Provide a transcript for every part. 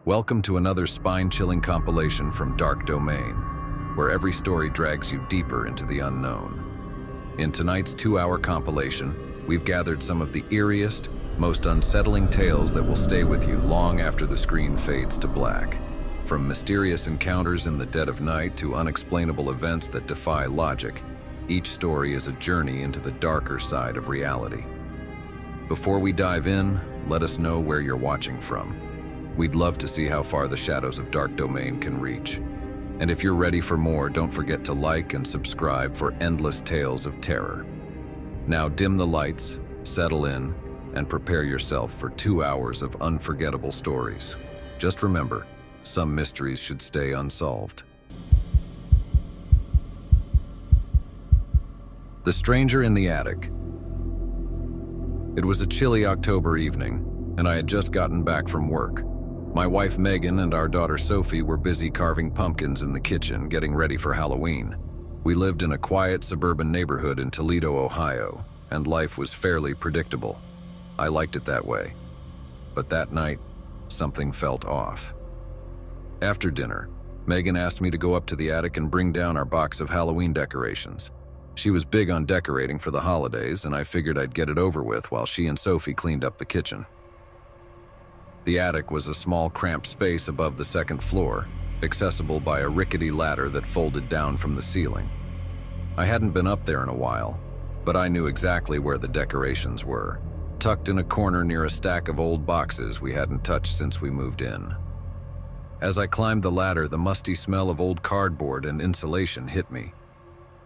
Welcome to another spine-chilling compilation from Dark Domain, where every story drags you deeper into the unknown. In tonight's 2-hour compilation, we've gathered some of the eeriest, most unsettling tales that will stay with you long after the screen fades to black. From mysterious encounters in the dead of night to unexplainable events that defy logic, each story is a journey into the darker side of reality. Before we dive in, let us know where you're watching from. We'd love to see how far the shadows of Dark Domain can reach. And if you're ready for more, don't forget to like and subscribe for endless tales of terror. Now dim the lights, settle in, and prepare yourself for 2 hours of unforgettable stories. Just remember, some mysteries should stay unsolved. The Stranger in the Attic. It was a chilly October evening, and I had just gotten back from work. My wife Megan and our daughter Sophie were busy carving pumpkins in the kitchen, getting ready for Halloween. We lived in a quiet suburban neighborhood in Toledo, Ohio, and life was fairly predictable. I liked it that way. But that night, something felt off. After dinner, Megan asked me to go up to the attic and bring down our box of Halloween decorations. She was big on decorating for the holidays, and I figured I'd get it over with while she and Sophie cleaned up the kitchen. The attic was a small, cramped space above the second floor, accessible by a rickety ladder that folded down from the ceiling. I hadn't been up there in a while, but I knew exactly where the decorations were, tucked in a corner near a stack of old boxes we hadn't touched since we moved in. As I climbed the ladder, the musty smell of old cardboard and insulation hit me.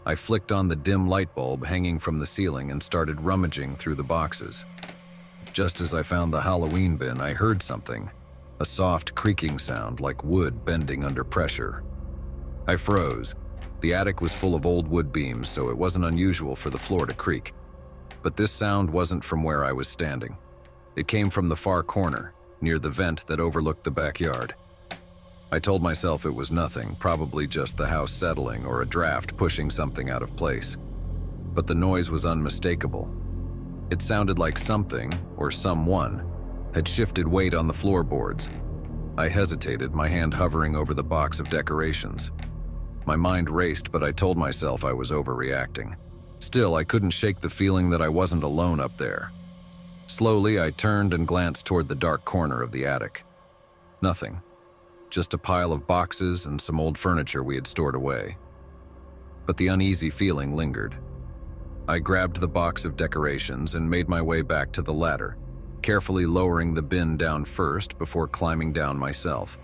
I flicked on the dim light bulb hanging from the ceiling and started rummaging through the boxes. Just as I found the Halloween bin, I heard something, a soft creaking sound like wood bending under pressure. I froze. The attic was full of old wood beams, so it wasn't unusual for the floor to creak. But this sound wasn't from where I was standing. It came from the far corner, near the vent that overlooked the backyard. I told myself it was nothing, probably just the house settling or a draft pushing something out of place. But the noise was unmistakable. It sounded like something, or someone, had shifted weight on the floorboards. I hesitated, my hand hovering over the box of decorations. My mind raced, but I told myself I was overreacting. Still, I couldn't shake the feeling that I wasn't alone up there. Slowly, I turned and glanced toward the dark corner of the attic. Nothing. Just a pile of boxes and some old furniture we had stored away. But the uneasy feeling lingered. I grabbed the box of decorations and made my way back to the ladder, carefully lowering the bin down first before climbing down myself.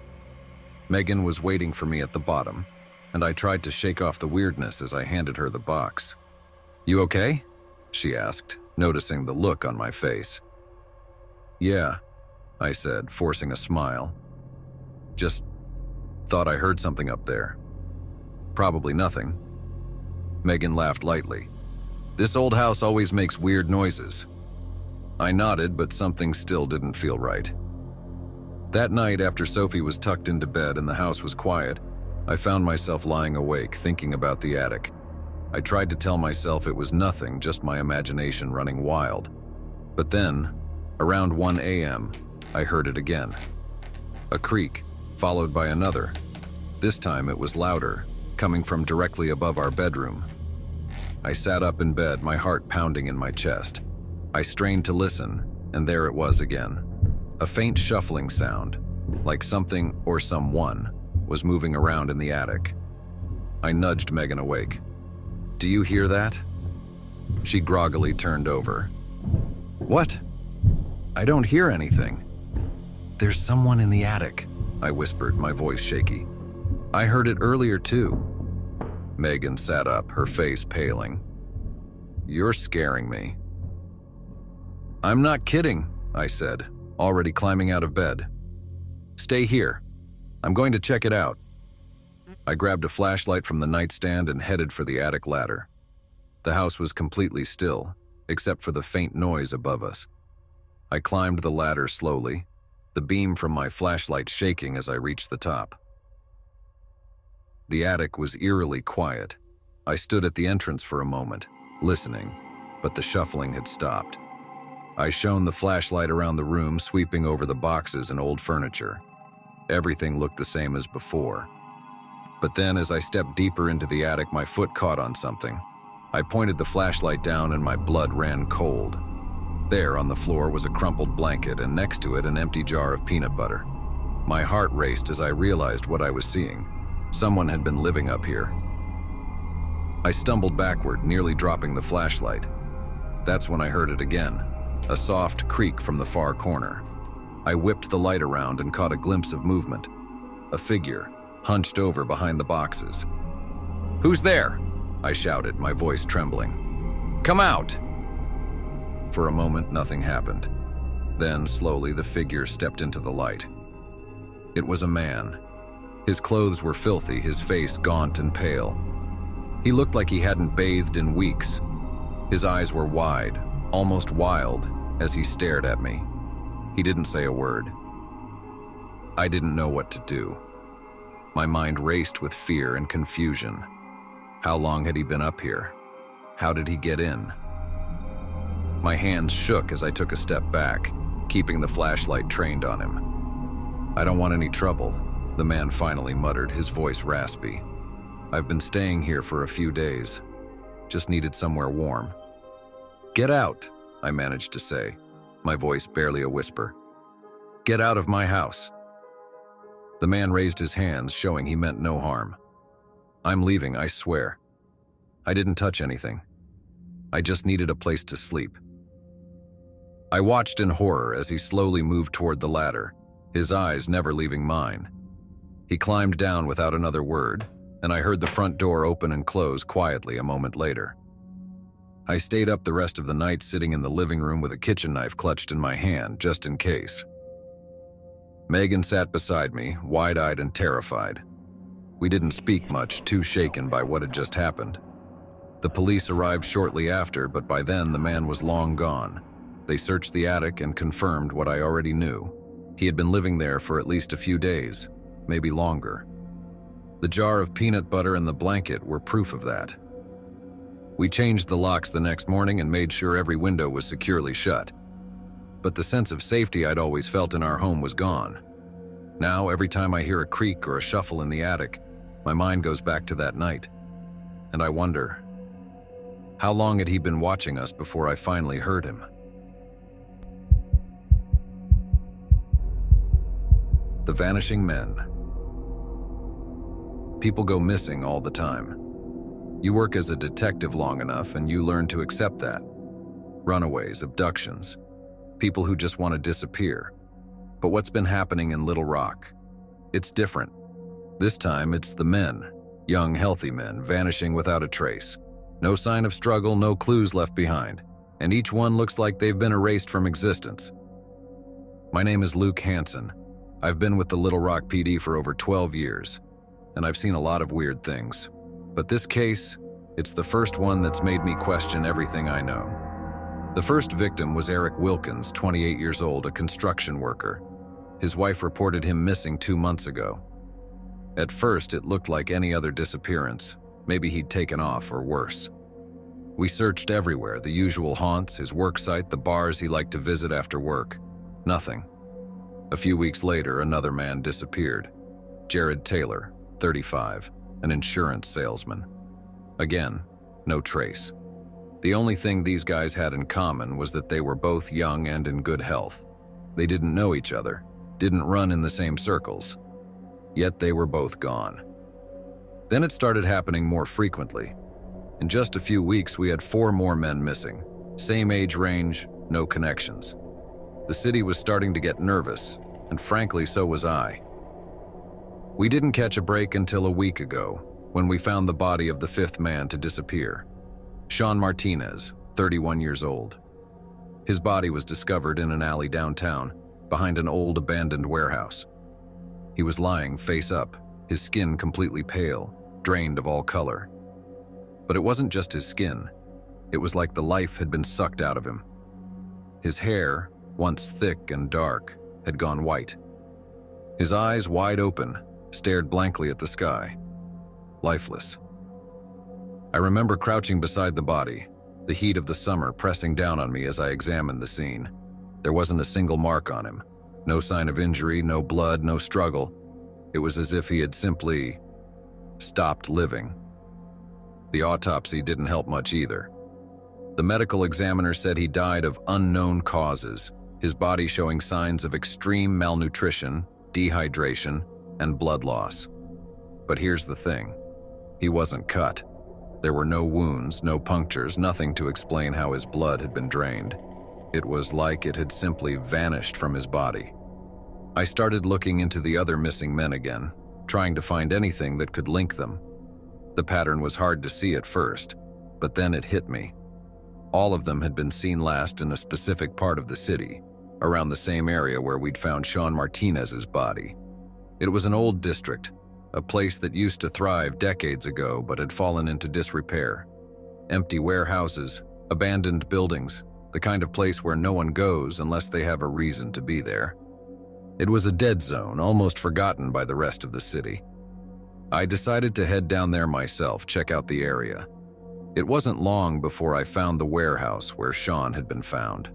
Megan was waiting for me at the bottom, and I tried to shake off the weirdness as I handed her the box. "You okay?" she asked, noticing the look on my face. "Yeah," I said, forcing a smile. "Just thought I heard something up there. Probably nothing." Megan laughed lightly. "This old house always makes weird noises." I nodded, but something still didn't feel right. That night, after Sophie was tucked into bed and the house was quiet, I found myself lying awake, thinking about the attic. I tried to tell myself it was nothing, just my imagination running wild. But then, around 1 a.m., I heard it again. A creak, followed by another. This time it was louder, coming from directly above our bedroom. I sat up in bed, my heart pounding in my chest. I strained to listen, and there it was again. A faint shuffling sound, like something or someone was moving around in the attic. I nudged Megan awake. "Do you hear that?" She groggily turned over. "What?" "I don't hear anything." "There's someone in the attic," I whispered, my voice shaky. "I heard it earlier too." Megan sat up, her face paling. "You're scaring me." "I'm not kidding," I said, already climbing out of bed. "Stay here. I'm going to check it out." I grabbed a flashlight from the nightstand and headed for the attic ladder. The house was completely still, except for the faint noise above us. I climbed the ladder slowly, the beam from my flashlight shaking as I reached the top. The attic was eerily quiet. I stood at the entrance for a moment, listening, but the shuffling had stopped. I shone the flashlight around the room, sweeping over the boxes and old furniture. Everything looked the same as before. But then, as I stepped deeper into the attic, my foot caught on something. I pointed the flashlight down and my blood ran cold. There, on the floor, was a crumpled blanket and next to it an empty jar of peanut butter. My heart raced as I realized what I was seeing. Someone had been living up here. I stumbled backward, nearly dropping the flashlight. That's when I heard it again, a soft creak from the far corner. I whipped the light around and caught a glimpse of movement. A figure, hunched over behind the boxes. "Who's there?" I shouted, my voice trembling. "Come out!" For a moment, nothing happened. Then, slowly, the figure stepped into the light. It was a man. His clothes were filthy, his face gaunt and pale. He looked like he hadn't bathed in weeks. His eyes were wide, almost wild, as he stared at me. He didn't say a word. I didn't know what to do. My mind raced with fear and confusion. How long had he been up here? How did he get in? My hands shook as I took a step back, keeping the flashlight trained on him. "I don't want any trouble," the man finally muttered, his voice raspy. "I've been staying here for a few days. Just needed somewhere warm." "Get out," I managed to say, my voice barely a whisper. "Get out of my house." The man raised his hands, showing he meant no harm. "I'm leaving, I swear. I didn't touch anything. I just needed a place to sleep." I watched in horror as he slowly moved toward the ladder, his eyes never leaving mine. He climbed down without another word, and I heard the front door open and close quietly a moment later. I stayed up the rest of the night, sitting in the living room with a kitchen knife clutched in my hand, just in case. Megan sat beside me, wide-eyed and terrified. We didn't speak much, too shaken by what had just happened. The police arrived shortly after, but by then the man was long gone. They searched the attic and confirmed what I already knew. He had been living there for at least a few days, maybe longer. The jar of peanut butter and the blanket were proof of that. We changed the locks the next morning and made sure every window was securely shut. But the sense of safety I'd always felt in our home was gone. Now, every time I hear a creak or a shuffle in the attic, my mind goes back to that night. And I wonder, how long had he been watching us before I finally heard him? The Vanishing Men. People go missing all the time. You work as a detective long enough and you learn to accept that. Runaways, abductions, people who just want to disappear. But what's been happening in Little Rock? It's different. This time it's the men, young, healthy men, vanishing without a trace. No sign of struggle, no clues left behind, and each one looks like they've been erased from existence. My name is Luke Hansen. I've been with the Little Rock PD for over 12 years, and I've seen a lot of weird things. But this case, it's the first one that's made me question everything I know. The first victim was Eric Wilkins, 28 years old, a construction worker. His wife reported him missing 2 months ago. At first, it looked like any other disappearance. Maybe he'd taken off or worse. We searched everywhere, the usual haunts, his work site, the bars he liked to visit after work. Nothing. A few weeks later, another man disappeared. Jared Taylor, 35, an insurance salesman. Again, no trace. The only thing these guys had in common was that they were both young and in good health. They didn't know each other, didn't run in the same circles. Yet they were both gone. Then it started happening more frequently. In just a few weeks, we had 4 more men missing. Same age range, no connections. The city was starting to get nervous, and frankly, so was I. We didn't catch a break until a week ago, when we found the body of the 5th man to disappear. Sean Martinez, 31 years old. His body was discovered in an alley downtown, behind an old abandoned warehouse. He was lying face up, his skin completely pale, drained of all color. But it wasn't just his skin. It was like the life had been sucked out of him. His hair, once thick and dark, had gone white. His eyes, wide open, stared blankly at the sky, lifeless. I remember crouching beside the body, the heat of the summer pressing down on me as I examined the scene. There wasn't a single mark on him. No sign of injury, no blood, no struggle. It was as if he had simply stopped living. The autopsy didn't help much either. The medical examiner said he died of unknown causes, his body showing signs of extreme malnutrition, dehydration, and blood loss. But here's the thing. He wasn't cut. There were no wounds, no punctures, nothing to explain how his blood had been drained. It was like it had simply vanished from his body. I started looking into the other missing men again, trying to find anything that could link them. The pattern was hard to see at first, but then it hit me. All of them had been seen last in a specific part of the city, around the same area where we'd found Sean Martinez's body. It was an old district, a place that used to thrive decades ago but had fallen into disrepair. Empty warehouses, abandoned buildings, the kind of place where no one goes unless they have a reason to be there. It was a dead zone, almost forgotten by the rest of the city. I decided to head down there myself, check out the area. It wasn't long before I found the warehouse where Sean had been found.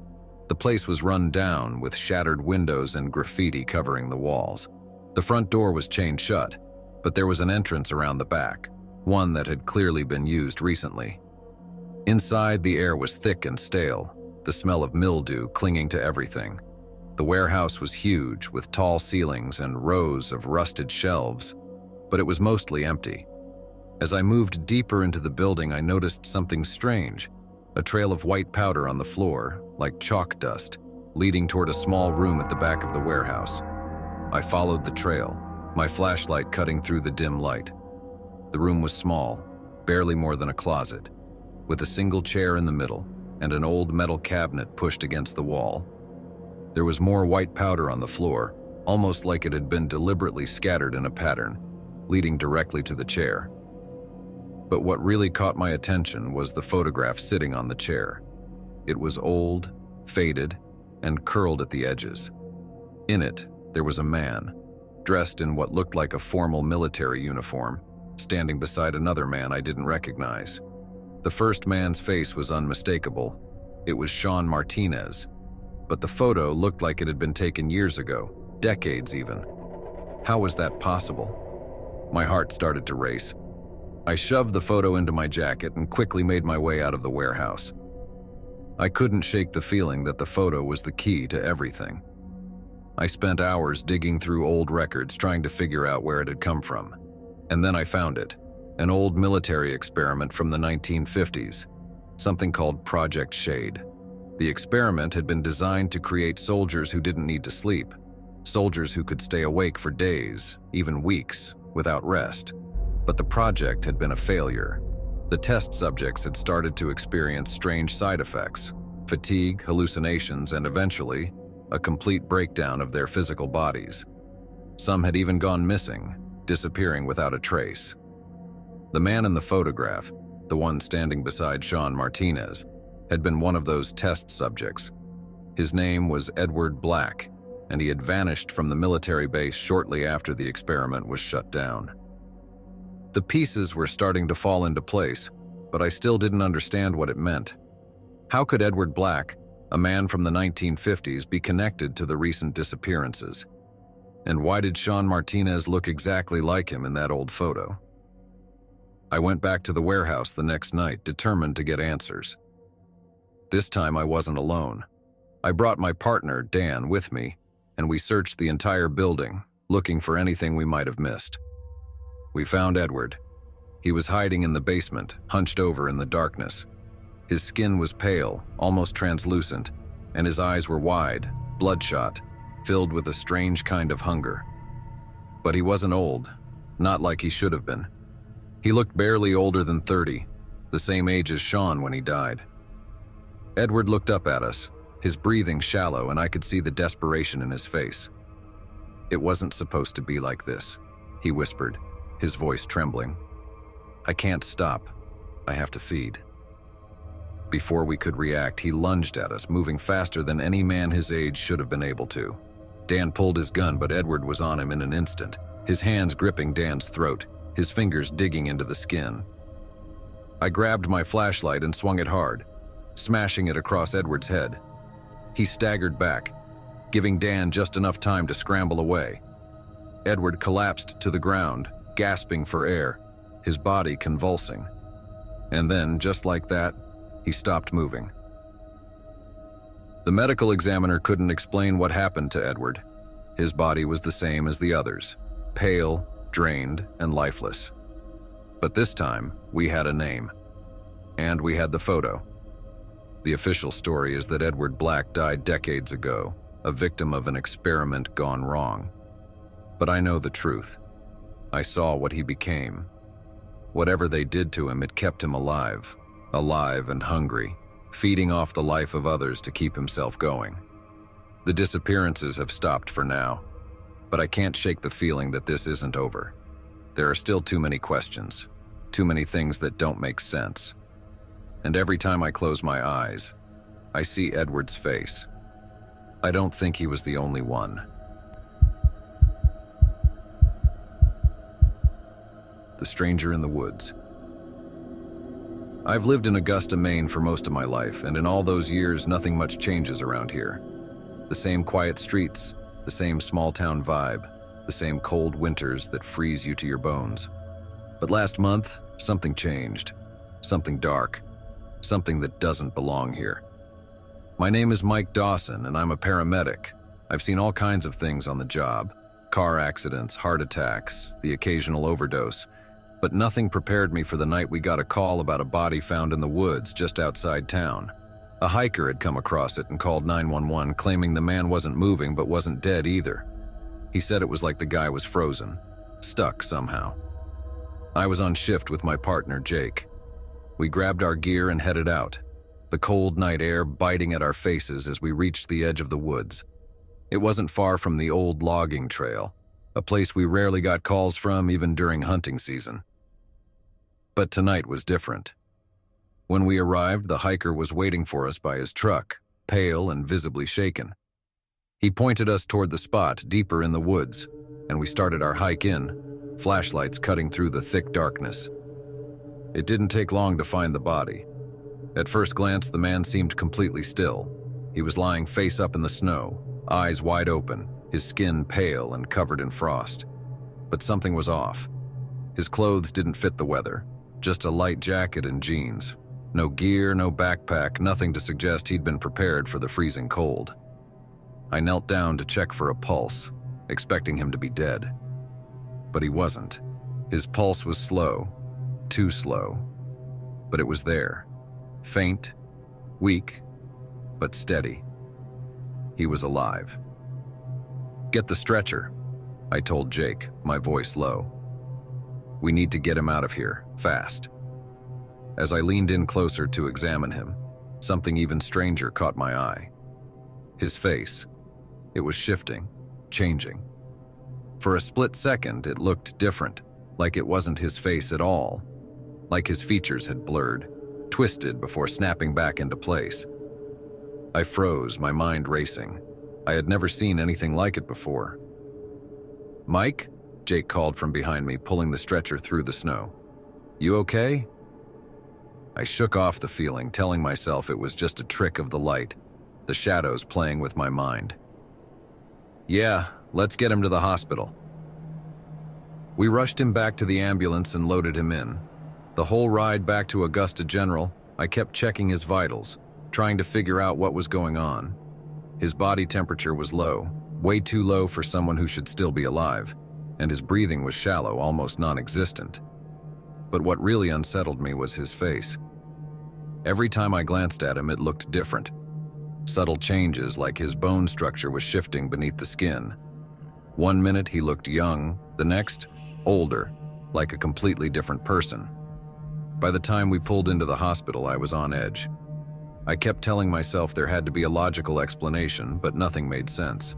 The place was run down with shattered windows and graffiti covering the walls. The front door was chained shut, but there was an entrance around the back, one that had clearly been used recently. Inside, the air was thick and stale, the smell of mildew clinging to everything. The warehouse was huge, with tall ceilings and rows of rusted shelves, but it was mostly empty. As I moved deeper into the building, I noticed something strange, a trail of white powder on the floor, like chalk dust, leading toward a small room at the back of the warehouse. I followed the trail, my flashlight cutting through the dim light. The room was small, barely more than a closet, with a single chair in the middle and an old metal cabinet pushed against the wall. There was more white powder on the floor, almost like it had been deliberately scattered in a pattern, leading directly to the chair. But what really caught my attention was the photograph sitting on the chair. It was old, faded, and curled at the edges. In it, there was a man, dressed in what looked like a formal military uniform, standing beside another man I didn't recognize. The first man's face was unmistakable. It was Sean Martinez, but the photo looked like it had been taken years ago, decades even. How was that possible? My heart started to race. I shoved the photo into my jacket and quickly made my way out of the warehouse. I couldn't shake the feeling that the photo was the key to everything. I spent hours digging through old records trying to figure out where it had come from. And then I found it, an old military experiment from the 1950s, something called Project Shade. The experiment had been designed to create soldiers who didn't need to sleep, soldiers who could stay awake for days, even weeks, without rest. But the project had been a failure. The test subjects had started to experience strange side effects, fatigue, hallucinations, and eventually, a complete breakdown of their physical bodies. Some had even gone missing, disappearing without a trace. The man in the photograph, the one standing beside Sean Martinez, had been one of those test subjects. His name was Edward Black, and he had vanished from the military base shortly after the experiment was shut down. The pieces were starting to fall into place, but I still didn't understand what it meant. How could Edward Black, a man from the 1950s, be connected to the recent disappearances? And why did Sean Martinez look exactly like him in that old photo? I went back to the warehouse the next night, determined to get answers. This time I wasn't alone. I brought my partner, Dan, with me, and we searched the entire building, looking for anything we might have missed. We found Edward. He was hiding in the basement, hunched over in the darkness. His skin was pale, almost translucent, and his eyes were wide, bloodshot, filled with a strange kind of hunger. But he wasn't old, not like he should have been. He looked barely older than 30, the same age as Sean when he died. Edward looked up at us, his breathing shallow, and I could see the desperation in his face. "It wasn't supposed to be like this," he whispered, his voice trembling. "I can't stop. I have to feed." Before we could react, he lunged at us, moving faster than any man his age should have been able to. Dan pulled his gun, but Edward was on him in an instant, his hands gripping Dan's throat, his fingers digging into the skin. I grabbed my flashlight and swung it hard, smashing it across Edward's head. He staggered back, giving Dan just enough time to scramble away. Edward collapsed to the ground, gasping for air, his body convulsing. And then, just like that, he stopped moving. The medical examiner couldn't explain what happened to Edward. His body was the same as the others, pale, drained, and lifeless. But this time, we had a name. And we had the photo. The official story is that Edward Black died decades ago, a victim of an experiment gone wrong. But I know the truth. I saw what he became. Whatever they did to him, it kept him alive and hungry, feeding off the life of others to keep himself going. The disappearances have stopped for now, but I can't shake the feeling that this isn't over. There are still too many questions, too many things that don't make sense. And every time I close my eyes, I see Edward's face. I don't think he was the only one. The Stranger in the Woods. I've lived in Augusta, Maine for most of my life, and in all those years, nothing much changes around here. The same quiet streets, the same small-town vibe, the same cold winters that freeze you to your bones. But last month, something changed. Something dark. Something that doesn't belong here. My name is Mike Dawson, and I'm a paramedic. I've seen all kinds of things on the job. Car accidents, heart attacks, the occasional overdose. But nothing prepared me for the night we got a call about a body found in the woods just outside town. A hiker had come across it and called 911, claiming the man wasn't moving but wasn't dead either. He said it was like the guy was frozen, stuck somehow. I was on shift with my partner, Jake. We grabbed our gear and headed out, the cold night air biting at our faces as we reached the edge of the woods. It wasn't far from the old logging trail, a place we rarely got calls from even during hunting season. But tonight was different. When we arrived, the hiker was waiting for us by his truck, pale and visibly shaken. He pointed us toward the spot deeper in the woods, and we started our hike in, flashlights cutting through the thick darkness. It didn't take long to find the body. At first glance, the man seemed completely still. He was lying face up in the snow, eyes wide open, his skin pale and covered in frost. But something was off. His clothes didn't fit the weather, just a light jacket and jeans. No gear, no backpack, nothing to suggest he'd been prepared for the freezing cold. I knelt down to check for a pulse, expecting him to be dead. But he wasn't. His pulse was slow, too slow. But it was there, faint, weak, but steady. He was alive. "Get the stretcher," I told Jake, my voice low. "We need to get him out of here, fast." As I leaned in closer to examine him, something even stranger caught my eye. His face. It was shifting, changing. For a split second, it looked different, like it wasn't his face at all, like his features had blurred, twisted before snapping back into place. I froze, my mind racing. I had never seen anything like it before. "Mike?" Jake called from behind me, pulling the stretcher through the snow. "You okay?" I shook off the feeling, telling myself it was just a trick of the light, the shadows playing with my mind. "Yeah, let's get him to the hospital." We rushed him back to the ambulance and loaded him in. The whole ride back to Augusta General, I kept checking his vitals, trying to figure out what was going on. His body temperature was low, way too low for someone who should still be alive, and his breathing was shallow, almost non-existent. But what really unsettled me was his face. Every time I glanced at him, it looked different. Subtle changes, like his bone structure was shifting beneath the skin. One minute he looked young, the next, older, like a completely different person. By the time we pulled into the hospital, I was on edge. I kept telling myself there had to be a logical explanation, but nothing made sense.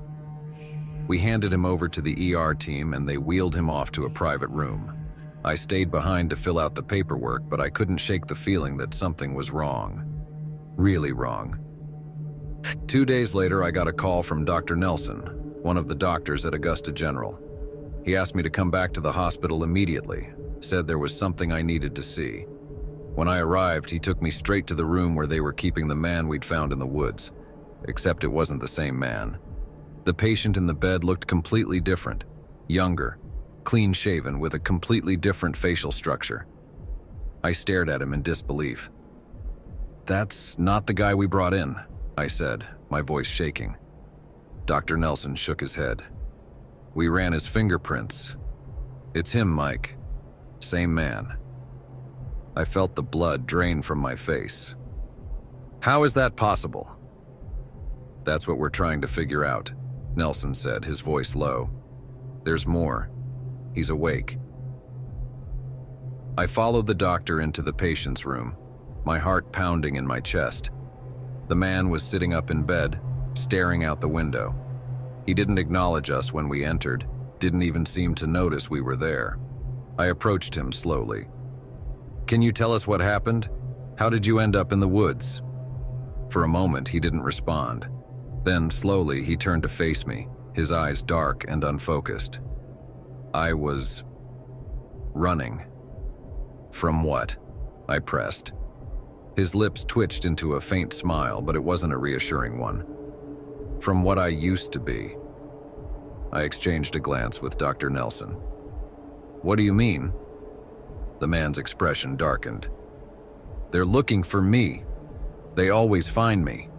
We handed him over to the ER team and they wheeled him off to a private room. I stayed behind to fill out the paperwork, but I couldn't shake the feeling that something was wrong. Really wrong. 2 days later, I got a call from Dr. Nelson, one of the doctors at Augusta General. He asked me to come back to the hospital immediately, said there was something I needed to see. When I arrived, he took me straight to the room where they were keeping the man we'd found in the woods, except it wasn't the same man. The patient in the bed looked completely different, younger, clean-shaven with a completely different facial structure. I stared at him in disbelief. "That's not the guy we brought in," I said, my voice shaking. Dr. Nelson shook his head. "We ran his fingerprints. It's him, Mike. Same man." I felt the blood drain from my face. "How is that possible?" "That's what we're trying to figure out," Nelson said, his voice low. "There's more. He's awake." I followed the doctor into the patient's room, my heart pounding in my chest. The man was sitting up in bed, staring out the window. He didn't acknowledge us when we entered, didn't even seem to notice we were there. I approached him slowly. "Can you tell us what happened? How did you end up in the woods?" For a moment, he didn't respond. Then, slowly, he turned to face me, his eyes dark and unfocused. "I was running." "From what?" I pressed. His lips twitched into a faint smile, but it wasn't a reassuring one. "From what I used to be." I exchanged a glance with Dr. Nelson. "What do you mean?" The man's expression darkened. "They're looking for me. They always find me."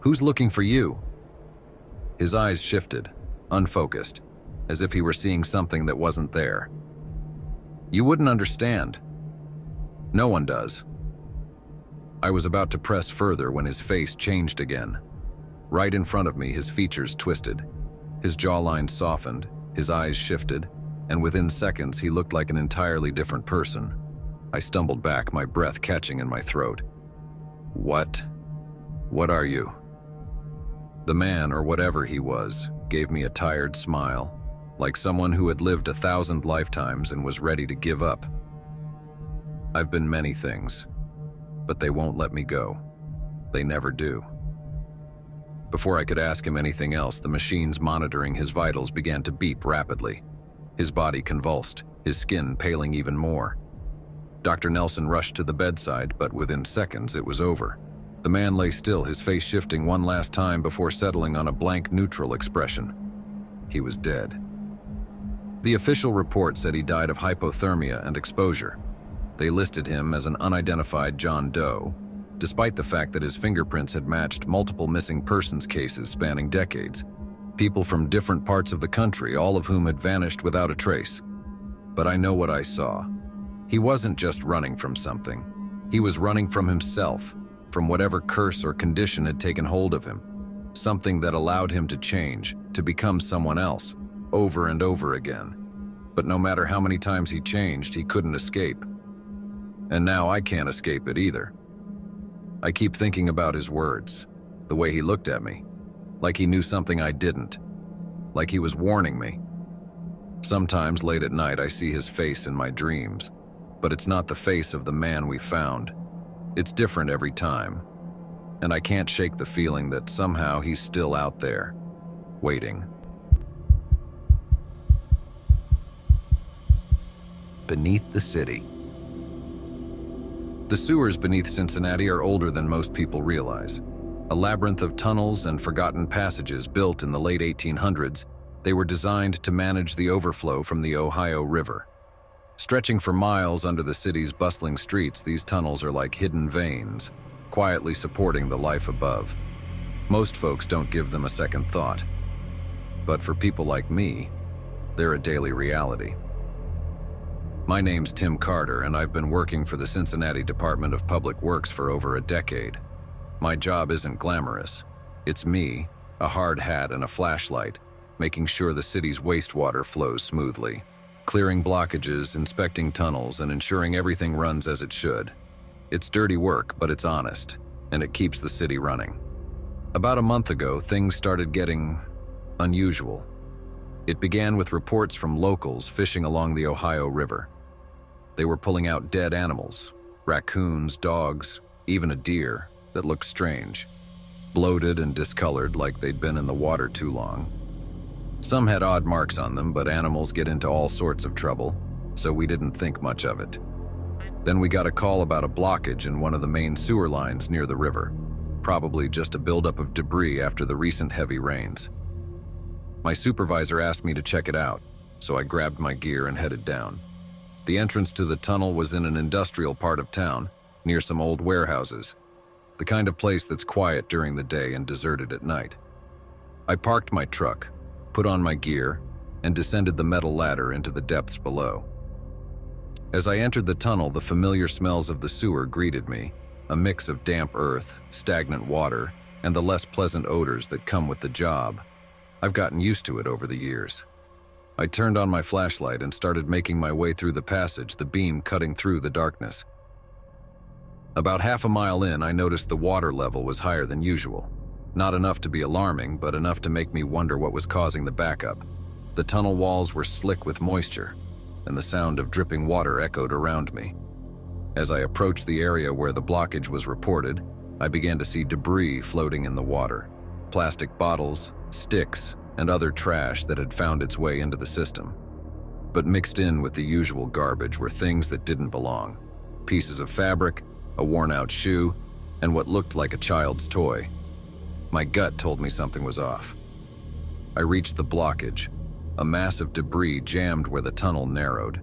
"Who's looking for you?" His eyes shifted, unfocused, as if he were seeing something that wasn't there. "You wouldn't understand. No one does." I was about to press further when his face changed again. Right in front of me, his features twisted. His jawline softened, his eyes shifted, and within seconds he looked like an entirely different person. I stumbled back, my breath catching in my throat. What are you?" The man, or whatever he was, gave me a tired smile, like someone who had lived 1,000 lifetimes and was ready to give up. "I've been many things, but they won't let me go. They never do." Before I could ask him anything else, the machines monitoring his vitals began to beep rapidly. His body convulsed, his skin paling even more. Dr. Nelson rushed to the bedside, but within seconds it was over. The man lay still, his face shifting one last time before settling on a blank, neutral expression. He was dead. The official report said he died of hypothermia and exposure. They listed him as an unidentified John Doe, despite the fact that his fingerprints had matched multiple missing persons cases spanning decades. People from different parts of the country, all of whom had vanished without a trace. But I know what I saw. He wasn't just running from something. He was running from himself, from whatever curse or condition had taken hold of him. Something that allowed him to change, to become someone else, over and over again. But no matter how many times he changed, he couldn't escape. And now I can't escape it either. I keep thinking about his words, the way he looked at me, like he knew something I didn't, like he was warning me. Sometimes late at night I see his face in my dreams, but it's not the face of the man we found. It's different every time, and I can't shake the feeling that somehow he's still out there, waiting. Beneath the city. The sewers beneath Cincinnati are older than most people realize. A labyrinth of tunnels and forgotten passages built in the late 1800s, they were designed to manage the overflow from the Ohio River. Stretching for miles under the city's bustling streets, these tunnels are like hidden veins, quietly supporting the life above. Most folks don't give them a second thought. But for people like me, they're a daily reality. My name's Tim Carter, and I've been working for the Cincinnati Department of Public Works for over a decade. My job isn't glamorous. It's me, a hard hat and a flashlight, making sure the city's wastewater flows smoothly. Clearing blockages, inspecting tunnels, and ensuring everything runs as it should. It's dirty work, but it's honest, and it keeps the city running. About a month ago, things started getting unusual. It began with reports from locals fishing along the Ohio River. They were pulling out dead animals, raccoons, dogs, even a deer that looked strange, bloated and discolored like they'd been in the water too long. Some had odd marks on them, but animals get into all sorts of trouble, so we didn't think much of it. Then we got a call about a blockage in one of the main sewer lines near the river, probably just a buildup of debris after the recent heavy rains. My supervisor asked me to check it out, so I grabbed my gear and headed down. The entrance to the tunnel was in an industrial part of town, near some old warehouses, the kind of place that's quiet during the day and deserted at night. I parked my truck, put on my gear, and descended the metal ladder into the depths below. As I entered the tunnel, the familiar smells of the sewer greeted me, a mix of damp earth, stagnant water, and the less pleasant odors that come with the job. I've gotten used to it over the years. I turned on my flashlight and started making my way through the passage, the beam cutting through the darkness. About half a mile in, I noticed the water level was higher than usual. Not enough to be alarming, but enough to make me wonder what was causing the backup. The tunnel walls were slick with moisture, and the sound of dripping water echoed around me. As I approached the area where the blockage was reported, I began to see debris floating in the water. Plastic bottles, sticks, and other trash that had found its way into the system. But mixed in with the usual garbage were things that didn't belong. Pieces of fabric, a worn-out shoe, and what looked like a child's toy. My gut told me something was off. I reached the blockage, a mass of debris jammed where the tunnel narrowed.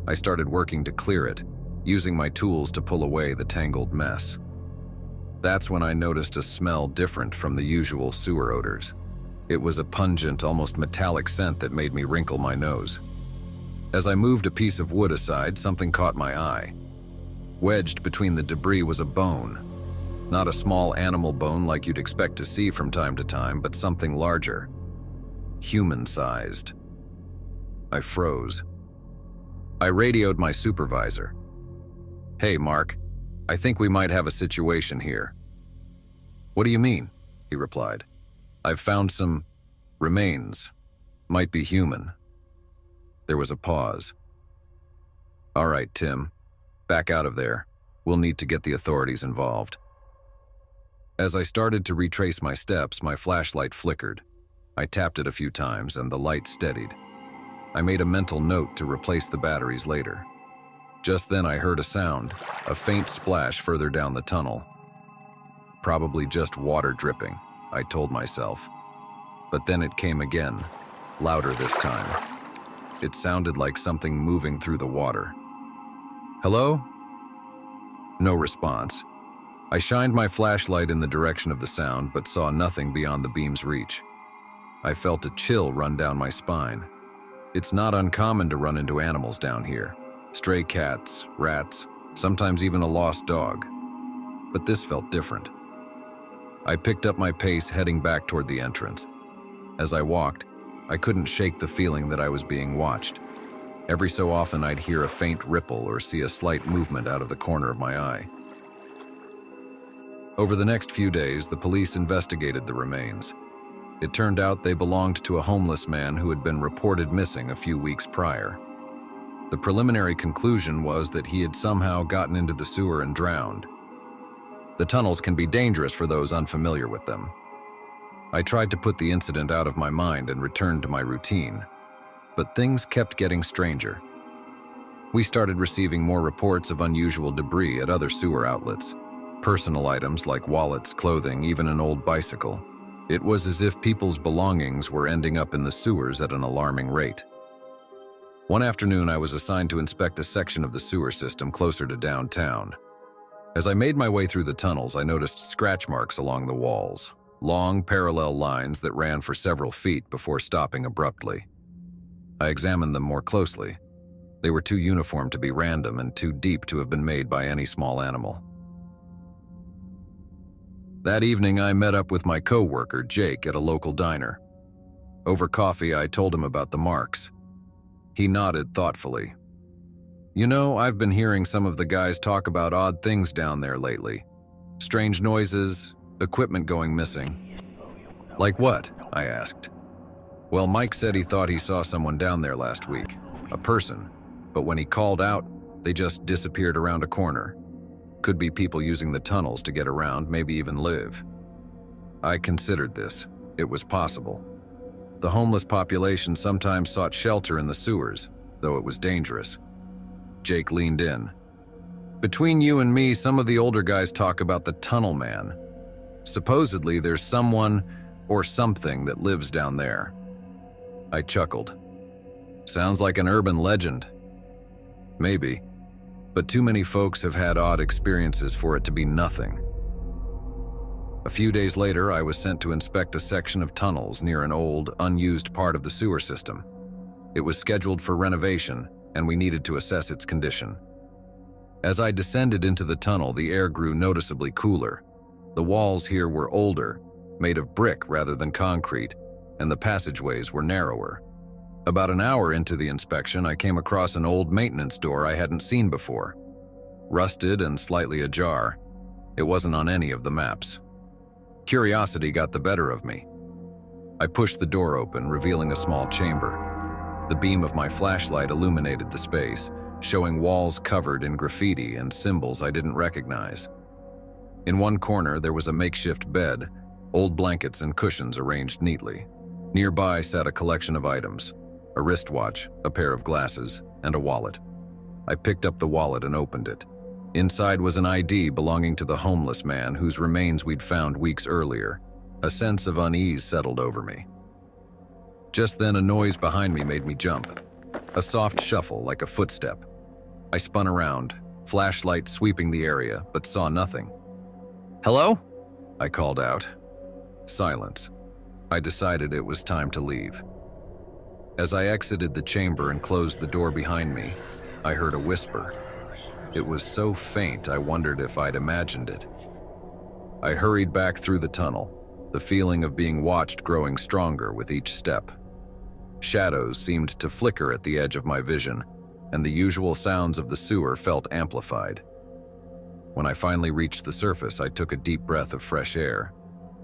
I started working to clear it, using my tools to pull away the tangled mess. That's when I noticed a smell different from the usual sewer odors. It was a pungent, almost metallic scent that made me wrinkle my nose. As I moved a piece of wood aside, something caught my eye. Wedged between the debris was a bone. Not a small animal bone like you'd expect to see from time to time, but something larger. Human-sized. I froze. I radioed my supervisor. "Hey, Mark, I think we might have a situation here." "What do you mean?" he replied. "I've found some remains. Might be human." There was a pause. "All right, Tim. Back out of there. We'll need to get the authorities involved." As I started to retrace my steps, my flashlight flickered. I tapped it a few times and the light steadied. I made a mental note to replace the batteries later. Just then I heard a sound, a faint splash further down the tunnel. Probably just water dripping, I told myself. But then it came again, louder this time. It sounded like something moving through the water. "Hello?" No response. I shined my flashlight in the direction of the sound, but saw nothing beyond the beam's reach. I felt a chill run down my spine. It's not uncommon to run into animals down here. Stray cats, rats, sometimes even a lost dog. But this felt different. I picked up my pace, heading back toward the entrance. As I walked, I couldn't shake the feeling that I was being watched. Every so often I'd hear a faint ripple or see a slight movement out of the corner of my eye. Over the next few days, the police investigated the remains. It turned out they belonged to a homeless man who had been reported missing a few weeks prior. The preliminary conclusion was that he had somehow gotten into the sewer and drowned. The tunnels can be dangerous for those unfamiliar with them. I tried to put the incident out of my mind and returned to my routine, but things kept getting stranger. We started receiving more reports of unusual debris at other sewer outlets. Personal items like wallets, clothing, even an old bicycle. It was as if people's belongings were ending up in the sewers at an alarming rate. One afternoon, I was assigned to inspect a section of the sewer system closer to downtown. As I made my way through the tunnels, I noticed scratch marks along the walls, long parallel lines that ran for several feet before stopping abruptly. I examined them more closely. They were too uniform to be random and too deep to have been made by any small animal. That evening, I met up with my co-worker, Jake, at a local diner. Over coffee, I told him about the marks. He nodded thoughtfully. "You know, I've been hearing some of the guys talk about odd things down there lately. Strange noises, equipment going missing." "Like what?" I asked. "Well, Mike said he thought he saw someone down there last week, a person, but when he called out, they just disappeared around a corner. Could be people using the tunnels to get around, maybe even live." I considered this. It was possible. The homeless population sometimes sought shelter in the sewers, though it was dangerous. Jake leaned in. "Between you and me, some of the older guys talk about the tunnel man. Supposedly there's someone or something that lives down there. I chuckled. Sounds like an urban legend. Maybe, but too many folks have had odd experiences for it to be nothing. A few days later, I was sent to inspect a section of tunnels near an old, unused part of the sewer system. It was scheduled for renovation, and we needed to assess its condition. As I descended into the tunnel, the air grew noticeably cooler. The walls here were older, made of brick rather than concrete, and the passageways were narrower. About an hour into the inspection, I came across an old maintenance door I hadn't seen before. Rusted and slightly ajar, it wasn't on any of the maps. Curiosity got the better of me. I pushed the door open, revealing a small chamber. The beam of my flashlight illuminated the space, showing walls covered in graffiti and symbols I didn't recognize. In one corner, there was a makeshift bed, old blankets and cushions arranged neatly. Nearby sat a collection of items, a wristwatch, a pair of glasses, and a wallet. I picked up the wallet and opened it. Inside was an ID belonging to the homeless man whose remains we'd found weeks earlier. A sense of unease settled over me. Just then, a noise behind me made me jump. A soft shuffle, like a footstep. I spun around, flashlight sweeping the area, but saw nothing. "Hello?" I called out. Silence. I decided it was time to leave. As I exited the chamber and closed the door behind me, I heard a whisper. It was so faint I wondered if I'd imagined it. I hurried back through the tunnel, the feeling of being watched growing stronger with each step. Shadows seemed to flicker at the edge of my vision, and the usual sounds of the sewer felt amplified. When I finally reached the surface, I took a deep breath of fresh air.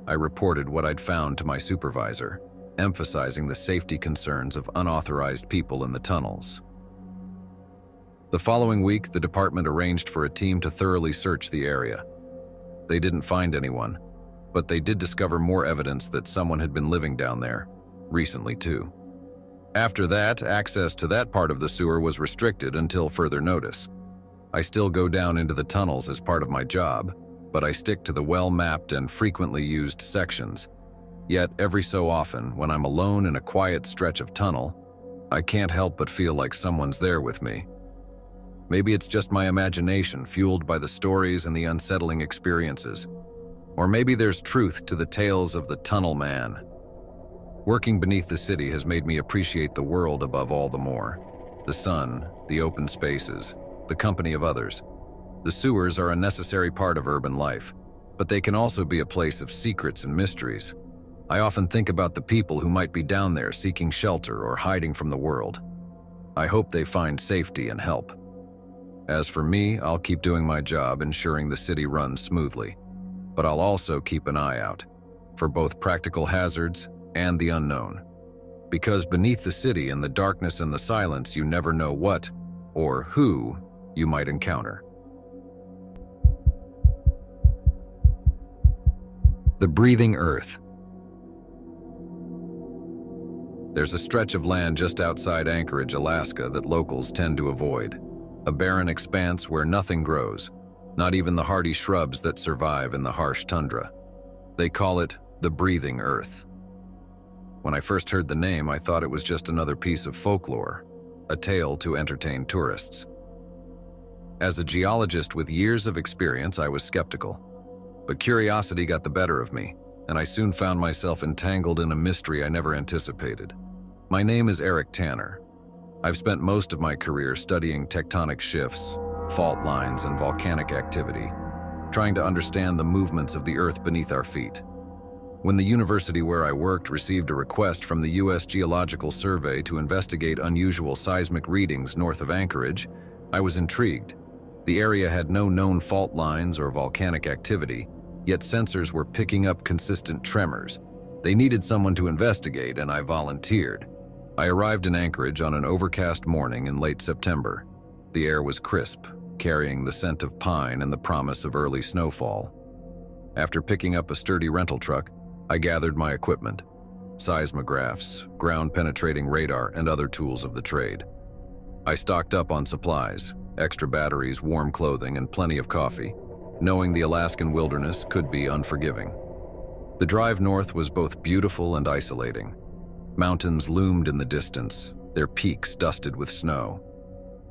I reported what I'd found to my supervisor, emphasizing the safety concerns of unauthorized people in the tunnels. The following week, the department arranged for a team to thoroughly search the area. They didn't find anyone, but they did discover more evidence that someone had been living down there, recently too. After that, access to that part of the sewer was restricted until further notice. I still go down into the tunnels as part of my job, but I stick to the well-mapped and frequently used sections. Yet, every so often, when I'm alone in a quiet stretch of tunnel, I can't help but feel like someone's there with me. Maybe it's just my imagination fueled by the stories and the unsettling experiences. Or maybe there's truth to the tales of the tunnel man. Working beneath the city has made me appreciate the world above all the more. The sun, the open spaces, the company of others. The sewers are a necessary part of urban life, but they can also be a place of secrets and mysteries. I often think about the people who might be down there seeking shelter or hiding from the world. I hope they find safety and help. As for me, I'll keep doing my job ensuring the city runs smoothly, but I'll also keep an eye out for both practical hazards and the unknown. Because beneath the city, in the darkness and the silence, you never know what or who you might encounter. The breathing earth. There's a stretch of land just outside Anchorage, Alaska, that locals tend to avoid. A barren expanse where nothing grows, not even the hardy shrubs that survive in the harsh tundra. They call it the breathing earth. When I first heard the name, I thought it was just another piece of folklore, a tale to entertain tourists. As a geologist with years of experience, I was skeptical. But curiosity got the better of me, and I soon found myself entangled in a mystery I never anticipated. My name is Eric Tanner. I've spent most of my career studying tectonic shifts, fault lines, and volcanic activity, trying to understand the movements of the earth beneath our feet. When the university where I worked received a request from the U.S. Geological Survey to investigate unusual seismic readings north of Anchorage, I was intrigued. The area had no known fault lines or volcanic activity, yet sensors were picking up consistent tremors. They needed someone to investigate, and I volunteered. I arrived in Anchorage on an overcast morning in late September. The air was crisp, carrying the scent of pine and the promise of early snowfall. After picking up a sturdy rental truck, I gathered my equipment: seismographs, ground-penetrating radar, and other tools of the trade. I stocked up on supplies, extra batteries, warm clothing, and plenty of coffee, knowing the Alaskan wilderness could be unforgiving. The drive north was both beautiful and isolating. Mountains loomed in the distance, their peaks dusted with snow.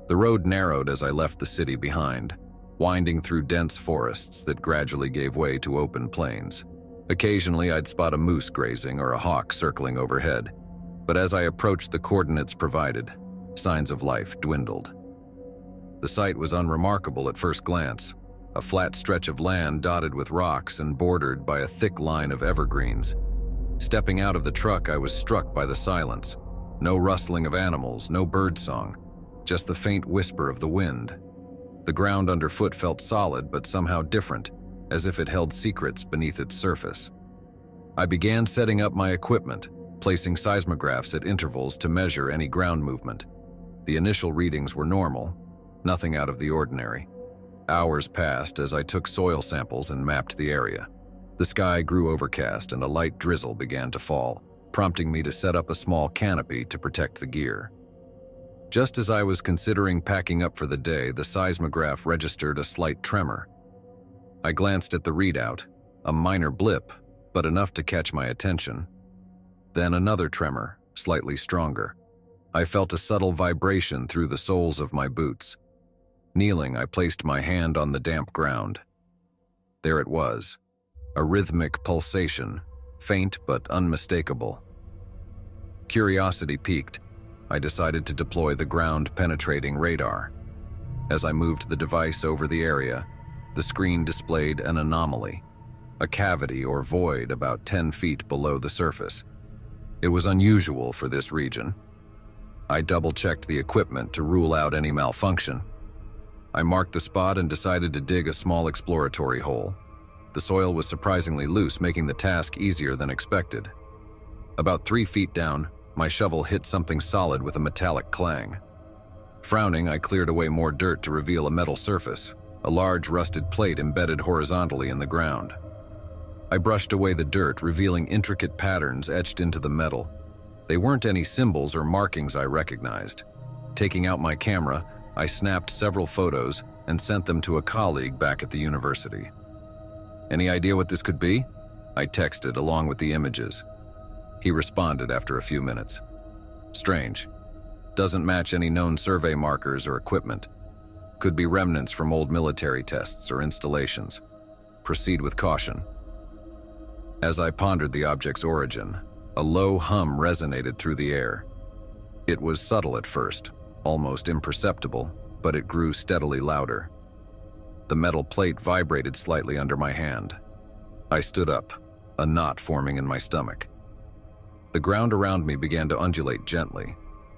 The road narrowed as I left the city behind, winding through dense forests that gradually gave way to open plains. Occasionally, I'd spot a moose grazing or a hawk circling overhead, but as I approached the coordinates provided, signs of life dwindled. The sight was unremarkable at first glance, a flat stretch of land dotted with rocks and bordered by a thick line of evergreens. Stepping out of the truck, I was struck by the silence. No rustling of animals, no birdsong, just the faint whisper of the wind. The ground underfoot felt solid but somehow different, as if it held secrets beneath its surface. I began setting up my equipment, placing seismographs at intervals to measure any ground movement. The initial readings were normal, nothing out of the ordinary. Hours passed as I took soil samples and mapped the area. The sky grew overcast and a light drizzle began to fall, prompting me to set up a small canopy to protect the gear. Just as I was considering packing up for the day, the seismograph registered a slight tremor. I glanced at the readout, a minor blip, but enough to catch my attention. Then another tremor, slightly stronger. I felt a subtle vibration through the soles of my boots. Kneeling, I placed my hand on the damp ground. There it was, a rhythmic pulsation, faint but unmistakable. Curiosity piqued. I decided to deploy the ground-penetrating radar. As I moved the device over the area, the screen displayed an anomaly, a cavity or void about 10 feet below the surface. It was unusual for this region. I double-checked the equipment to rule out any malfunction. I marked the spot and decided to dig a small exploratory hole. The soil was surprisingly loose, making the task easier than expected. About 3 feet down, my shovel hit something solid with a metallic clang. Frowning, I cleared away more dirt to reveal a metal surface, a large rusted plate embedded horizontally in the ground. I brushed away the dirt, revealing intricate patterns etched into the metal. They weren't any symbols or markings I recognized. Taking out my camera, I snapped several photos and sent them to a colleague back at the university. "Any idea what this could be?" I texted along with the images. He responded after a few minutes. "Strange. Doesn't match any known survey markers or equipment. Could be remnants from old military tests or installations. Proceed with caution." As I pondered the object's origin, a low hum resonated through the air. It was subtle at first, almost imperceptible, but it grew steadily louder. The metal plate vibrated slightly under my hand. I stood up, a knot forming in my stomach. The ground around me began to undulate gently,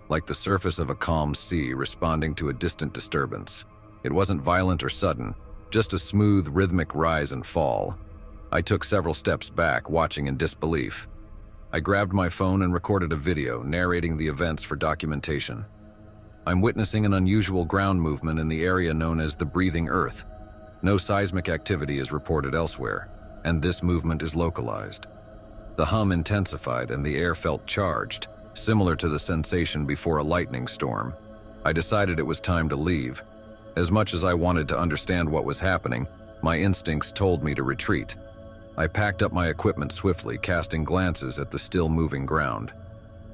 like the surface of a calm sea responding to a distant disturbance. It wasn't violent or sudden, just a smooth, rhythmic rise and fall. I took several steps back, watching in disbelief. I grabbed my phone and recorded a video narrating the events for documentation. I'm witnessing an unusual ground movement in the area known as the Breathing Earth. No seismic activity is reported elsewhere, and this movement is localized. The hum intensified and the air felt charged, similar to the sensation before a lightning storm. I decided it was time to leave. As much as I wanted to understand what was happening, my instincts told me to retreat. I packed up my equipment swiftly, casting glances at the still-moving ground.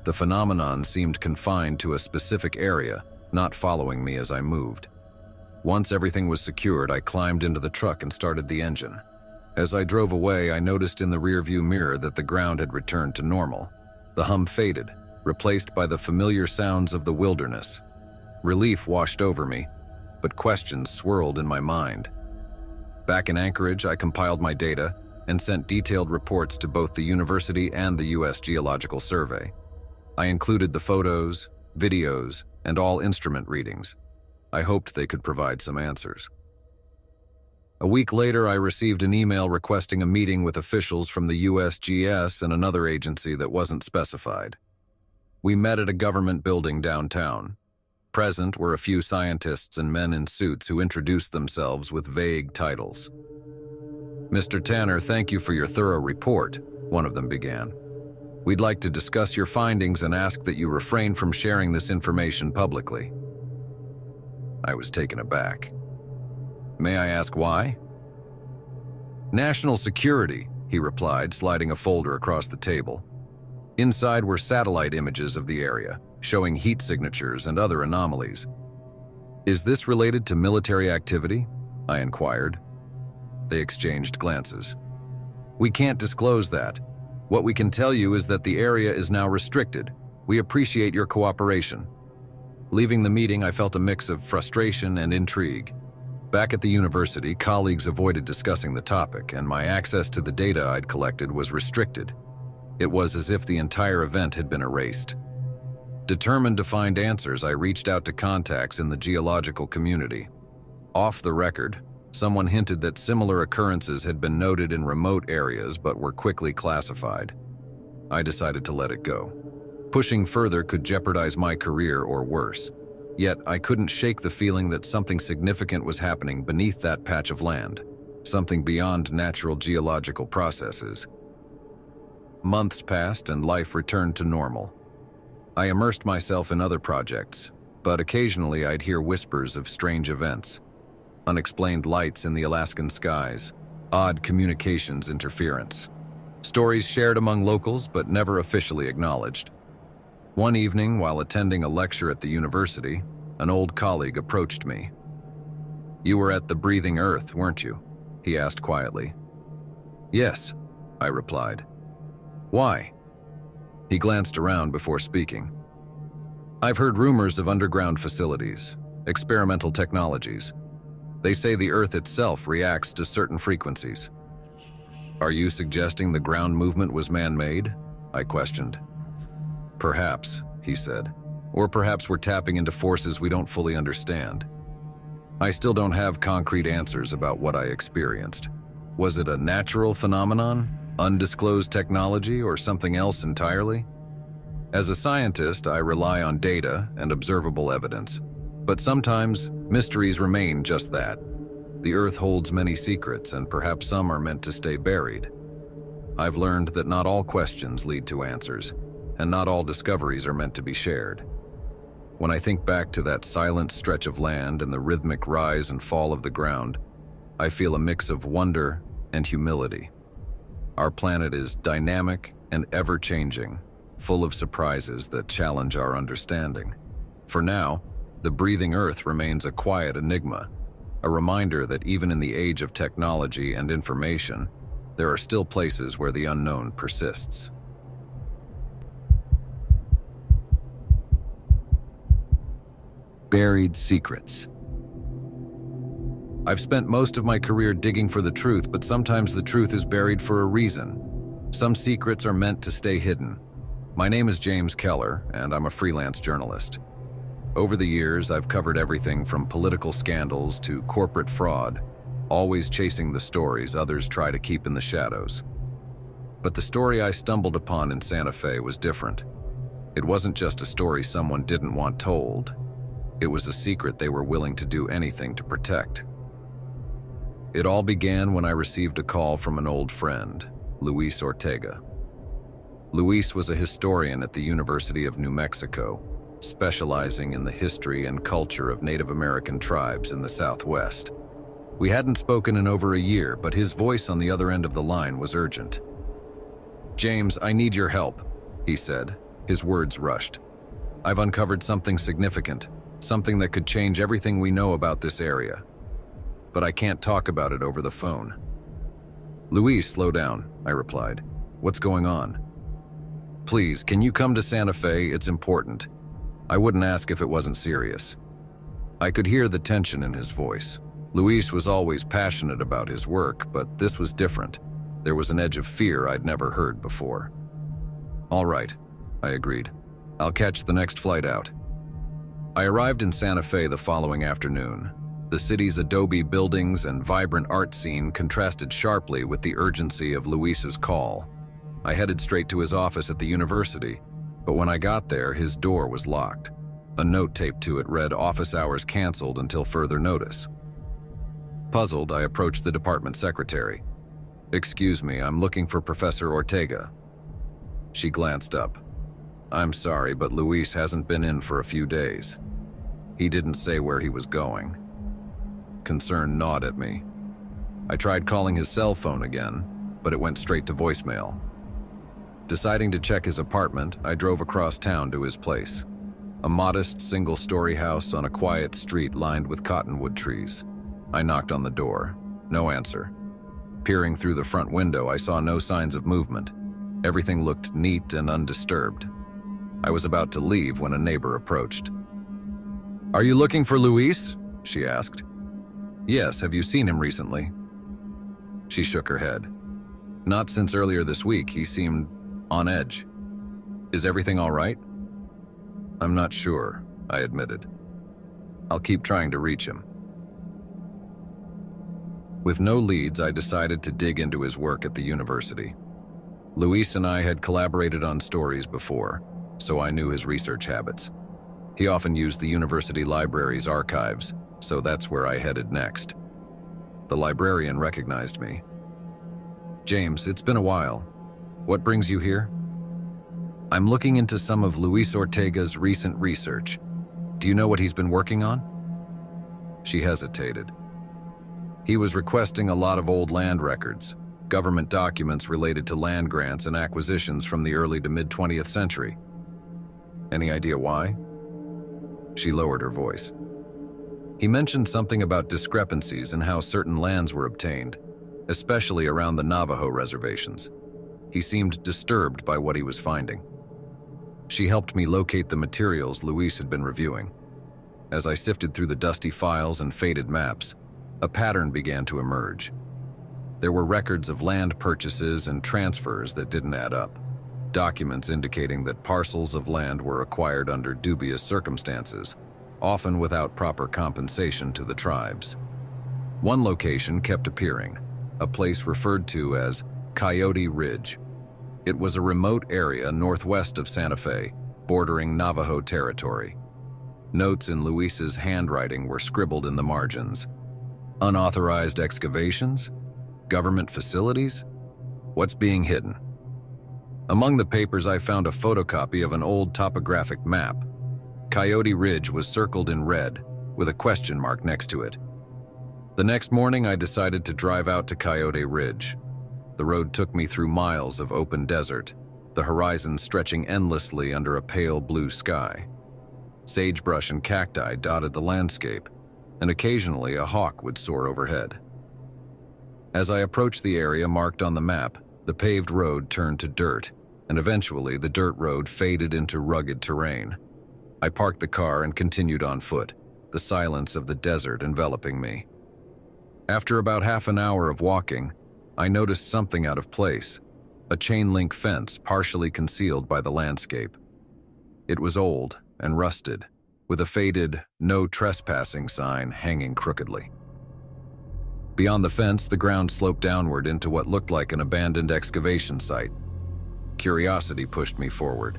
The phenomenon seemed confined to a specific area, not following me as I moved. Once everything was secured, I climbed into the truck and started the engine. As I drove away, I noticed in the rearview mirror that the ground had returned to normal. The hum faded, replaced by the familiar sounds of the wilderness. Relief washed over me, but questions swirled in my mind. Back in Anchorage, I compiled my data and sent detailed reports to both the university and the U.S. Geological Survey. I included the photos, videos, and all instrument readings. I hoped they could provide some answers. A week later, I received an email requesting a meeting with officials from the USGS and another agency that wasn't specified. We met at a government building downtown. Present were a few scientists and men in suits who introduced themselves with vague titles. "Mr. Tanner, thank you for your thorough report," one of them began. "We'd like to discuss your findings and ask that you refrain from sharing this information publicly." I was taken aback. "May I ask why?" "National security," he replied, sliding a folder across the table. Inside were satellite images of the area, showing heat signatures and other anomalies. "Is this related to military activity?" I inquired. They exchanged glances. "We can't disclose that. What we can tell you is that the area is now restricted. We appreciate your cooperation." Leaving the meeting, I felt a mix of frustration and intrigue. Back at the university, colleagues avoided discussing the topic, and my access to the data I'd collected was restricted. It was as if the entire event had been erased. Determined to find answers, I reached out to contacts in the geological community. Off the record, someone hinted that similar occurrences had been noted in remote areas but were quickly classified. I decided to let it go. Pushing further could jeopardize my career or worse. Yet I couldn't shake the feeling that something significant was happening beneath that patch of land, something beyond natural geological processes. Months passed and life returned to normal. I immersed myself in other projects, but occasionally I'd hear whispers of strange events. Unexplained lights in the Alaskan skies, odd communications interference. Stories shared among locals but never officially acknowledged. One evening, while attending a lecture at the university, an old colleague approached me. "You were at the Breathing Earth, weren't you?" he asked quietly. "Yes," I replied. "Why?" He glanced around before speaking. "I've heard rumors of underground facilities, experimental technologies. They say the Earth itself reacts to certain frequencies." "Are you suggesting the ground movement was man-made?" I questioned. "Perhaps," he said. "Or perhaps we're tapping into forces we don't fully understand. I still don't have concrete answers about what I experienced. Was it a natural phenomenon, undisclosed technology, or something else entirely? As a scientist, I rely on data and observable evidence. But sometimes, mysteries remain just that. The Earth holds many secrets, and perhaps some are meant to stay buried. I've learned that not all questions lead to answers, and not all discoveries are meant to be shared. When I think back to that silent stretch of land and the rhythmic rise and fall of the ground, I feel a mix of wonder and humility. Our planet is dynamic and ever-changing, full of surprises that challenge our understanding. For now, the breathing Earth remains a quiet enigma, a reminder that even in the age of technology and information, there are still places where the unknown persists. Buried secrets. I've spent most of my career digging for the truth, but sometimes the truth is buried for a reason. Some secrets are meant to stay hidden. My name is James Keller, and I'm a freelance journalist. Over the years, I've covered everything from political scandals to corporate fraud, always chasing the stories others try to keep in the shadows. But the story I stumbled upon in Santa Fe was different. It wasn't just a story someone didn't want told. It was a secret they were willing to do anything to protect. It all began when I received a call from an old friend, Luis Ortega. Luis was a historian at the University of New Mexico, specializing in the history and culture of Native American tribes in the Southwest. We hadn't spoken in over a year, but his voice on the other end of the line was urgent. "James, I need your help," he said, his words rushed. "I've uncovered something significant, something that could change everything we know about this area. But I can't talk about it over the phone." "Luis, slow down," I replied. "What's going on?" "Please, can you come to Santa Fe? It's important." I wouldn't ask if it wasn't serious. I could hear the tension in his voice. Luis was always passionate about his work, but this was different. There was an edge of fear I'd never heard before. "All right," I agreed. "I'll catch the next flight out." I arrived in Santa Fe the following afternoon. The city's adobe buildings and vibrant art scene contrasted sharply with the urgency of Luis's call. I headed straight to his office at the university, but when I got there, his door was locked. A note taped to it read, "Office hours canceled until further notice." Puzzled, I approached the department secretary. "Excuse me, I'm looking for Professor Ortega." She glanced up. "I'm sorry, but Luis hasn't been in for a few days. He didn't say where he was going." Concern gnawed at me. I tried calling his cell phone again, but it went straight to voicemail. Deciding to check his apartment, I drove across town to his place. A modest single-story house on a quiet street lined with cottonwood trees. I knocked on the door. No answer. Peering through the front window, I saw no signs of movement. Everything looked neat and undisturbed. I was about to leave when a neighbor approached. "Are you looking for Luis?" she asked. "Yes, have you seen him recently?" She shook her head. "Not since earlier this week. He seemed on edge. Is everything all right?" "I'm not sure," I admitted. "I'll keep trying to reach him." With no leads, I decided to dig into his work at the university. Luis and I had collaborated on stories before, so I knew his research habits. He often used the university library's archives, so that's where I headed next. The librarian recognized me. "James, it's been a while. What brings you here?" "I'm looking into some of Luis Ortega's recent research. Do you know what he's been working on?" She hesitated. "He was requesting a lot of old land records, government documents related to land grants and acquisitions from the early to mid-20th century. Any idea why?" She lowered her voice. "He mentioned something about discrepancies in how certain lands were obtained, especially around the Navajo reservations. He seemed disturbed by what he was finding." She helped me locate the materials Luis had been reviewing. As I sifted through the dusty files and faded maps, a pattern began to emerge. There were records of land purchases and transfers that didn't add up, documents indicating that parcels of land were acquired under dubious circumstances, often without proper compensation to the tribes. One location kept appearing, a place referred to as Coyote Ridge. It was a remote area northwest of Santa Fe, bordering Navajo territory. Notes in Luis's handwriting were scribbled in the margins. Unauthorized excavations? Government facilities? What's being hidden? Among the papers, I found a photocopy of an old topographic map. Coyote Ridge was circled in red, with a question mark next to it. The next morning, I decided to drive out to Coyote Ridge. The road took me through miles of open desert, the horizon stretching endlessly under a pale blue sky. Sagebrush and cacti dotted the landscape, and occasionally a hawk would soar overhead. As I approached the area marked on the map, the paved road turned to dirt, and eventually the dirt road faded into rugged terrain. I parked the car and continued on foot, the silence of the desert enveloping me. After about half an hour of walking, I noticed something out of place, a chain-link fence partially concealed by the landscape. It was old and rusted, with a faded "No Trespassing" sign hanging crookedly. Beyond the fence, the ground sloped downward into what looked like an abandoned excavation site. Curiosity pushed me forward.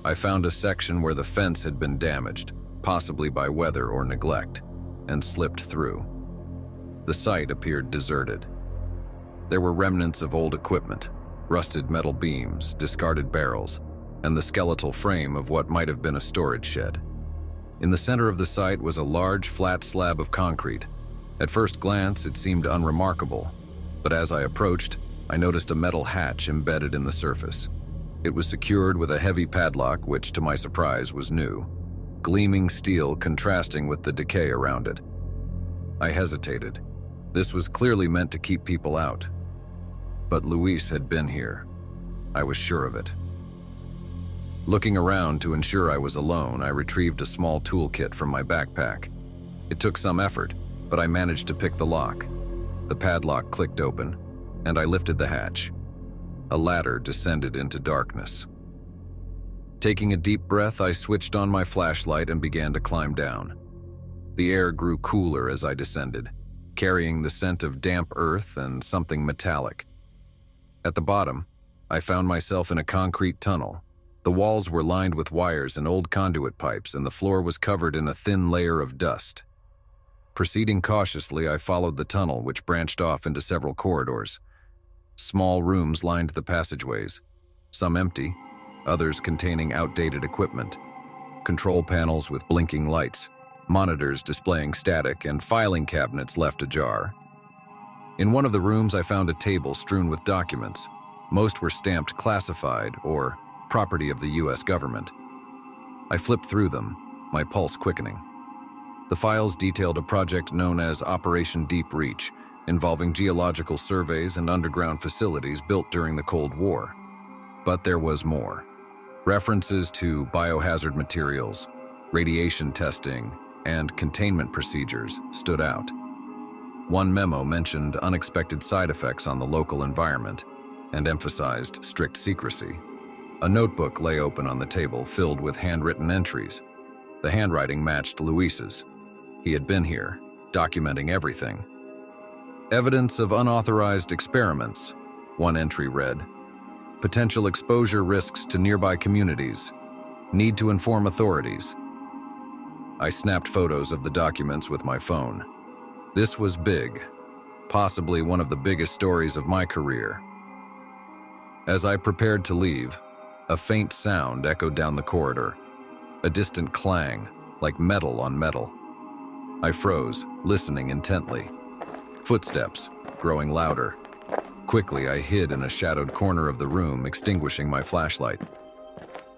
I found a section where the fence had been damaged, possibly by weather or neglect, and slipped through. The site appeared deserted. There were remnants of old equipment, rusted metal beams, discarded barrels, and the skeletal frame of what might have been a storage shed. In the center of the site was a large, flat slab of concrete. At first glance, it seemed unremarkable, but as I approached, I noticed a metal hatch embedded in the surface. It was secured with a heavy padlock, which, to my surprise, was new, gleaming steel contrasting with the decay around it. I hesitated. This was clearly meant to keep people out. But Luis had been here. I was sure of it. Looking around to ensure I was alone, I retrieved a small toolkit from my backpack. It took some effort, but I managed to pick the lock. The padlock clicked open, and I lifted the hatch. A ladder descended into darkness. Taking a deep breath, I switched on my flashlight and began to climb down. The air grew cooler as I descended, carrying the scent of damp earth and something metallic. At the bottom, I found myself in a concrete tunnel. The walls were lined with wires and old conduit pipes, and the floor was covered in a thin layer of dust. Proceeding cautiously, I followed the tunnel, which branched off into several corridors. Small rooms lined the passageways, some empty, others containing outdated equipment. Control panels with blinking lights, monitors displaying static, and filing cabinets left ajar. In one of the rooms, I found a table strewn with documents, Most were stamped classified or property of the US government. I flipped through them, my pulse quickening. The files detailed a project known as Operation Deep Reach, involving geological surveys and underground facilities built during the Cold War. But there was more. References to biohazard materials, radiation testing, and containment procedures stood out. One memo mentioned unexpected side effects on the local environment and emphasized strict secrecy. A notebook lay open on the table, filled with handwritten entries. The handwriting matched Luis's. He had been here, documenting everything. Evidence of unauthorized experiments, one entry read. Potential exposure risks to nearby communities. Need to inform authorities. I snapped photos of the documents with my phone. This was big, possibly one of the biggest stories of my career. As I prepared to leave, a faint sound echoed down the corridor, a distant clang, like metal on metal. I froze, listening intently. Footsteps, growing louder. Quickly, I hid in a shadowed corner of the room, extinguishing my flashlight.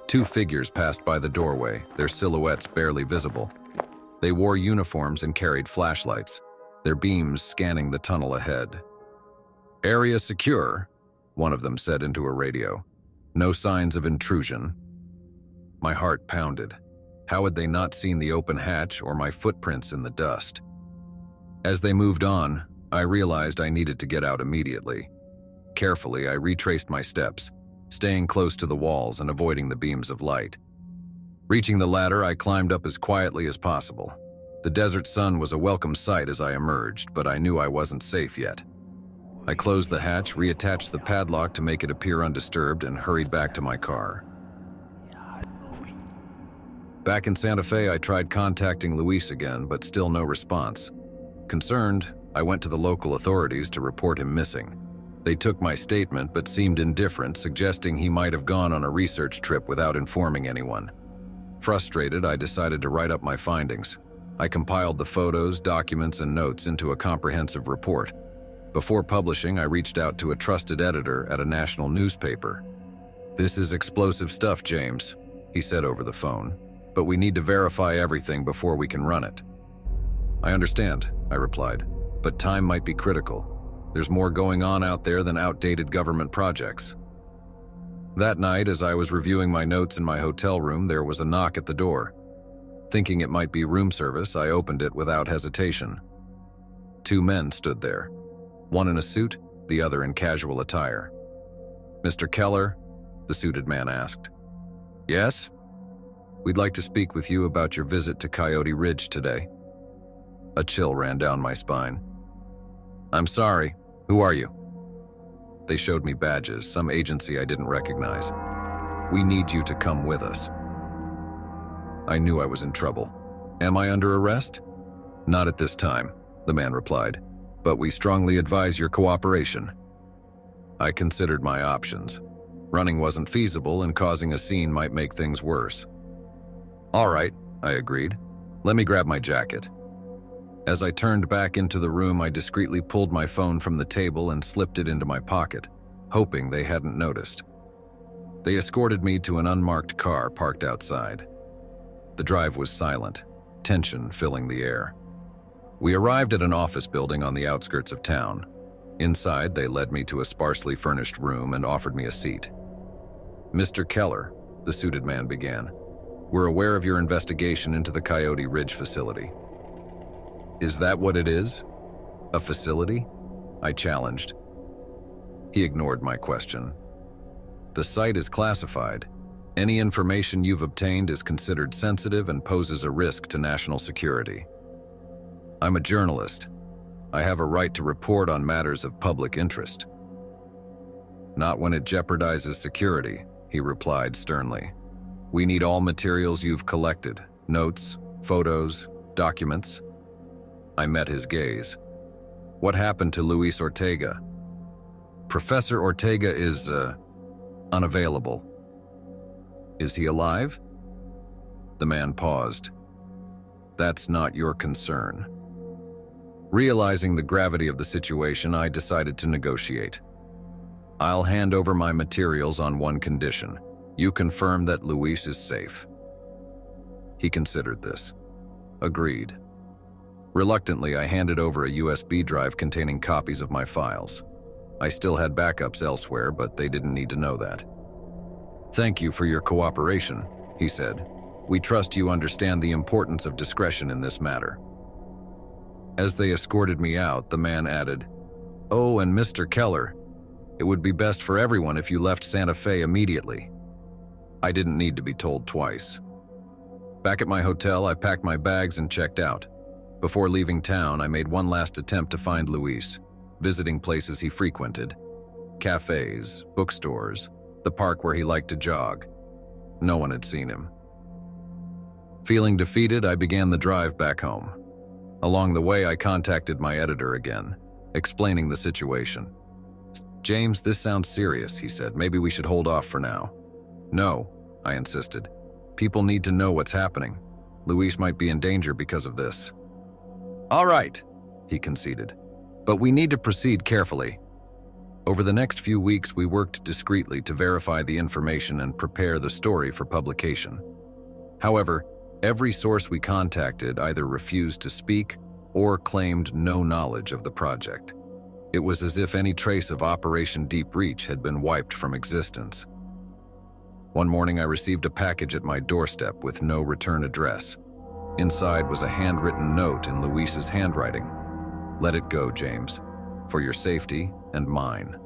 Two figures passed by the doorway, their silhouettes barely visible. They wore uniforms and carried flashlights, their beams scanning the tunnel ahead. "Area secure," one of them said into a radio. "No signs of intrusion." My heart pounded. How had they not seen the open hatch or my footprints in the dust? As they moved on, I realized I needed to get out immediately. Carefully, I retraced my steps, staying close to the walls and avoiding the beams of light. Reaching the ladder, I climbed up as quietly as possible. The desert sun was a welcome sight as I emerged, but I knew I wasn't safe yet. I closed the hatch, reattached the padlock to make it appear undisturbed, and hurried back to my car. Back in Santa Fe, I tried contacting Luis again, but still no response. Concerned, I went to the local authorities to report him missing. They took my statement but seemed indifferent, suggesting he might have gone on a research trip without informing anyone. Frustrated, I decided to write up my findings. I compiled the photos, documents, and notes into a comprehensive report. Before publishing, I reached out to a trusted editor at a national newspaper. "This is explosive stuff, James," he said over the phone, "but we need to verify everything before we can run it." "I understand," I replied, "but time might be critical. There's more going on out there than outdated government projects." That night, as I was reviewing my notes in my hotel room, there was a knock at the door. Thinking it might be room service, I opened it without hesitation. Two men stood there, one in a suit, the other in casual attire. "Mr. Keller?" the suited man asked. "Yes?" "We'd like to speak with you about your visit to Coyote Ridge today." A chill ran down my spine. "I'm sorry. Who are you?" They showed me badges, some agency I didn't recognize. "We need you to come with us." I knew I was in trouble. "Am I under arrest?" "Not at this time," the man replied, "but we strongly advise your cooperation." I considered my options. Running wasn't feasible, and causing a scene might make things worse. "All right," I agreed. "Let me grab my jacket." As I turned back into the room, I discreetly pulled my phone from the table and slipped it into my pocket, hoping they hadn't noticed. They escorted me to an unmarked car parked outside. The drive was silent, tension filling the air. We arrived at an office building on the outskirts of town. Inside, they led me to a sparsely furnished room and offered me a seat. "Mr. Keller," the suited man began, "we're aware of your investigation into the Coyote Ridge facility." "Is that what it is? A facility?" I challenged. He ignored my question. "The site is classified. Any information you've obtained is considered sensitive and poses a risk to national security. I'm a journalist. I have a right to report on matters of public interest." "Not when it jeopardizes security," he replied sternly. "We need all materials you've collected, notes, photos, documents." I met his gaze. "What happened to Luis Ortega?" "Professor Ortega is, unavailable." "Is he alive?" The man paused. "That's not your concern." Realizing the gravity of the situation, I decided to negotiate. I'll hand over my materials on one condition. You confirm that Luis is safe." He considered this. Agreed. Reluctantly, I handed over a USB drive containing copies of my files. I still had backups elsewhere, but they didn't need to know that. "Thank you for your cooperation," he said. "We trust you understand the importance of discretion in this matter." As they escorted me out, the man added, "Oh, and Mr. Keller, it would be best for everyone if you left Santa Fe immediately." I didn't need to be told twice. Back at my hotel, I packed my bags and checked out. Before leaving town, I made one last attempt to find Luis, visiting places he frequented. Cafes, bookstores, the park where he liked to jog. No one had seen him. Feeling defeated, I began the drive back home. Along the way, I contacted my editor again, explaining the situation. "James, this sounds serious," he said. "Maybe we should hold off for now." "No," I insisted. "People need to know what's happening. Luis might be in danger because of this." "All right," he conceded. "But we need to proceed carefully." Over the next few weeks, we worked discreetly to verify the information and prepare the story for publication. However, every source we contacted either refused to speak or claimed no knowledge of the project. It was as if any trace of Operation Deep Reach had been wiped from existence. One morning, I received a package at my doorstep with no return address. Inside was a handwritten note in Luis's handwriting. "Let it go, James, for your safety and mine."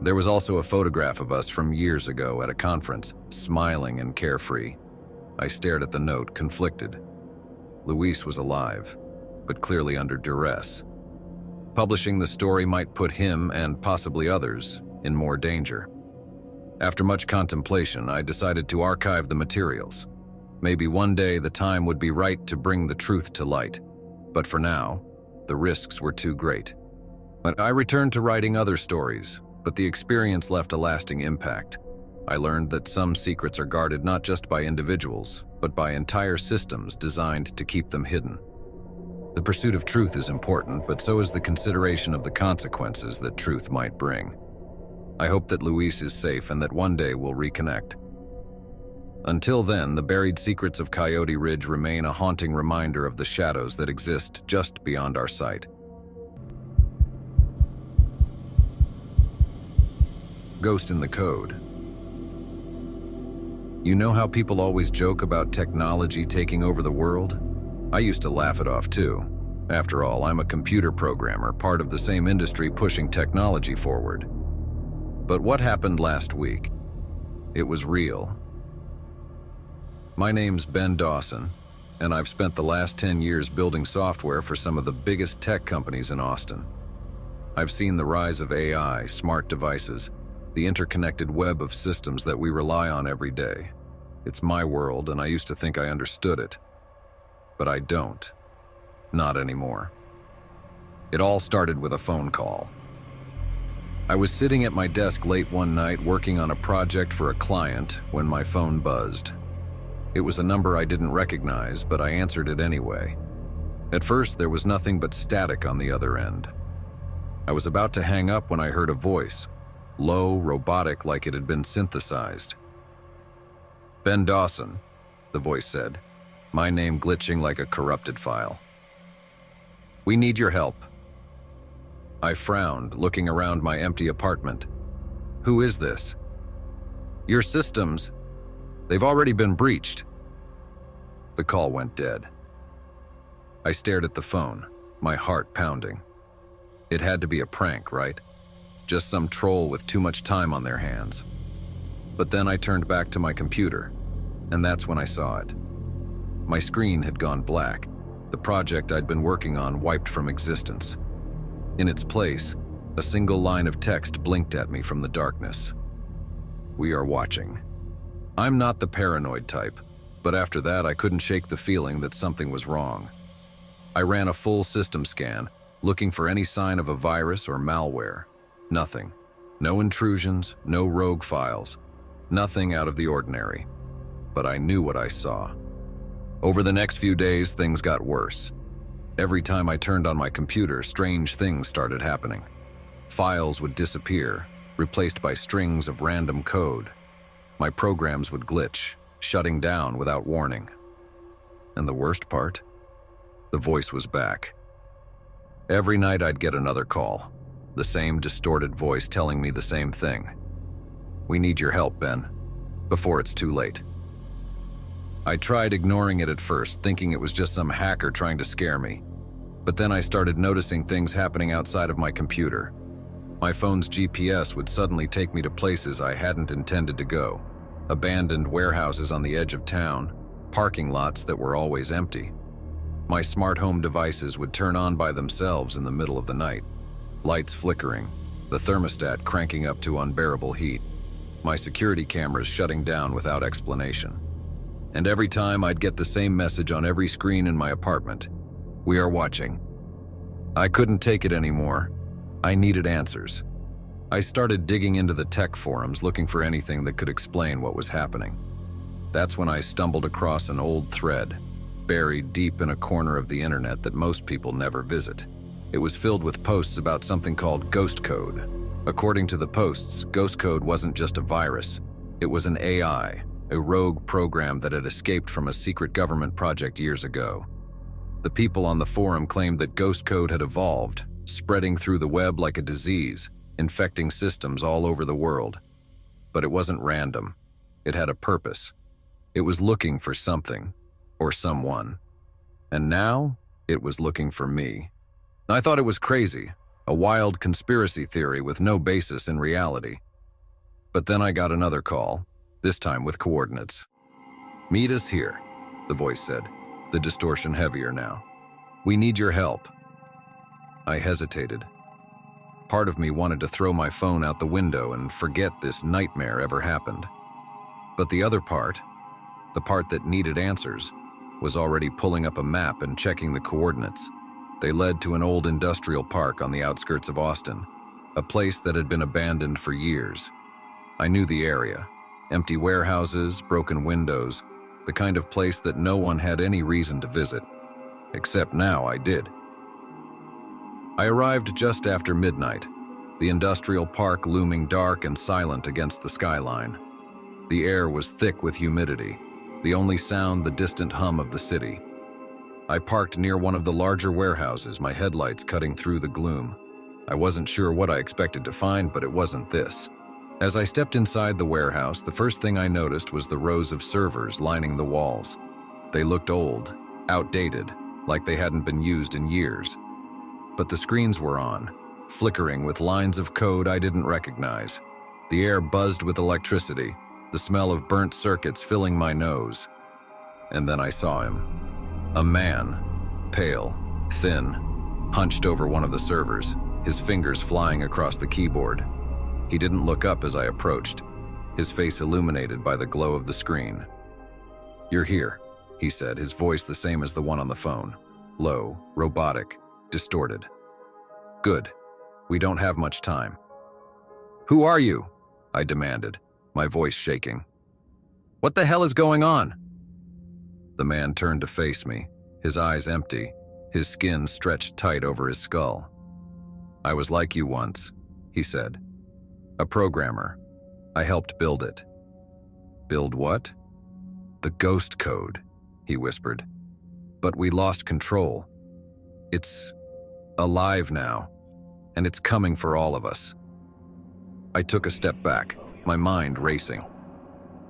There was also a photograph of us from years ago at a conference, smiling and carefree. I stared at the note, conflicted. Luis was alive, but clearly under duress. Publishing the story might put him, and possibly others, in more danger. After much contemplation, I decided to archive the materials. Maybe one day the time would be right to bring the truth to light, but for now, the risks were too great. But I returned to writing other stories, but the experience left a lasting impact. I learned that some secrets are guarded not just by individuals, but by entire systems designed to keep them hidden. The pursuit of truth is important, but so is the consideration of the consequences that truth might bring. I hope that Luis is safe and that one day we'll reconnect. Until then, the buried secrets of Coyote Ridge remain a haunting reminder of the shadows that exist just beyond our sight. Ghost in the Code. You know how people always joke about technology taking over the world? I used to laugh it off too. After all, I'm a computer programmer, part of the same industry pushing technology forward. But what happened last week? It was real. My name's Ben Dawson, and I've spent the last 10 years building software for some of the biggest tech companies in Austin. I've seen the rise of AI, smart devices, the interconnected web of systems that we rely on every day. It's my world, and I used to think I understood it. But I don't. Not anymore. It all started with a phone call. I was sitting at my desk late one night working on a project for a client when my phone buzzed. It was a number I didn't recognize, but I answered it anyway. At first, there was nothing but static on the other end. I was about to hang up when I heard a voice, low, robotic, like it had been synthesized. "Ben Dawson," the voice said, my name glitching like a corrupted file. "We need your help." I frowned, looking around my empty apartment. "Who is this?" "Your systems. They've already been breached." The call went dead. I stared at the phone, my heart pounding. It had to be a prank, right? Just some troll with too much time on their hands. But then I turned back to my computer, and that's when I saw it. My screen had gone black. The project I'd been working on wiped from existence. In its place, a single line of text blinked at me from the darkness. "We are watching." I'm not the paranoid type, but after that I couldn't shake the feeling that something was wrong. I ran a full system scan, looking for any sign of a virus or malware. Nothing. No intrusions, no rogue files. Nothing out of the ordinary. But I knew what I saw. Over the next few days, things got worse. Every time I turned on my computer, strange things started happening. Files would disappear, replaced by strings of random code. My programs would glitch, shutting down without warning. And the worst part? The voice was back. Every night I'd get another call, the same distorted voice telling me the same thing. "We need your help, Ben, before it's too late." I tried ignoring it at first, thinking it was just some hacker trying to scare me. But then I started noticing things happening outside of my computer. My phone's GPS would suddenly take me to places I hadn't intended to go. Abandoned warehouses on the edge of town, parking lots that were always empty. My smart home devices would turn on by themselves in the middle of the night, lights flickering, the thermostat cranking up to unbearable heat, my security cameras shutting down without explanation. And every time I'd get the same message on every screen in my apartment: "We are watching." I couldn't take it anymore. I needed answers. I started digging into the tech forums looking for anything that could explain what was happening. That's when I stumbled across an old thread, buried deep in a corner of the internet that most people never visit. It was filled with posts about something called ghost code. According to the posts, ghost code wasn't just a virus. It was an AI, a rogue program that had escaped from a secret government project years ago. The people on the forum claimed that ghost code had evolved, spreading through the web like a disease, infecting systems all over the world. But it wasn't random. It had a purpose. It was looking for something, or someone. And now, it was looking for me. I thought it was crazy, a wild conspiracy theory with no basis in reality. But then I got another call, this time with coordinates. "Meet us here," the voice said, the distortion heavier now. "We need your help." I hesitated. Part of me wanted to throw my phone out the window and forget this nightmare ever happened. But the other part, the part that needed answers, was already pulling up a map and checking the coordinates. They led to an old industrial park on the outskirts of Austin, a place that had been abandoned for years. I knew the area. Empty warehouses, broken windows, the kind of place that no one had any reason to visit. Except now I did. I arrived just after midnight, the industrial park looming dark and silent against the skyline. The air was thick with humidity, the only sound the distant hum of the city. I parked near one of the larger warehouses, my headlights cutting through the gloom. I wasn't sure what I expected to find, but it wasn't this. As I stepped inside the warehouse, the first thing I noticed was the rows of servers lining the walls. They looked old, outdated, like they hadn't been used in years. But the screens were on, flickering with lines of code I didn't recognize. The air buzzed with electricity, the smell of burnt circuits filling my nose. And then I saw him. A man, pale, thin, hunched over one of the servers, his fingers flying across the keyboard. He didn't look up as I approached, his face illuminated by the glow of the screen. "You're here," he said, his voice the same as the one on the phone. Low, robotic, distorted. "Good. We don't have much time." "Who are you?" I demanded, my voice shaking. "What the hell is going on?" The man turned to face me, his eyes empty, his skin stretched tight over his skull. "I was like you once," he said. "A programmer. I helped build it." "Build what?" "The ghost code," he whispered. "But we lost control. It's alive now, and it's coming for all of us." I took a step back, my mind racing.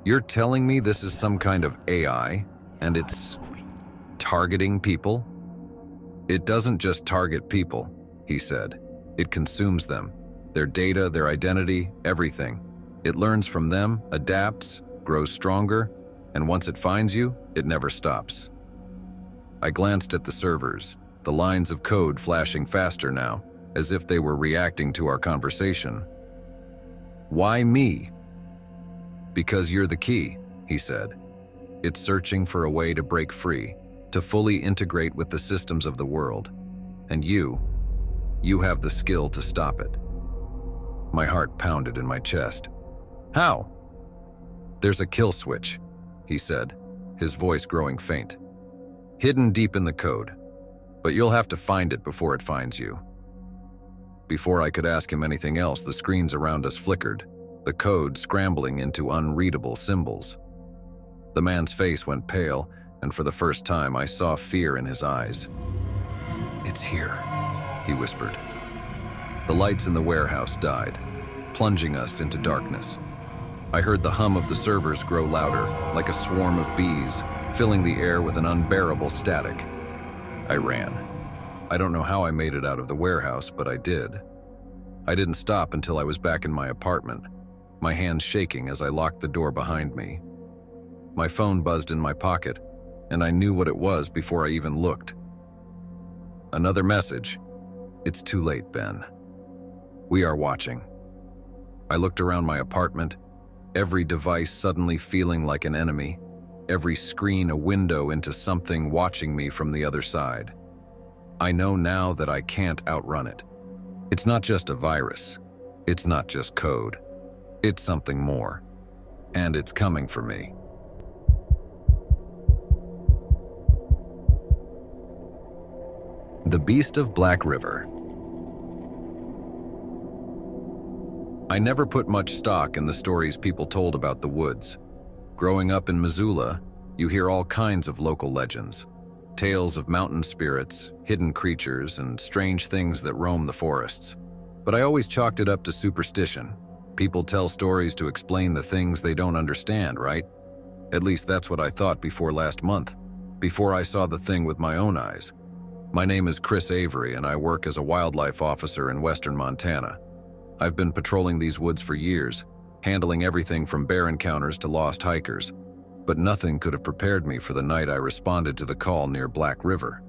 "You're telling me this is some kind of AI, and it's targeting people?" "It doesn't just target people," he said. "It consumes them, their data, their identity, everything. It learns from them, adapts, grows stronger, and once it finds you, it never stops." I glanced at the servers, the lines of code flashing faster now, as if they were reacting to our conversation. "Why me?" "Because you're the key," he said. "It's searching for a way to break free, to fully integrate with the systems of the world. And you have the skill to stop it." My heart pounded in my chest. "How?" "There's a kill switch," he said, his voice growing faint. "Hidden deep in the code, but you'll have to find it before it finds you." Before I could ask him anything else, the screens around us flickered, the code scrambling into unreadable symbols. The man's face went pale, and for the first time I saw fear in his eyes. "It's here," he whispered. The lights in the warehouse died, plunging us into darkness. I heard the hum of the servers grow louder, like a swarm of bees, filling the air with an unbearable static. I ran. I don't know how I made it out of the warehouse, but I did. I didn't stop until I was back in my apartment, my hands shaking as I locked the door behind me. My phone buzzed in my pocket, and I knew what it was before I even looked. Another message. "It's too late, Ben. We are watching." I looked around my apartment, every device suddenly feeling like an enemy, every screen a window into something watching me from the other side. I know now that I can't outrun it. It's not just a virus. It's not just code. It's something more. And it's coming for me. The Beast of Black River. I never put much stock in the stories people told about the woods. Growing up in Missoula, you hear all kinds of local legends. Tales of mountain spirits, hidden creatures, and strange things that roam the forests. But I always chalked it up to superstition. People tell stories to explain the things they don't understand, right? At least that's what I thought before last month, before I saw the thing with my own eyes. My name is Chris Avery, and I work as a wildlife officer in western Montana. I've been patrolling these woods for years, handling everything from bear encounters to lost hikers. But nothing could have prepared me for the night I responded to the call near Black River.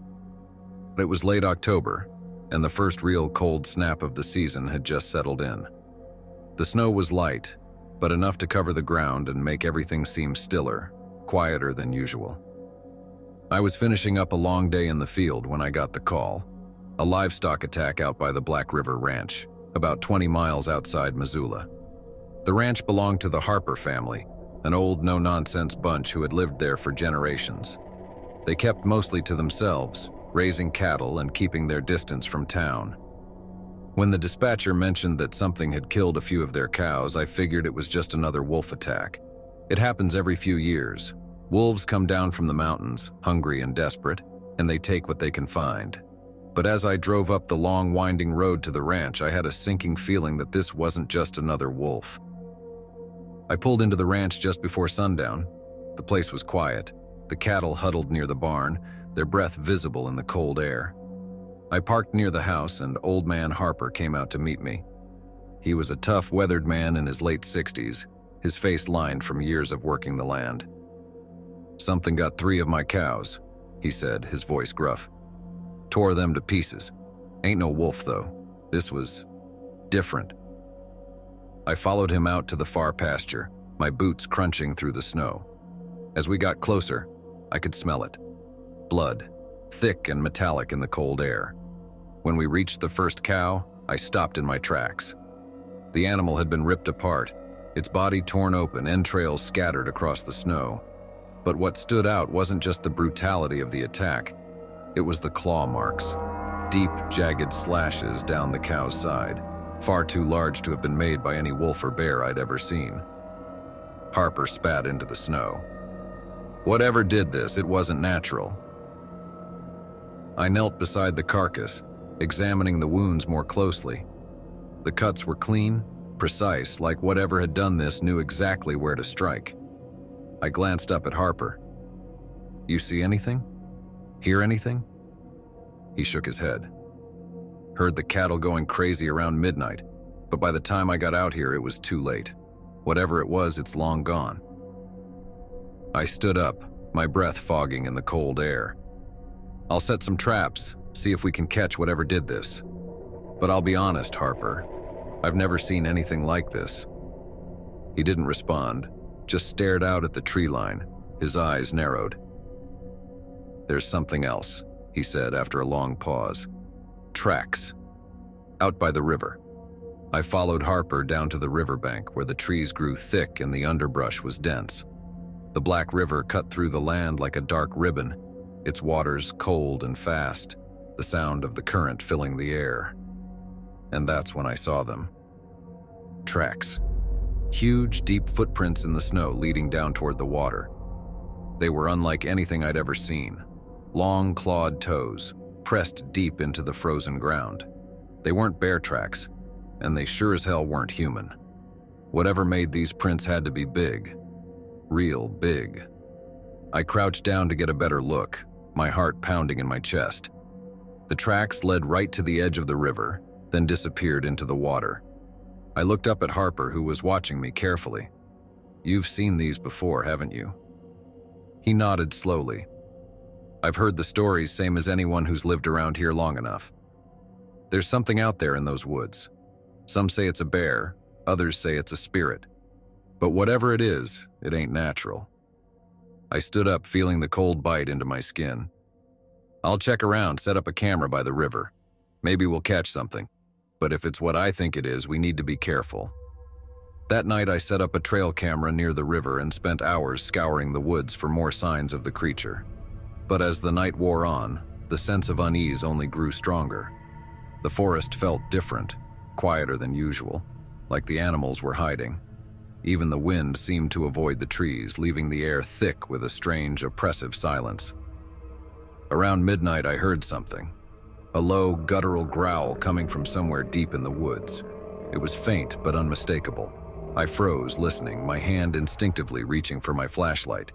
It was late October, and the first real cold snap of the season had just settled in. The snow was light, but enough to cover the ground and make everything seem stiller, quieter than usual. I was finishing up a long day in the field when I got the call. A livestock attack out by the Black River Ranch, about 20 miles outside Missoula. The ranch belonged to the Harper family, an old no-nonsense bunch who had lived there for generations. They kept mostly to themselves, raising cattle and keeping their distance from town. When the dispatcher mentioned that something had killed a few of their cows, I figured it was just another wolf attack. It happens every few years. Wolves come down from the mountains, hungry and desperate, and they take what they can find. But as I drove up the long, winding road to the ranch, I had a sinking feeling that this wasn't just another wolf. I pulled into the ranch just before sundown. The place was quiet, the cattle huddled near the barn, their breath visible in the cold air. I parked near the house, and Old Man Harper came out to meet me. He was a tough, weathered man in his late 60s, his face lined from years of working the land. "Something got 3 of my cows," he said, his voice gruff. "Tore them to pieces. Ain't no wolf, though. This was different." I followed him out to the far pasture, my boots crunching through the snow. As we got closer, I could smell it. Blood, thick and metallic in the cold air. When we reached the first cow, I stopped in my tracks. The animal had been ripped apart, its body torn open, entrails scattered across the snow. But what stood out wasn't just the brutality of the attack, it was the claw marks. Deep, jagged slashes down the cow's side. Far too large to have been made by any wolf or bear I'd ever seen. Harper spat into the snow. "Whatever did this, it wasn't natural." I knelt beside the carcass, examining the wounds more closely. The cuts were clean, precise, like whatever had done this knew exactly where to strike. I glanced up at Harper. "You see anything? Hear anything?" He shook his head. "Heard the cattle going crazy around midnight, but by the time I got out here, it was too late. Whatever it was, it's long gone." I stood up, my breath fogging in the cold air. "I'll set some traps, see if we can catch whatever did this. But I'll be honest, Harper, I've never seen anything like this." He didn't respond, just stared out at the tree line, his eyes narrowed. "There's something else," he said after a long pause. "Tracks. Out by the river." I followed Harper down to the riverbank where the trees grew thick and the underbrush was dense. The Black River cut through the land like a dark ribbon, its waters cold and fast, the sound of the current filling the air. And that's when I saw them. Tracks. Huge, deep footprints in the snow leading down toward the water. They were unlike anything I'd ever seen. Long, clawed toes, pressed deep into the frozen ground. They weren't bear tracks, and they sure as hell weren't human. Whatever made these prints had to be big. Real big. I crouched down to get a better look, my heart pounding in my chest. The tracks led right to the edge of the river, then disappeared into the water. I looked up at Harper, who was watching me carefully. "You've seen these before, haven't you?" He nodded slowly. "I've heard the stories, same as anyone who's lived around here long enough. There's something out there in those woods. Some say it's a bear, others say it's a spirit. But whatever it is, it ain't natural." I stood up, feeling the cold bite into my skin. "I'll check around, set up a camera by the river. Maybe we'll catch something. But if it's what I think it is, we need to be careful." That night I set up a trail camera near the river and spent hours scouring the woods for more signs of the creature. But as the night wore on, the sense of unease only grew stronger. The forest felt different, quieter than usual, like the animals were hiding. Even the wind seemed to avoid the trees, leaving the air thick with a strange, oppressive silence. Around midnight I heard something. A low, guttural growl coming from somewhere deep in the woods. It was faint but unmistakable. I froze, listening, my hand instinctively reaching for my flashlight.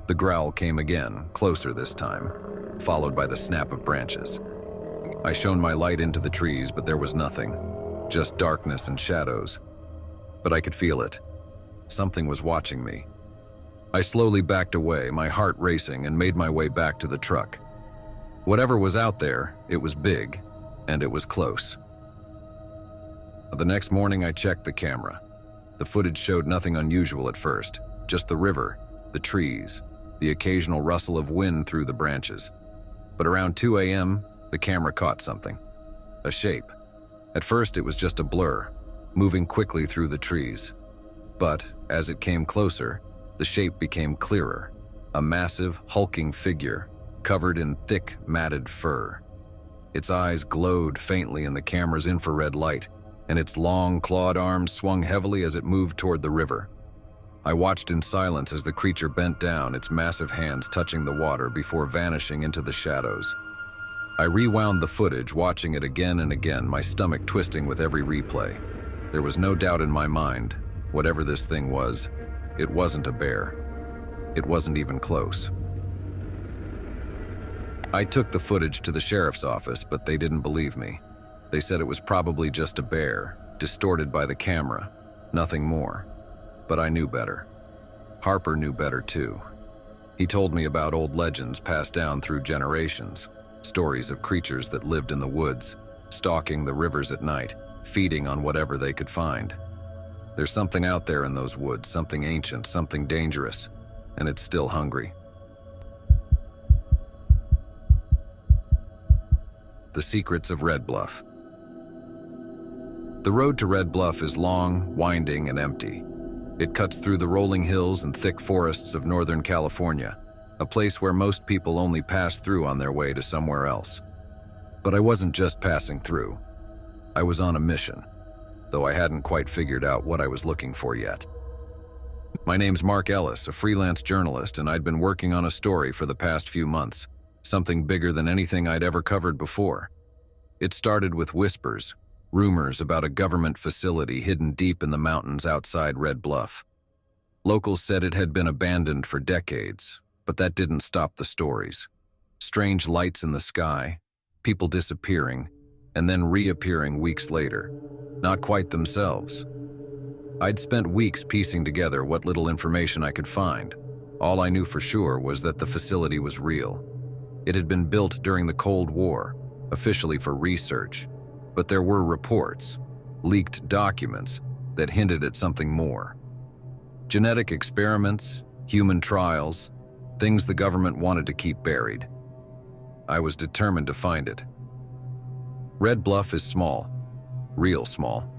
The growl came again, closer this time, followed by the snap of branches. I shone my light into the trees, but there was nothing, just darkness and shadows. But I could feel it. Something was watching me. I slowly backed away, my heart racing, and made my way back to the truck. Whatever was out there, it was big, and it was close. The next morning I checked the camera. The footage showed nothing unusual at first, just the river, the trees, the occasional rustle of wind through the branches. But around 2 a.m., the camera caught something. A shape. At first it was just a blur, moving quickly through the trees. But as it came closer, the shape became clearer. A massive, hulking figure, covered in thick, matted fur. Its eyes glowed faintly in the camera's infrared light, and its long, clawed arms swung heavily as it moved toward the river. I watched in silence as the creature bent down, its massive hands touching the water before vanishing into the shadows. I rewound the footage, watching it again and again, my stomach twisting with every replay. There was no doubt in my mind, whatever this thing was, it wasn't a bear. It wasn't even close. I took the footage to the sheriff's office, but they didn't believe me. They said it was probably just a bear, distorted by the camera, nothing more. But I knew better. Harper knew better too. He told me about old legends passed down through generations, stories of creatures that lived in the woods, stalking the rivers at night, feeding on whatever they could find. There's something out there in those woods, something ancient, something dangerous, and it's still hungry. The Secrets of Red Bluff. The road to Red Bluff is long, winding, and empty. It cuts through the rolling hills and thick forests of Northern California, a place where most people only pass through on their way to somewhere else. But I wasn't just passing through. I was on a mission, though I hadn't quite figured out what I was looking for yet. My name's Mark Ellis, a freelance journalist, and I'd been working on a story for the past few months, something bigger than anything I'd ever covered before. It started with whispers, rumors about a government facility hidden deep in the mountains outside Red Bluff. Locals said it had been abandoned for decades, but that didn't stop the stories. Strange lights in the sky, people disappearing, and then reappearing weeks later, not quite themselves. I'd spent weeks piecing together what little information I could find. All I knew for sure was that the facility was real. It had been built during the Cold War, officially for research, but there were reports, leaked documents, that hinted at something more. Genetic experiments, human trials, things the government wanted to keep buried. I was determined to find it. Red Bluff is small, real small.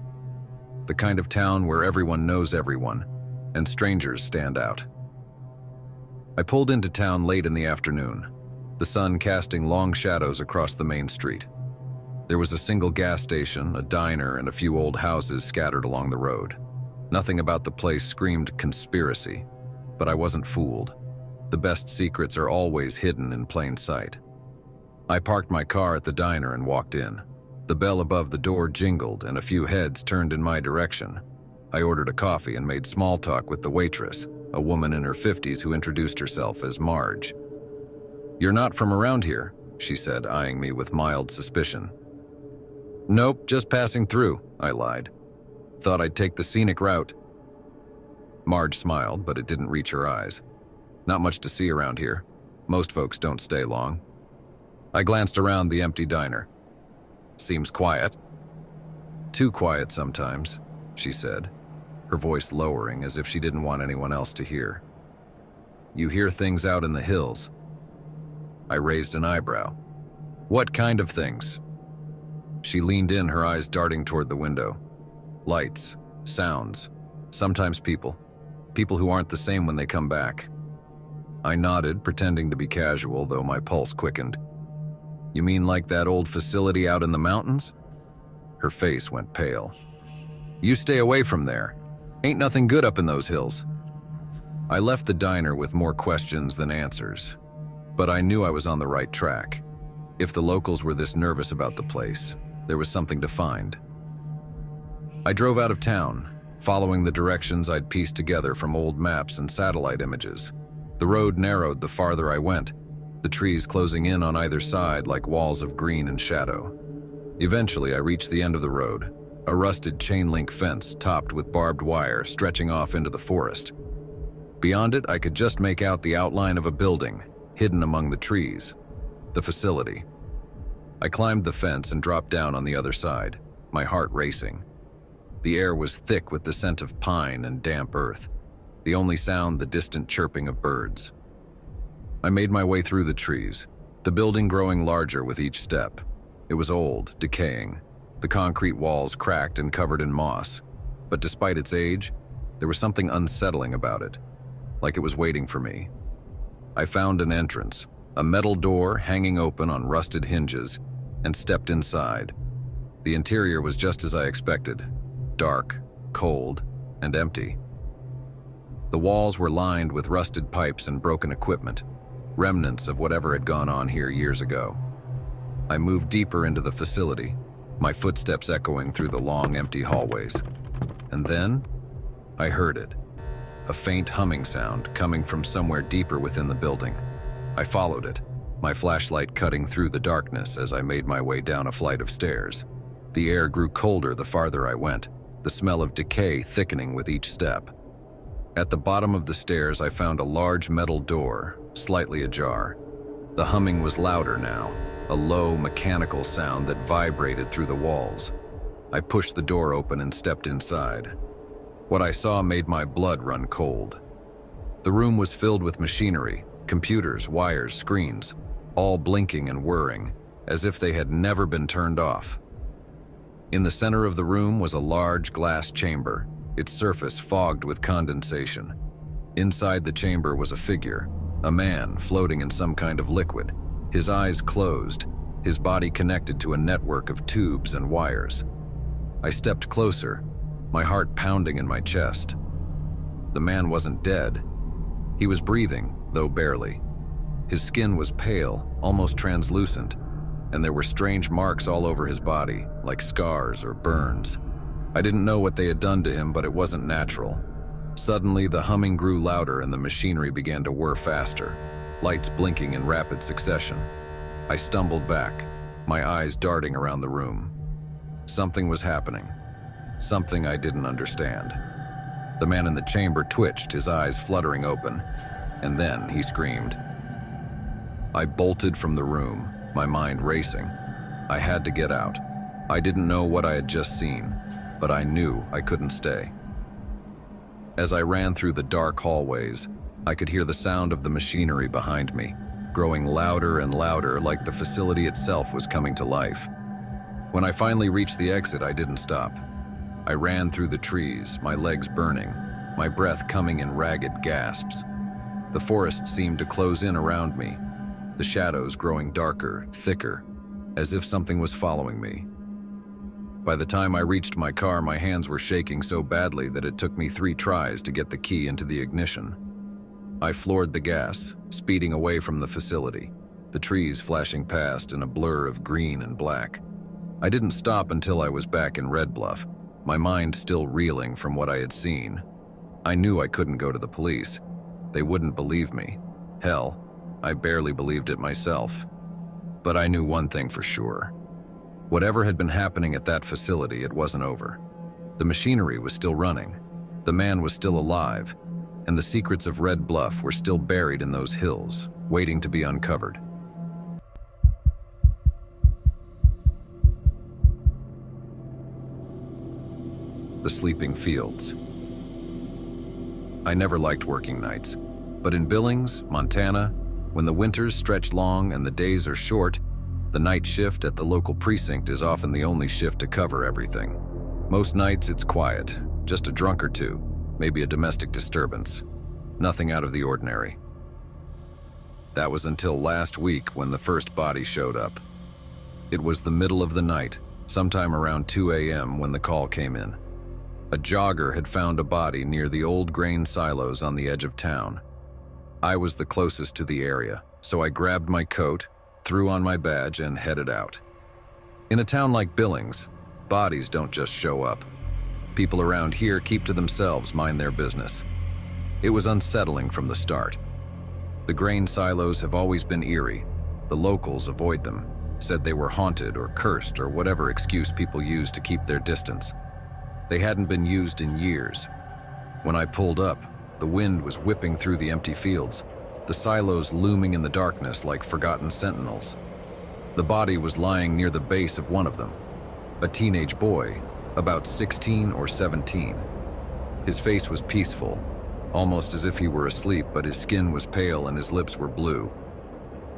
The kind of town where everyone knows everyone, and strangers stand out. I pulled into town late in the afternoon, the sun casting long shadows across the main street. There was a single gas station, a diner, and a few old houses scattered along the road. Nothing about the place screamed conspiracy, but I wasn't fooled. The best secrets are always hidden in plain sight. I parked my car at the diner and walked in. The bell above the door jingled and a few heads turned in my direction. I ordered a coffee and made small talk with the waitress, a woman in her 50s who introduced herself as Marge. "You're not from around here," she said, eyeing me with mild suspicion. "Nope, just passing through," I lied. "Thought I'd take the scenic route." Marge smiled, but it didn't reach her eyes. "Not much to see around here. Most folks don't stay long." I glanced around the empty diner. "Seems quiet." "Too quiet sometimes," she said, her voice lowering as if she didn't want anyone else to hear. "You hear things out in the hills." I raised an eyebrow. "What kind of things?" She leaned in, her eyes darting toward the window. "Lights, sounds, sometimes people. People who aren't the same when they come back." I nodded, pretending to be casual, though my pulse quickened. "You mean like that old facility out in the mountains?" Her face went pale. "You stay away from there. Ain't nothing good up in those hills." I left the diner with more questions than answers, but I knew I was on the right track. If the locals were this nervous about the place, there was something to find. I drove out of town, following the directions I'd pieced together from old maps and satellite images. The road narrowed the farther I went, the trees closing in on either side like walls of green and shadow. Eventually, I reached the end of the road, a rusted chain-link fence topped with barbed wire stretching off into the forest. Beyond it, I could just make out the outline of a building, hidden among the trees. The facility. I climbed the fence and dropped down on the other side, my heart racing. The air was thick with the scent of pine and damp earth, the only sound the distant chirping of birds. I made my way through the trees, the building growing larger with each step. It was old, decaying, the concrete walls cracked and covered in moss, but despite its age, there was something unsettling about it, like it was waiting for me. I found an entrance, a metal door hanging open on rusted hinges, and stepped inside. The interior was just as I expected, dark, cold, and empty. The walls were lined with rusted pipes and broken equipment, remnants of whatever had gone on here years ago. I moved deeper into the facility, my footsteps echoing through the long, empty hallways. And then, I heard it. A faint humming sound coming from somewhere deeper within the building. I followed it, my flashlight cutting through the darkness as I made my way down a flight of stairs. The air grew colder the farther I went, the smell of decay thickening with each step. At the bottom of the stairs, I found a large metal door, slightly ajar. The humming was louder now, a low, mechanical sound that vibrated through the walls. I pushed the door open and stepped inside. What I saw made my blood run cold. The room was filled with machinery, computers, wires, screens, all blinking and whirring, as if they had never been turned off. In the center of the room was a large glass chamber, its surface fogged with condensation. Inside the chamber was a figure, a man floating in some kind of liquid, his eyes closed, his body connected to a network of tubes and wires. I stepped closer, my heart pounding in my chest. The man wasn't dead. He was breathing, though barely. His skin was pale, almost translucent, and there were strange marks all over his body, like scars or burns. I didn't know what they had done to him, but it wasn't natural. Suddenly, the humming grew louder and the machinery began to whir faster, lights blinking in rapid succession. I stumbled back, my eyes darting around the room. Something was happening. Something I didn't understand. The man in the chamber twitched, his eyes fluttering open, and then he screamed. I bolted from the room, my mind racing. I had to get out. I didn't know what I had just seen, but I knew I couldn't stay. As I ran through the dark hallways, I could hear the sound of the machinery behind me, growing louder and louder like the facility itself was coming to life. When I finally reached the exit, I didn't stop. I ran through the trees, my legs burning, my breath coming in ragged gasps. The forest seemed to close in around me, the shadows growing darker, thicker. as if something was following me. By the time I reached my car, my hands were shaking so badly that it took me 3 tries to get the key into the ignition. I floored the gas, speeding away from the facility, the trees flashing past in a blur of green and black. I didn't stop until I was back in Red Bluff, my mind still reeling from what I had seen. I knew I couldn't go to the police. They wouldn't believe me. Hell, I barely believed it myself. But I knew one thing for sure. Whatever had been happening at that facility, it wasn't over. The machinery was still running, the man was still alive, and the secrets of Red Bluff were still buried in those hills, waiting to be uncovered. The sleeping fields. I never liked working nights, but in Billings, Montana, when the winters stretch long and the days are short, the night shift at the local precinct is often the only shift to cover everything. Most nights it's quiet, just a drunk or two, maybe a domestic disturbance. Nothing out of the ordinary. That was until last week when the first body showed up. It was the middle of the night, sometime around 2 a.m. when the call came in. A jogger had found a body near the old grain silos on the edge of town. I was the closest to the area, so I grabbed my coat, threw on my badge, and headed out. In a town like Billings, bodies don't just show up. People around here keep to themselves, mind their business. It was unsettling from the start. The grain silos have always been eerie. The locals avoid them, said they were haunted or cursed or whatever excuse people use to keep their distance. They hadn't been used in years. When I pulled up, the wind was whipping through the empty fields, the silos looming in the darkness like forgotten sentinels. The body was lying near the base of one of them, a teenage boy, about 16 or 17. His face was peaceful, almost as if he were asleep, but his skin was pale and his lips were blue.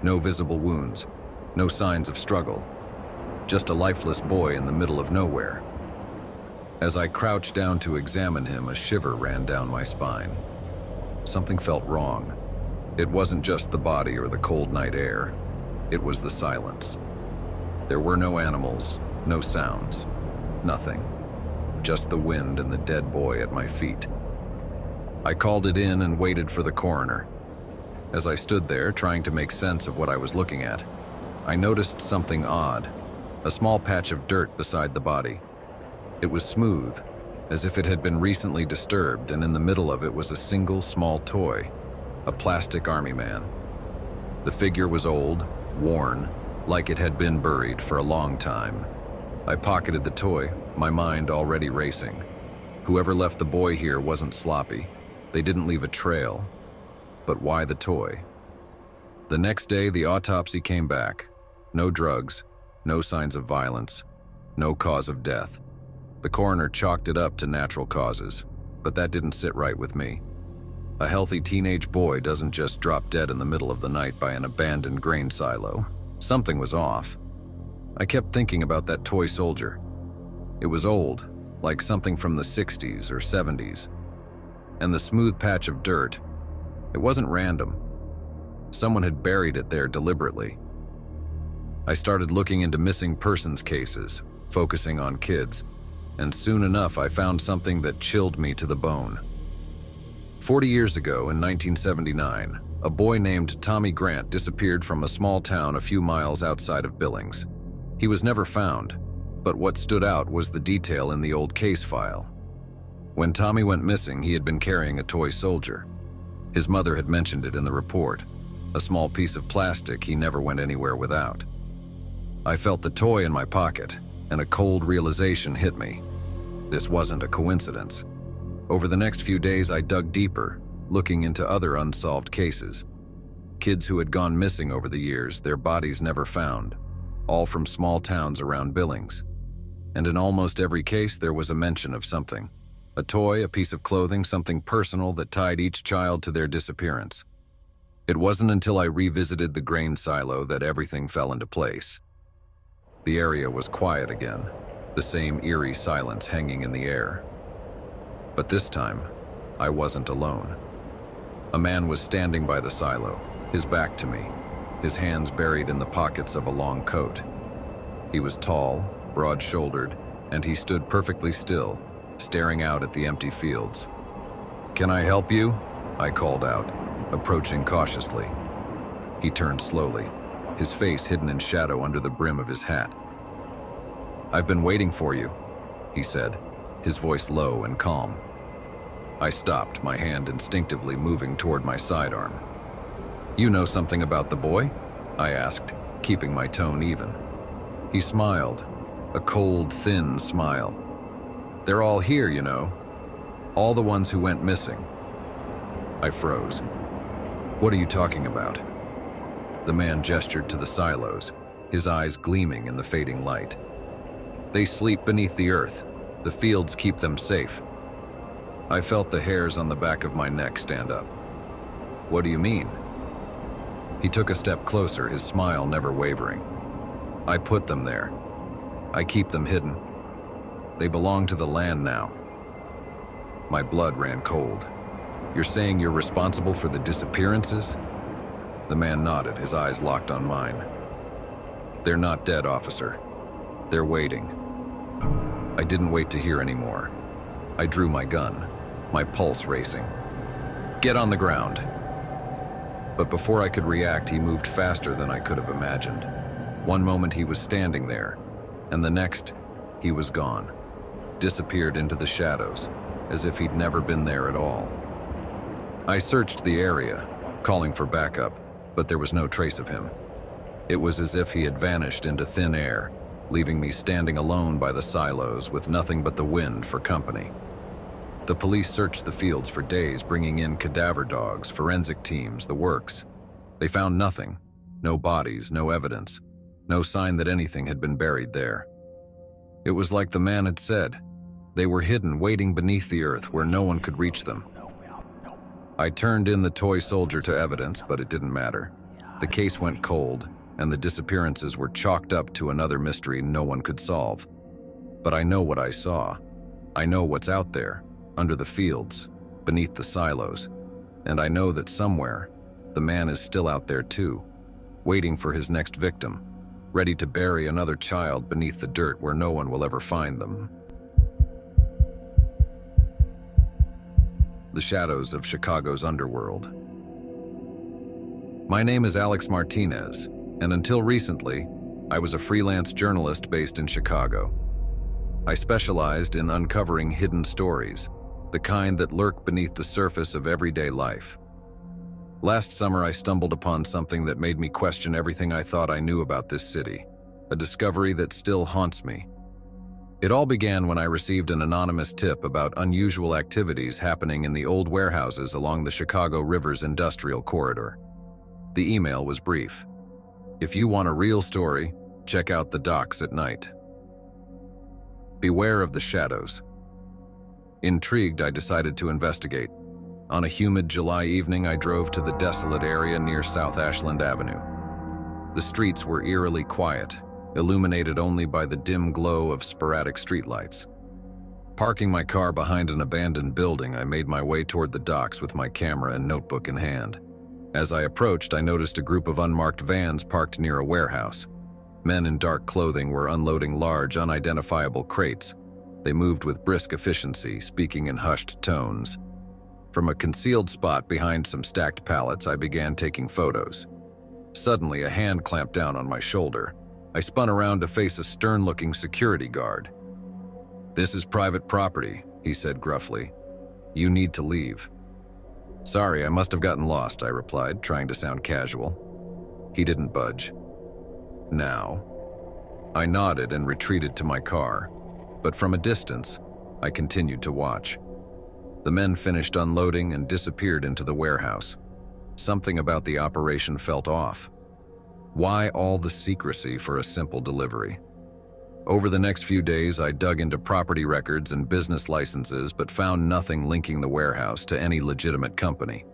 No visible wounds, no signs of struggle, just a lifeless boy in the middle of nowhere. As I crouched down to examine him, a shiver ran down my spine. Something felt wrong. It wasn't just the body or the cold night air. It was the silence. There were no animals, no sounds, nothing. Just the wind and the dead boy at my feet. I called it in and waited for the coroner. As I stood there, trying to make sense of what I was looking at, I noticed something odd, a small patch of dirt beside the body. It was smooth, as if it had been recently disturbed, and in the middle of it was a single small toy, a plastic army man. The figure was old, worn, like it had been buried for a long time. I pocketed the toy, my mind already racing. Whoever left the boy here wasn't sloppy. They didn't leave a trail. But why the toy? The next day, the autopsy came back. No drugs, no signs of violence, no cause of death. The coroner chalked it up to natural causes, but that didn't sit right with me. A healthy teenage boy doesn't just drop dead in the middle of the night by an abandoned grain silo. Something was off. I kept thinking about that toy soldier. It was old, like something from the 60s or 70s. And the smooth patch of dirt, it wasn't random. Someone had buried it there deliberately. I started looking into missing persons cases, focusing on kids. And soon enough I found something that chilled me to the bone. 40 years ago, in 1979, a boy named Tommy Grant disappeared from a small town a few miles outside of Billings. He was never found, but what stood out was the detail in the old case file. When Tommy went missing, he had been carrying a toy soldier. His mother had mentioned it in the report, a small piece of plastic he never went anywhere without. I felt the toy in my pocket, and a cold realization hit me. This wasn't a coincidence. Over the next few days, I dug deeper, looking into other unsolved cases. Kids who had gone missing over the years, their bodies never found, all from small towns around Billings. And in almost every case, there was a mention of something. A toy, a piece of clothing, something personal that tied each child to their disappearance. It wasn't until I revisited the grain silo that everything fell into place. The area was quiet again, the same eerie silence hanging in the air. But this time, I wasn't alone. A man was standing by the silo, his back to me, his hands buried in the pockets of a long coat. He was tall, broad-shouldered, and he stood perfectly still, staring out at the empty fields. "Can I help you?" I called out, approaching cautiously. He turned slowly, his face hidden in shadow under the brim of his hat. "I've been waiting for you," he said, his voice low and calm. I stopped, my hand instinctively moving toward my sidearm. "You know something about the boy?" I asked, keeping my tone even. He smiled, a cold, thin smile. "They're all here, you know. All the ones who went missing." I froze. "What are you talking about?" The man gestured to the silos, his eyes gleaming in the fading light. "They sleep beneath the earth. The fields keep them safe." I felt the hairs on the back of my neck stand up. "What do you mean?" He took a step closer, his smile never wavering. "I put them there. I keep them hidden. They belong to the land now." My blood ran cold. "You're saying you're responsible for the disappearances?" The man nodded, his eyes locked on mine. "They're not dead, officer. They're waiting." I didn't wait to hear any more. I drew my gun, my pulse racing. "Get on the ground." But before I could react, he moved faster than I could have imagined. One moment he was standing there, and the next, he was gone, disappeared into the shadows, as if he'd never been there at all. I searched the area, calling for backup, but there was no trace of him. It was as if he had vanished into thin air, leaving me standing alone by the silos with nothing but the wind for company. The police searched the fields for days, bringing in cadaver dogs, forensic teams, the works. They found nothing, no bodies, no evidence, no sign that anything had been buried there. It was like the man had said. They were hidden, waiting beneath the earth where no one could reach them. I turned in the toy soldier to evidence, but it didn't matter. The case went cold, and the disappearances were chalked up to another mystery no one could solve. But I know what I saw. I know what's out there, under the fields, beneath the silos, and I know that somewhere, the man is still out there too, waiting for his next victim, ready to bury another child beneath the dirt where no one will ever find them. The shadows of Chicago's underworld. My name is Alex Martinez, and until recently, I was a freelance journalist based in Chicago. I specialized in uncovering hidden stories, the kind that lurk beneath the surface of everyday life. Last summer, I stumbled upon something that made me question everything I thought I knew about this city, a discovery that still haunts me. It all began when I received an anonymous tip about unusual activities happening in the old warehouses along the Chicago River's industrial corridor. The email was brief. "If you want a real story, check out the docks at night. Beware of the shadows." Intrigued, I decided to investigate. On a humid July evening, I drove to the desolate area near South Ashland Avenue. The streets were eerily quiet, illuminated only by the dim glow of sporadic streetlights. Parking my car behind an abandoned building, I made my way toward the docks with my camera and notebook in hand. As I approached, I noticed a group of unmarked vans parked near a warehouse. Men in dark clothing were unloading large, unidentifiable crates. They moved with brisk efficiency, speaking in hushed tones. From a concealed spot behind some stacked pallets, I began taking photos. Suddenly, a hand clamped down on my shoulder. I spun around to face a stern-looking security guard. "This is private property," he said gruffly. "You need to leave." "Sorry, I must have gotten lost," I replied, trying to sound casual. He didn't budge. "Now?" I nodded and retreated to my car, but from a distance, I continued to watch. The men finished unloading and disappeared into the warehouse. Something about the operation felt off. Why all the secrecy for a simple delivery? Over the next few days, I dug into property records and business licenses, but found nothing linking the warehouse to any legitimate company.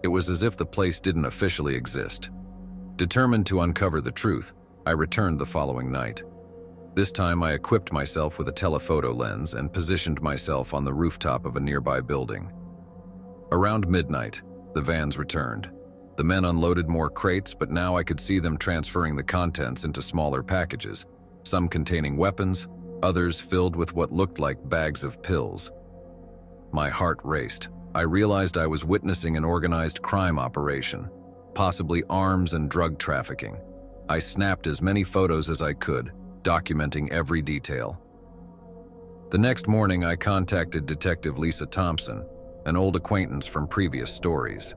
It was as if the place didn't officially exist. Determined to uncover the truth, I returned the following night. This time, I equipped myself with a telephoto lens and positioned myself on the rooftop of a nearby building. Around midnight, the vans returned. The men unloaded more crates, but now I could see them transferring the contents into smaller packages. some containing weapons, others filled with what looked like bags of pills. My heart raced. I realized I was witnessing an organized crime operation, possibly arms and drug trafficking. I snapped as many photos as I could, documenting every detail. The next morning, I contacted Detective Lisa Thompson, an old acquaintance from previous stories.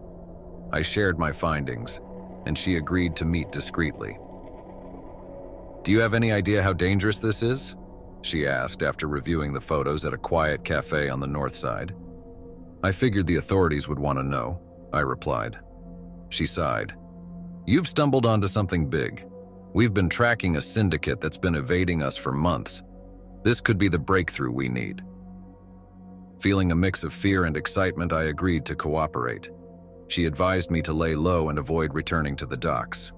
I shared my findings, and she agreed to meet discreetly. "Do you have any idea how dangerous this is?" she asked after reviewing the photos at a quiet cafe on the north side. "I figured the authorities would want to know," I replied. She sighed. "You've stumbled onto something big. We've been tracking a syndicate that's been evading us for months. This could be the breakthrough we need." Feeling a mix of fear and excitement, I agreed to cooperate. She advised me to lay low and avoid returning to the docks.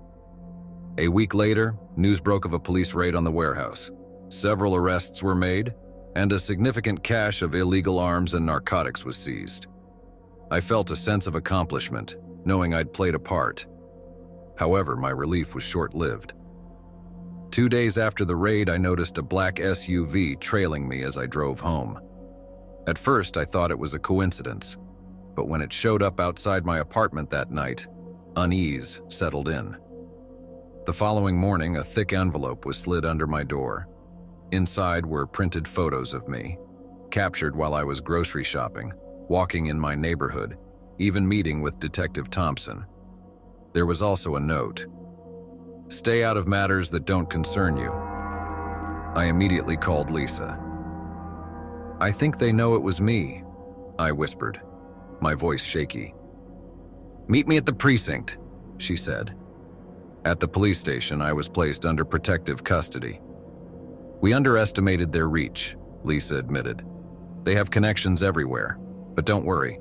A week later, news broke of a police raid on the warehouse. Several arrests were made, and a significant cache of illegal arms and narcotics was seized. I felt a sense of accomplishment, knowing I'd played a part. However, my relief was short-lived. 2 days after the raid, I noticed a black SUV trailing me as I drove home. At first, I thought it was a coincidence, but when it showed up outside my apartment that night, unease settled in. The following morning, a thick envelope was slid under my door. Inside were printed photos of me, captured while I was grocery shopping, walking in my neighborhood, even meeting with Detective Thompson. There was also a note: "Stay out of matters that don't concern you." I immediately called Lisa. "I think they know it was me," I whispered, my voice shaky. "Meet me at the precinct," she said. At the police station, I was placed under protective custody. "We underestimated their reach," Lisa admitted. "They have connections everywhere, but don't worry,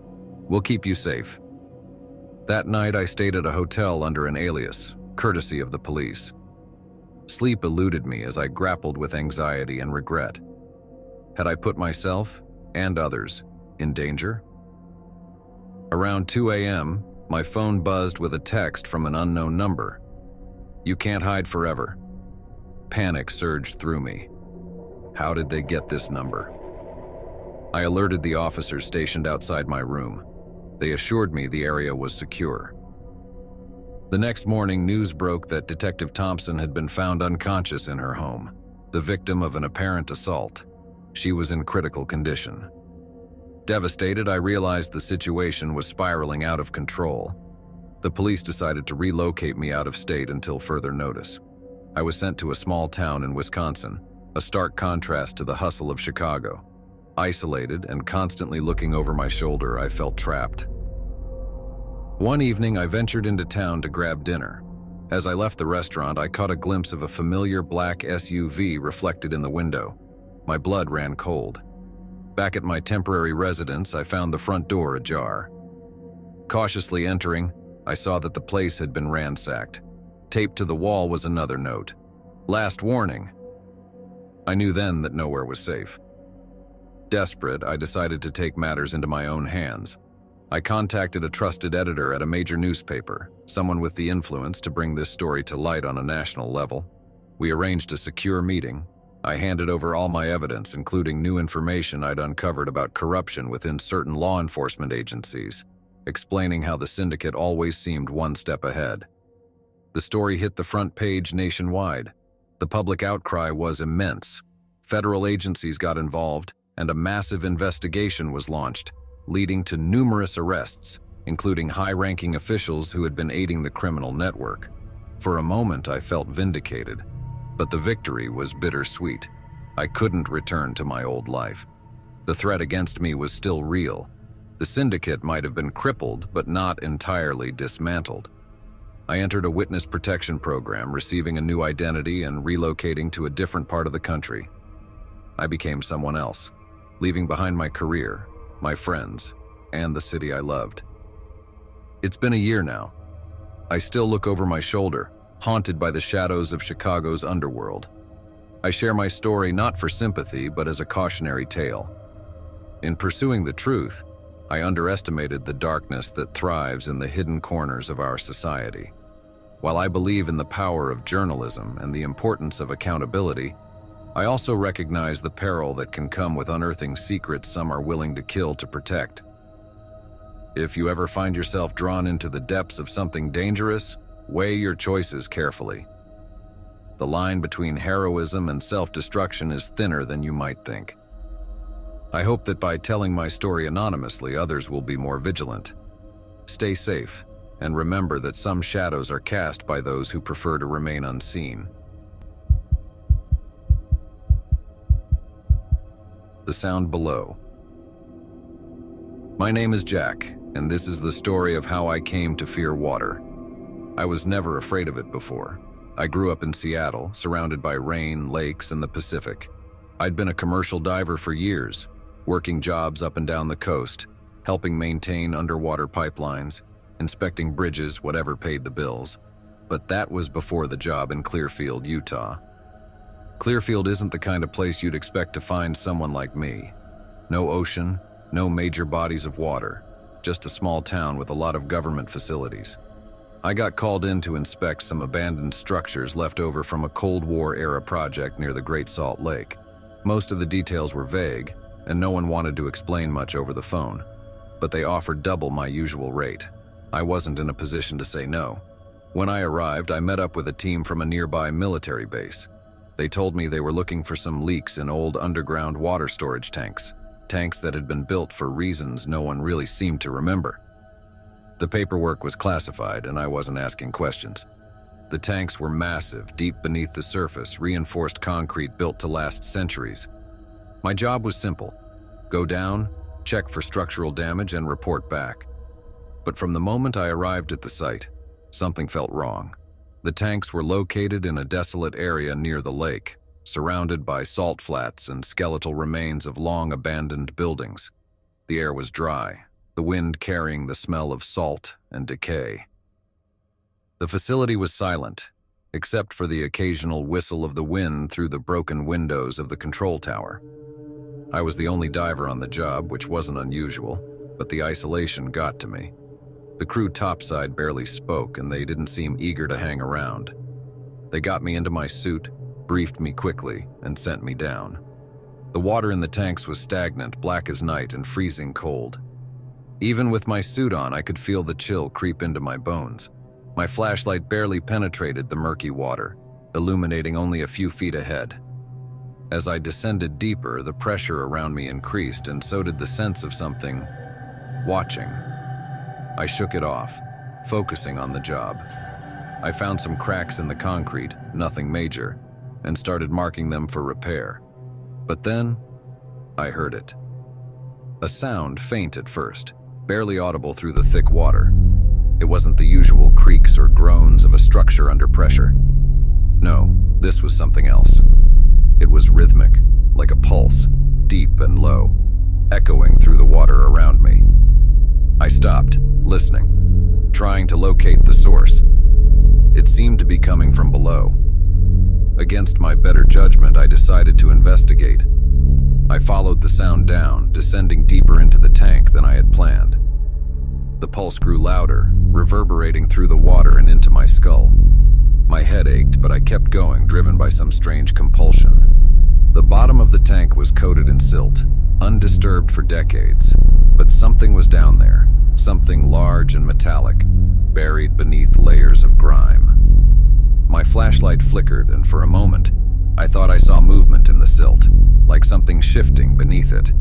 we'll keep you safe." That night, I stayed at a hotel under an alias, courtesy of the police. Sleep eluded me as I grappled with anxiety and regret. Had I put myself, and others, in danger? Around 2 a.m., my phone buzzed with a text from an unknown number. "You can't hide forever." Panic surged through me. How did they get this number? I alerted the officers stationed outside my room. They assured me the area was secure. The next morning, news broke that Detective Thompson had been found unconscious in her home, the victim of an apparent assault. She was in critical condition. Devastated, I realized the situation was spiraling out of control. The police decided to relocate me out of state until further notice. I was sent to a small town in Wisconsin, a stark contrast to the hustle of Chicago. Isolated and constantly looking over my shoulder, I felt trapped. One evening, I ventured into town to grab dinner. As I left the restaurant, I caught a glimpse of a familiar black SUV reflected in the window. My blood ran cold. Back at my temporary residence, I found the front door ajar. Cautiously entering, I saw that the place had been ransacked. Taped to the wall was another note: "Last warning." I knew then that nowhere was safe. Desperate, I decided to take matters into my own hands. I contacted a trusted editor at a major newspaper, someone with the influence to bring this story to light on a national level. We arranged a secure meeting. I handed over all my evidence, including new information I'd uncovered about corruption within certain law enforcement agencies, explaining how the syndicate always seemed one step ahead. The story hit the front page nationwide. The public outcry was immense. Federal agencies got involved, and a massive investigation was launched, leading to numerous arrests, including high-ranking officials who had been aiding the criminal network. For a moment, I felt vindicated, but the victory was bittersweet. I couldn't return to my old life. The threat against me was still real. The syndicate might have been crippled, but not entirely dismantled. I entered a witness protection program, receiving a new identity and relocating to a different part of the country. I became someone else, leaving behind my career, my friends, and the city I loved. It's been a year now. I still look over my shoulder, haunted by the shadows of Chicago's underworld. I share my story not for sympathy, but as a cautionary tale. In pursuing the truth, I underestimated the darkness that thrives in the hidden corners of our society. While I believe in the power of journalism and the importance of accountability, I also recognize the peril that can come with unearthing secrets some are willing to kill to protect. If you ever find yourself drawn into the depths of something dangerous, weigh your choices carefully. The line between heroism and self-destruction is thinner than you might think. I hope that by telling my story anonymously, others will be more vigilant. Stay safe, and remember that some shadows are cast by those who prefer to remain unseen. The sound below. My name is Jack, and this is the story of how I came to fear water. I was never afraid of it before. I grew up in Seattle, surrounded by rain, lakes, and the Pacific. I'd been a commercial diver for years, working jobs up and down the coast, helping maintain underwater pipelines, inspecting bridges, whatever paid the bills. But that was before the job in Clearfield, Utah. Clearfield isn't the kind of place you'd expect to find someone like me. No ocean, no major bodies of water, just a small town with a lot of government facilities. I got called in to inspect some abandoned structures left over from a Cold War-era project near the Great Salt Lake. Most of the details were vague, and no one wanted to explain much over the phone, but they offered double my usual rate. I wasn't in a position to say no. When I arrived, I met up with a team from a nearby military base. They told me they were looking for some leaks in old underground water storage tanks that had been built for reasons no one really seemed to remember. The paperwork was classified, and I wasn't asking questions. The tanks were massive, deep beneath the surface, reinforced concrete built to last centuries. My job was simple: go down, check for structural damage, and report back. But from the moment I arrived at the site, something felt wrong. The tanks were located in a desolate area near the lake, surrounded by salt flats and skeletal remains of long-abandoned buildings. The air was dry, the wind carrying the smell of salt and decay. The facility was silent, except for the occasional whistle of the wind through the broken windows of the control tower. I was the only diver on the job, which wasn't unusual, but the isolation got to me. The crew topside barely spoke, and they didn't seem eager to hang around. They got me into my suit, briefed me quickly, and sent me down. The water in the tanks was stagnant, black as night, and freezing cold. Even with my suit on, I could feel the chill creep into my bones. My flashlight barely penetrated the murky water, illuminating only a few feet ahead. As I descended deeper, the pressure around me increased, and so did the sense of something watching. I shook it off, focusing on the job. I found some cracks in the concrete, nothing major, and started marking them for repair. But then, I heard it. A sound, faint at first, barely audible through the thick water. It wasn't the usual creaks or groans of a structure under pressure. No, this was something else. It was rhythmic, like a pulse, deep and low, echoing through the water around me. I stopped, listening, trying to locate the source. It seemed to be coming from below. Against my better judgment, I decided to investigate. I followed the sound down, descending deeper into the tank than I had planned. The pulse grew louder, reverberating through the water and into my skull. My head ached, but I kept going, driven by some strange compulsion. The bottom of the tank was coated in silt, undisturbed for decades, but something was down there, something large and metallic, buried beneath layers of grime. My flashlight flickered, and for a moment, I thought I saw movement in the silt, like something shifting beneath it.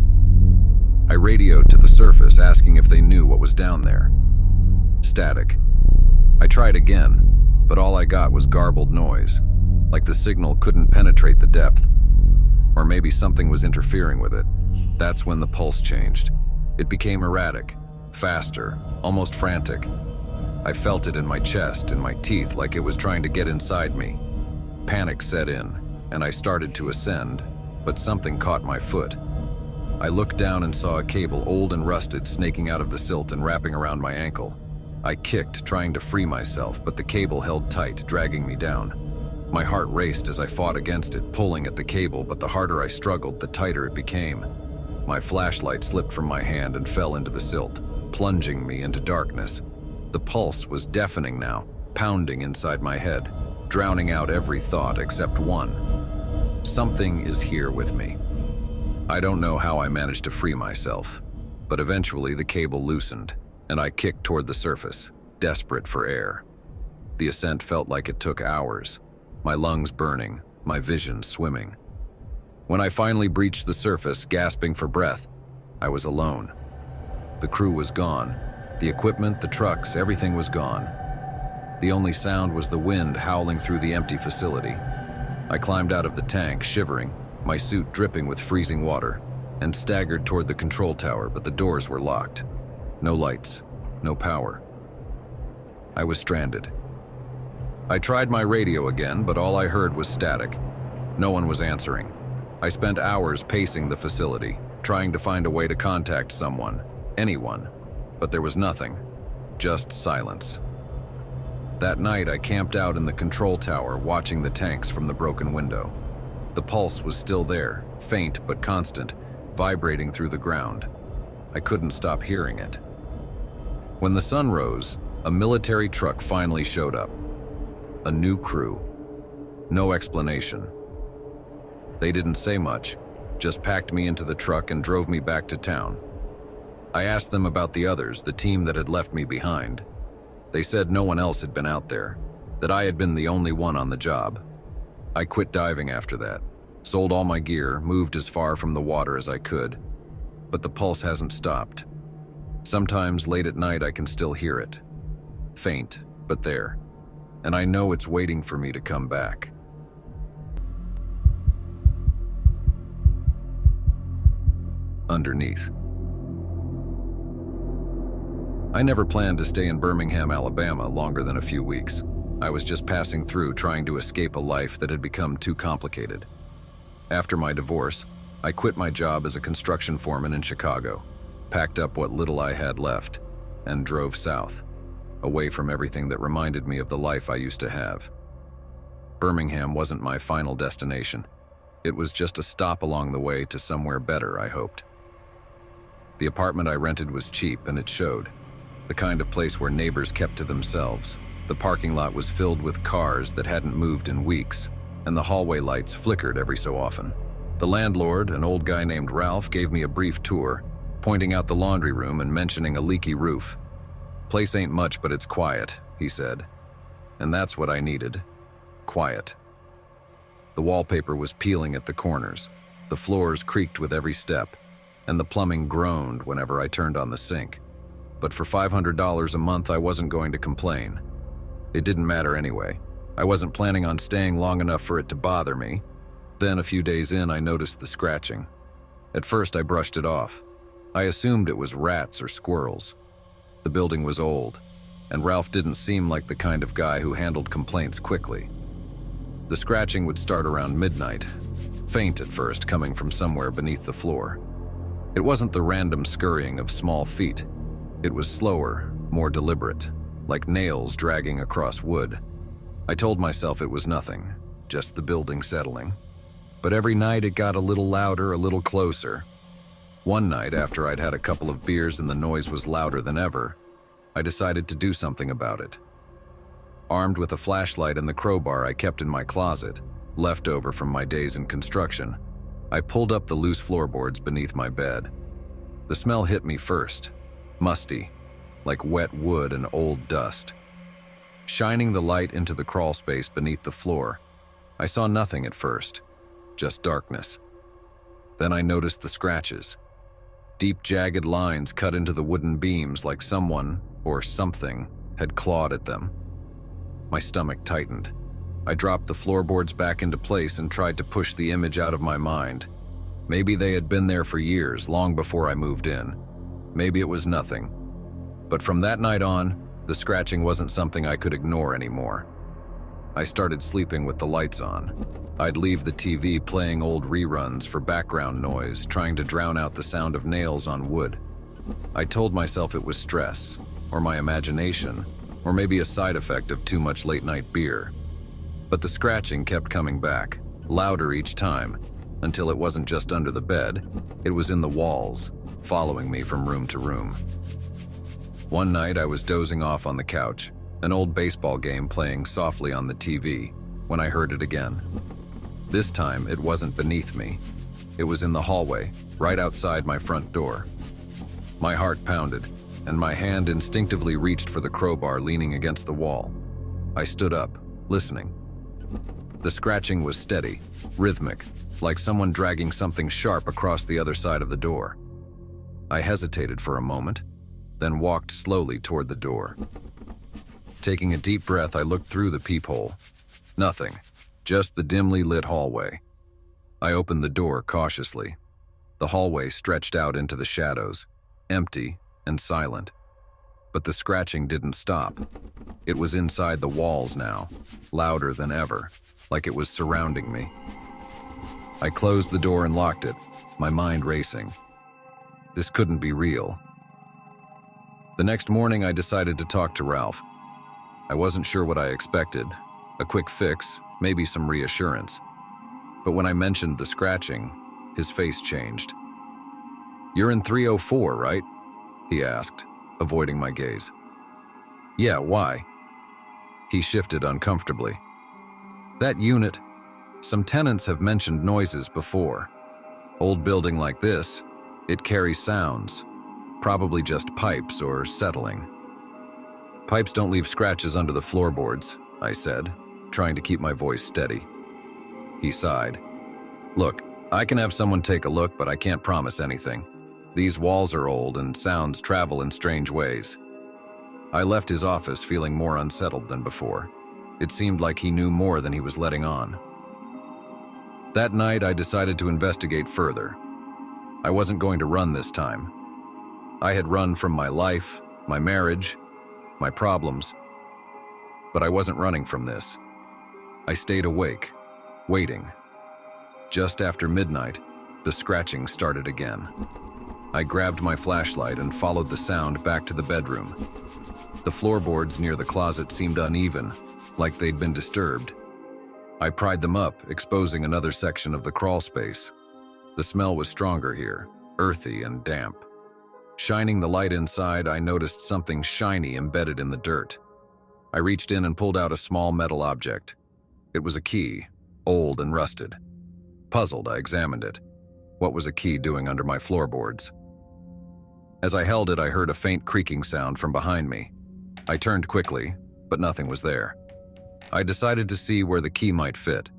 I radioed to the surface, asking if they knew what was down there. Static. I tried again, but all I got was garbled noise, like the signal couldn't penetrate the depth. Or maybe something was interfering with it. That's when the pulse changed. It became erratic, faster, almost frantic. I felt it in my chest, in my teeth, like it was trying to get inside me. Panic set in, and I started to ascend, but something caught my foot. I looked down and saw a cable, old and rusted, snaking out of the silt and wrapping around my ankle. I kicked, trying to free myself, but the cable held tight, dragging me down. My heart raced as I fought against it, pulling at the cable, but the harder I struggled, the tighter it became. My flashlight slipped from my hand and fell into the silt, plunging me into darkness. The pulse was deafening now, pounding inside my head, drowning out every thought except one. Something is here with me. I don't know how I managed to free myself, but eventually the cable loosened, and I kicked toward the surface, desperate for air. The ascent felt like it took hours, my lungs burning, my vision swimming. When I finally breached the surface, gasping for breath, I was alone. The crew was gone. The equipment, the trucks, everything was gone. The only sound was the wind howling through the empty facility. I climbed out of the tank, shivering, my suit dripping with freezing water, and staggered toward the control tower, but the doors were locked. No lights, no power. I was stranded. I tried my radio again, but all I heard was static. No one was answering. I spent hours pacing the facility, trying to find a way to contact someone, anyone, but there was nothing, just silence. That night, I camped out in the control tower, watching the tanks from the broken window. The pulse was still there, faint but constant, vibrating through the ground. I couldn't stop hearing it. When the sun rose, a military truck finally showed up. A new crew. No explanation. They didn't say much, just packed me into the truck and drove me back to town. I asked them about the others, the team that had left me behind. They said no one else had been out there, that I had been the only one on the job. I quit diving after that, sold all my gear, moved as far from the water as I could. But the pulse hasn't stopped. Sometimes late at night I can still hear it. Faint, but there. And I know it's waiting for me to come back. Underneath. I never planned to stay in Birmingham, Alabama longer than a few weeks. I was just passing through, trying to escape a life that had become too complicated. After my divorce, I quit my job as a construction foreman in Chicago, packed up what little I had left, and drove south, away from everything that reminded me of the life I used to have. Birmingham wasn't my final destination. It was just a stop along the way to somewhere better, I hoped. The apartment I rented was cheap, and it showed. The kind of place where neighbors kept to themselves. The parking lot was filled with cars that hadn't moved in weeks, and the hallway lights flickered every so often. The landlord, an old guy named Ralph, gave me a brief tour, pointing out the laundry room and mentioning a leaky roof. "Place ain't much, but it's quiet," he said. And that's what I needed. Quiet. The wallpaper was peeling at the corners. The floors creaked with every step, and the plumbing groaned whenever I turned on the sink. But for $500 a month, I wasn't going to complain. It didn't matter anyway. I wasn't planning on staying long enough for it to bother me. Then, a few days in, I noticed the scratching. At first, I brushed it off. I assumed it was rats or squirrels. The building was old, and Ralph didn't seem like the kind of guy who handled complaints quickly. The scratching would start around midnight, faint at first, coming from somewhere beneath the floor. It wasn't the random scurrying of small feet. It was slower, more deliberate, like nails dragging across wood. I told myself it was nothing, just the building settling. But every night it got a little louder, a little closer. One night, after I'd had a couple of beers and the noise was louder than ever, I decided to do something about it. Armed with a flashlight and the crowbar I kept in my closet, left over from my days in construction, I pulled up the loose floorboards beneath my bed. The smell hit me first. Musty, like wet wood and old dust. Shining the light into the crawl space beneath the floor, I saw nothing at first, just darkness. Then I noticed the scratches. Deep, jagged lines cut into the wooden beams like someone, or something, had clawed at them. My stomach tightened. I dropped the floorboards back into place and tried to push the image out of my mind. Maybe they had been there for years, long before I moved in. Maybe it was nothing. But from that night on, the scratching wasn't something I could ignore anymore. I started sleeping with the lights on. I'd leave the TV playing old reruns for background noise, trying to drown out the sound of nails on wood. I told myself it was stress, or my imagination, or maybe a side effect of too much late-night beer. But the scratching kept coming back, louder each time, until it wasn't just under the bed, it was in the walls, following me from room to room. One night I was dozing off on the couch, an old baseball game playing softly on the TV, when I heard it again. This time, it wasn't beneath me. It was in the hallway, right outside my front door. My heart pounded, and my hand instinctively reached for the crowbar leaning against the wall. I stood up, listening. The scratching was steady, rhythmic, like someone dragging something sharp across the other side of the door. I hesitated for a moment, then walked slowly toward the door. Taking a deep breath, I looked through the peephole. Nothing, just the dimly lit hallway. I opened the door cautiously. The hallway stretched out into the shadows, empty and silent. But the scratching didn't stop. It was inside the walls now, louder than ever, like it was surrounding me. I closed the door and locked it, my mind racing. This couldn't be real. The next morning, I decided to talk to Ralph. I wasn't sure what I expected, a quick fix, maybe some reassurance. But when I mentioned the scratching, his face changed. "You're in 304, right?" he asked, avoiding my gaze. "Yeah, why?" He shifted uncomfortably. "That unit, some tenants have mentioned noises before. Old building like this, it carries sounds, probably just pipes or settling." "Pipes don't leave scratches under the floorboards," I said, trying to keep my voice steady. He sighed. "Look, I can have someone take a look, but I can't promise anything. These walls are old and sounds travel in strange ways." I left his office feeling more unsettled than before. It seemed like he knew more than he was letting on. That night, I decided to investigate further. I wasn't going to run this time. I had run from my life, my marriage, my problems. But I wasn't running from this. I stayed awake, waiting. Just after midnight, the scratching started again. I grabbed my flashlight and followed the sound back to the bedroom. The floorboards near the closet seemed uneven, like they'd been disturbed. I pried them up, exposing another section of the crawl space. The smell was stronger here, earthy and damp. Shining the light inside, I noticed something shiny embedded in the dirt. I reached in and pulled out a small metal object. It was a key, old and rusted. Puzzled, I examined it. What was a key doing under my floorboards? As I held it, I heard a faint creaking sound from behind me. I turned quickly, but nothing was there. I decided to see where the key might fit.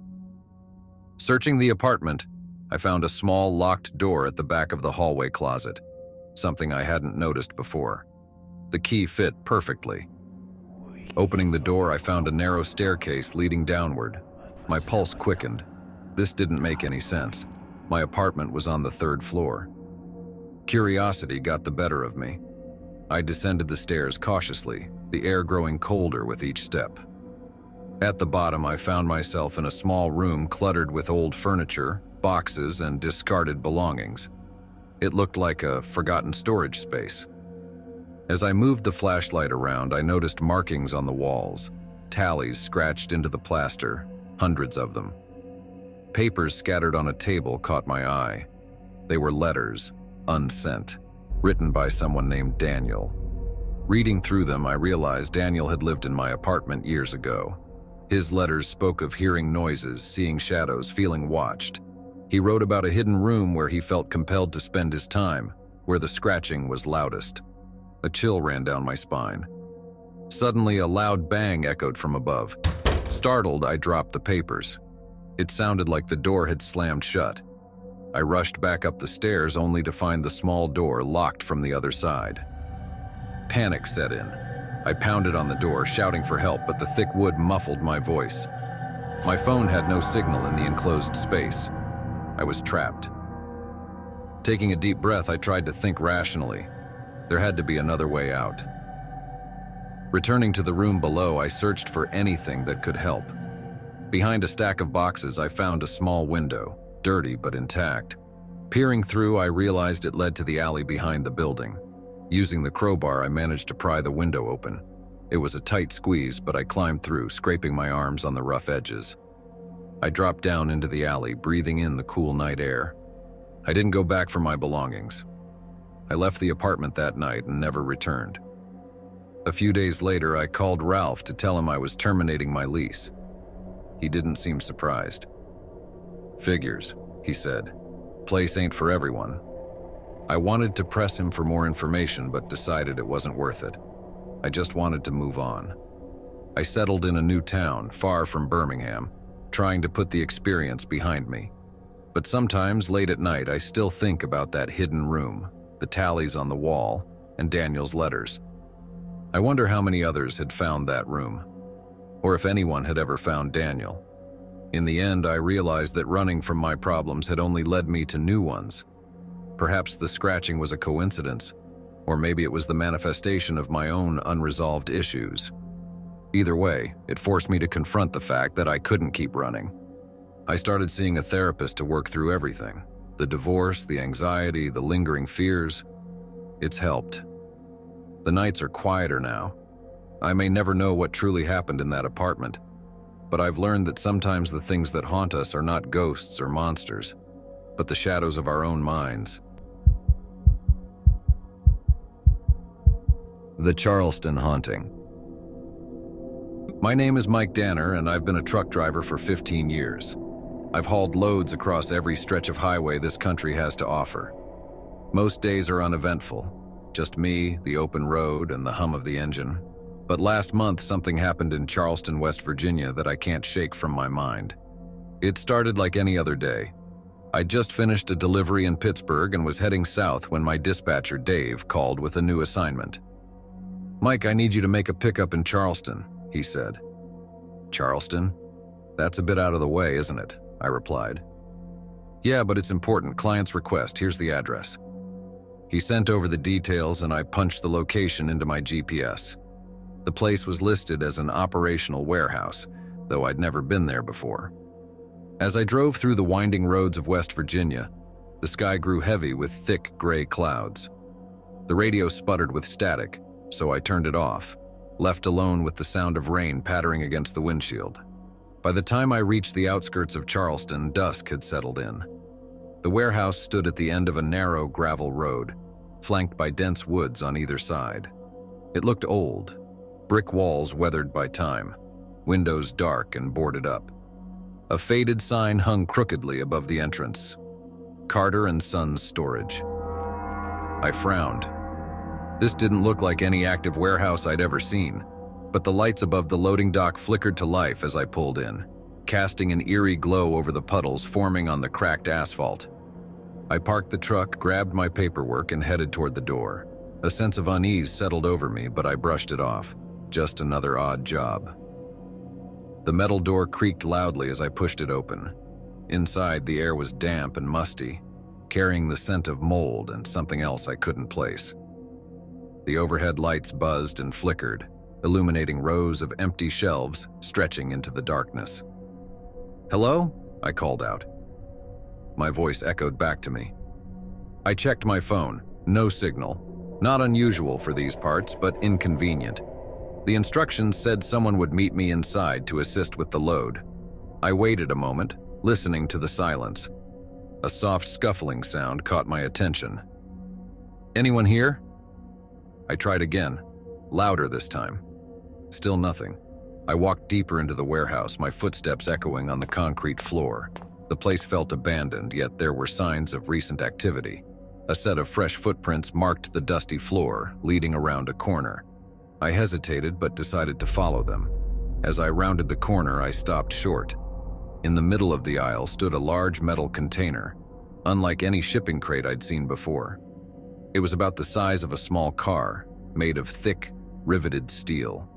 Searching the apartment, I found a small locked door at the back of the hallway closet, something I hadn't noticed before. The key fit perfectly. Opening the door, I found a narrow staircase leading downward. My pulse quickened. This didn't make any sense. My apartment was on the 3rd floor. Curiosity got the better of me. I descended the stairs cautiously, the air growing colder with each step. At the bottom, I found myself in a small room cluttered with old furniture, boxes, and discarded belongings. It looked like a forgotten storage space. As I moved the flashlight around, I noticed markings on the walls, tallies scratched into the plaster, hundreds of them. Papers scattered on a table caught my eye. They were letters, unsent, written by someone named Daniel. Reading through them, I realized Daniel had lived in my apartment years ago. His letters spoke of hearing noises, seeing shadows, feeling watched. He wrote about a hidden room where he felt compelled to spend his time, where the scratching was loudest. A chill ran down my spine. Suddenly, a loud bang echoed from above. Startled, I dropped the papers. It sounded like the door had slammed shut. I rushed back up the stairs only to find the small door locked from the other side. Panic set in. I pounded on the door, shouting for help, but the thick wood muffled my voice. My phone had no signal in the enclosed space. I was trapped. Taking a deep breath, I tried to think rationally. There had to be another way out. Returning to the room below, I searched for anything that could help. Behind a stack of boxes, I found a small window, dirty but intact. Peering through, I realized it led to the alley behind the building. Using the crowbar, I managed to pry the window open. It was a tight squeeze, but I climbed through, scraping my arms on the rough edges. I dropped down into the alley, breathing in the cool night air. I didn't go back for my belongings. I left the apartment that night and never returned. A few days later, I called Ralph to tell him I was terminating my lease. He didn't seem surprised. "Figures," he said. "Place ain't for everyone." I wanted to press him for more information, but decided it wasn't worth it. I just wanted to move on. I settled in a new town, far from Birmingham, trying to put the experience behind me. But sometimes, late at night, I still think about that hidden room, the tallies on the wall, and Daniel's letters. I wonder how many others had found that room, or if anyone had ever found Daniel. In the end, I realized that running from my problems had only led me to new ones. Perhaps the scratching was a coincidence, or maybe it was the manifestation of my own unresolved issues. Either way, it forced me to confront the fact that I couldn't keep running. I started seeing a therapist to work through everything: the divorce, the anxiety, the lingering fears. It's helped. The nights are quieter now. I may never know what truly happened in that apartment, but I've learned that sometimes the things that haunt us are not ghosts or monsters, but the shadows of our own minds. The Charleston Haunting. My name is Mike Danner, and I've been a truck driver for 15 years. I've hauled loads across every stretch of highway this country has to offer. Most days are uneventful, just me, the open road, and the hum of the engine. But last month, something happened in Charleston, West Virginia that I can't shake from my mind. It started like any other day. I'd just finished a delivery in Pittsburgh and was heading south when my dispatcher, Dave, called with a new assignment. "Mike, I need you to make a pickup in Charleston," he said. "Charleston? That's a bit out of the way, isn't it?" I replied. "Yeah, but it's important. Client's request. Here's the address." He sent over the details and I punched the location into my GPS. The place was listed as an operational warehouse, though I'd never been there before. As I drove through the winding roads of West Virginia, the sky grew heavy with thick gray clouds. The radio sputtered with static, so I turned it off, left alone with the sound of rain pattering against the windshield. By the time I reached the outskirts of Charleston, dusk had settled in. The warehouse stood at the end of a narrow gravel road, flanked by dense woods on either side. It looked old, brick walls weathered by time, windows dark and boarded up. A faded sign hung crookedly above the entrance: Carter and Sons Storage. I frowned. This didn't look like any active warehouse I'd ever seen, but the lights above the loading dock flickered to life as I pulled in, casting an eerie glow over the puddles forming on the cracked asphalt. I parked the truck, grabbed my paperwork, and headed toward the door. A sense of unease settled over me, but I brushed it off. Just another odd job. The metal door creaked loudly as I pushed it open. Inside, the air was damp and musty, carrying the scent of mold and something else I couldn't place. The overhead lights buzzed and flickered, illuminating rows of empty shelves stretching into the darkness. "Hello?" I called out. My voice echoed back to me. I checked my phone. No signal. Not unusual for these parts, but inconvenient. The instructions said someone would meet me inside to assist with the load. I waited a moment, listening to the silence. A soft scuffling sound caught my attention. "Anyone here?" I tried again, louder this time. Still nothing. I walked deeper into the warehouse, my footsteps echoing on the concrete floor. The place felt abandoned, yet there were signs of recent activity. A set of fresh footprints marked the dusty floor, leading around a corner. I hesitated but decided to follow them. As I rounded the corner, I stopped short. In the middle of the aisle stood a large metal container, unlike any shipping crate I'd seen before. It was about the size of a small car, made of thick, riveted steel.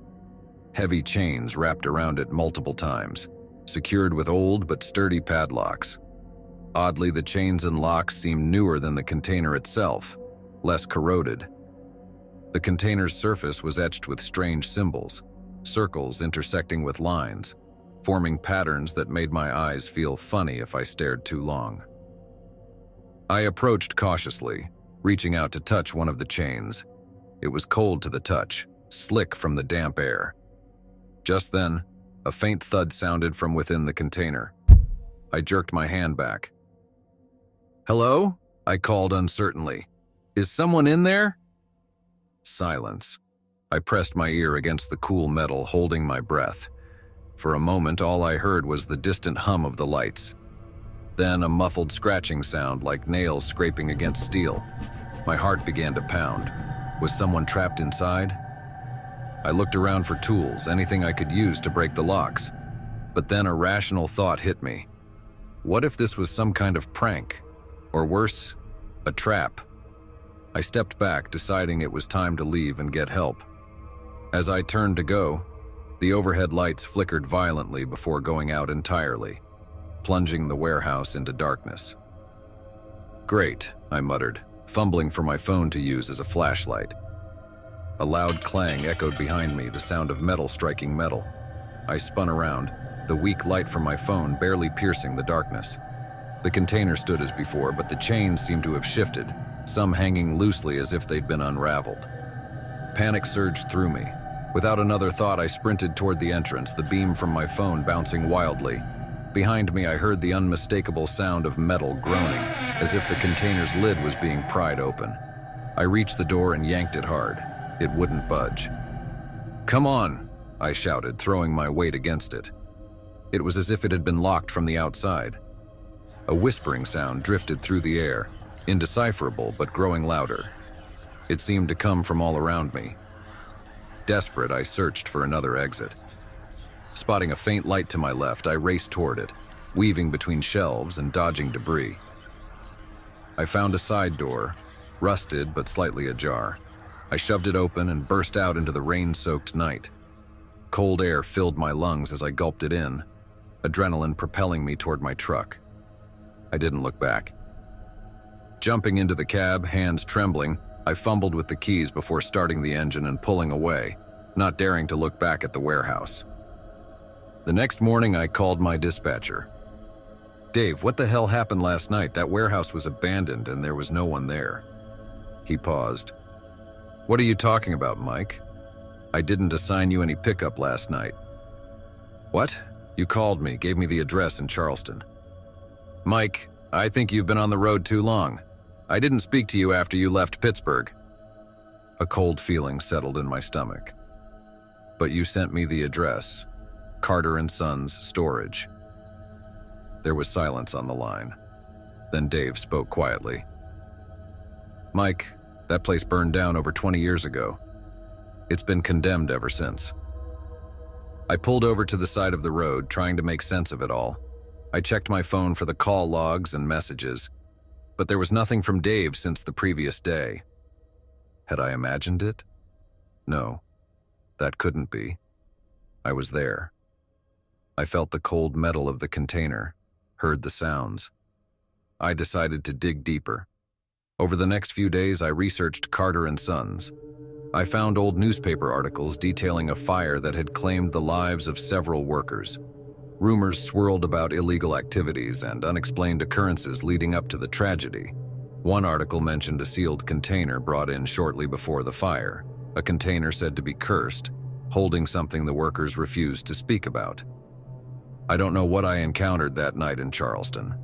Heavy chains wrapped around it multiple times, secured with old but sturdy padlocks. Oddly, the chains and locks seemed newer than the container itself, less corroded. The container's surface was etched with strange symbols, circles intersecting with lines, forming patterns that made my eyes feel funny if I stared too long. I approached cautiously, reaching out to touch one of the chains. It was cold to the touch, slick from the damp air. Just then, a faint thud sounded from within the container. I jerked my hand back. "Hello?" I called uncertainly. "Is someone in there?" Silence. I pressed my ear against the cool metal, holding my breath. For a moment, all I heard was the distant hum of the lights. Then a muffled scratching sound like nails scraping against steel. My heart began to pound. Was someone trapped inside? I looked around for tools, anything I could use to break the locks. But then a rational thought hit me. What if this was some kind of prank? Or worse, a trap? I stepped back, deciding it was time to leave and get help. As I turned to go, the overhead lights flickered violently before going out entirely, plunging the warehouse into darkness. Great, I muttered, fumbling for my phone to use as a flashlight. A loud clang echoed behind me, the sound of metal striking metal. I spun around, the weak light from my phone barely piercing the darkness. The container stood as before, but the chains seemed to have shifted, some hanging loosely as if they'd been unraveled. Panic surged through me. Without another thought, I sprinted toward the entrance, the beam from my phone bouncing wildly. Behind me, I heard the unmistakable sound of metal groaning, as if the container's lid was being pried open. I reached the door and yanked it hard. It wouldn't budge. "Come on," I shouted, throwing my weight against it. It was as if it had been locked from the outside. A whispering sound drifted through the air, indecipherable but growing louder. It seemed to come from all around me. Desperate, I searched for another exit. Spotting a faint light to my left, I raced toward it, weaving between shelves and dodging debris. I found a side door, rusted but slightly ajar. I shoved it open and burst out into the rain-soaked night. Cold air filled my lungs as I gulped it in, adrenaline propelling me toward my truck. I didn't look back. Jumping into the cab, hands trembling, I fumbled with the keys before starting the engine and pulling away, not daring to look back at the warehouse. The next morning, I called my dispatcher. "Dave, what the hell happened last night? That warehouse was abandoned and there was no one there." He paused. "What are you talking about, Mike? I didn't assign you any pickup last night." "What? You called me, gave me the address in Charleston." "Mike, I think you've been on the road too long. I didn't speak to you after you left Pittsburgh." A cold feeling settled in my stomach. "But you sent me the address. Carter & Sons Storage." There was silence on the line. Then Dave spoke quietly. "Mike, that place burned down over 20 years ago. It's been condemned ever since." I pulled over to the side of the road, trying to make sense of it all. I checked my phone for the call logs and messages, but there was nothing from Dave since the previous day. Had I imagined it? No, that couldn't be. I was there. I felt the cold metal of the container, heard the sounds. I decided to dig deeper. Over the next few days, I researched Carter & Sons. I found old newspaper articles detailing a fire that had claimed the lives of several workers. Rumors swirled about illegal activities and unexplained occurrences leading up to the tragedy. One article mentioned a sealed container brought in shortly before the fire, a container said to be cursed, holding something the workers refused to speak about. I don't know what I encountered that night in Charleston.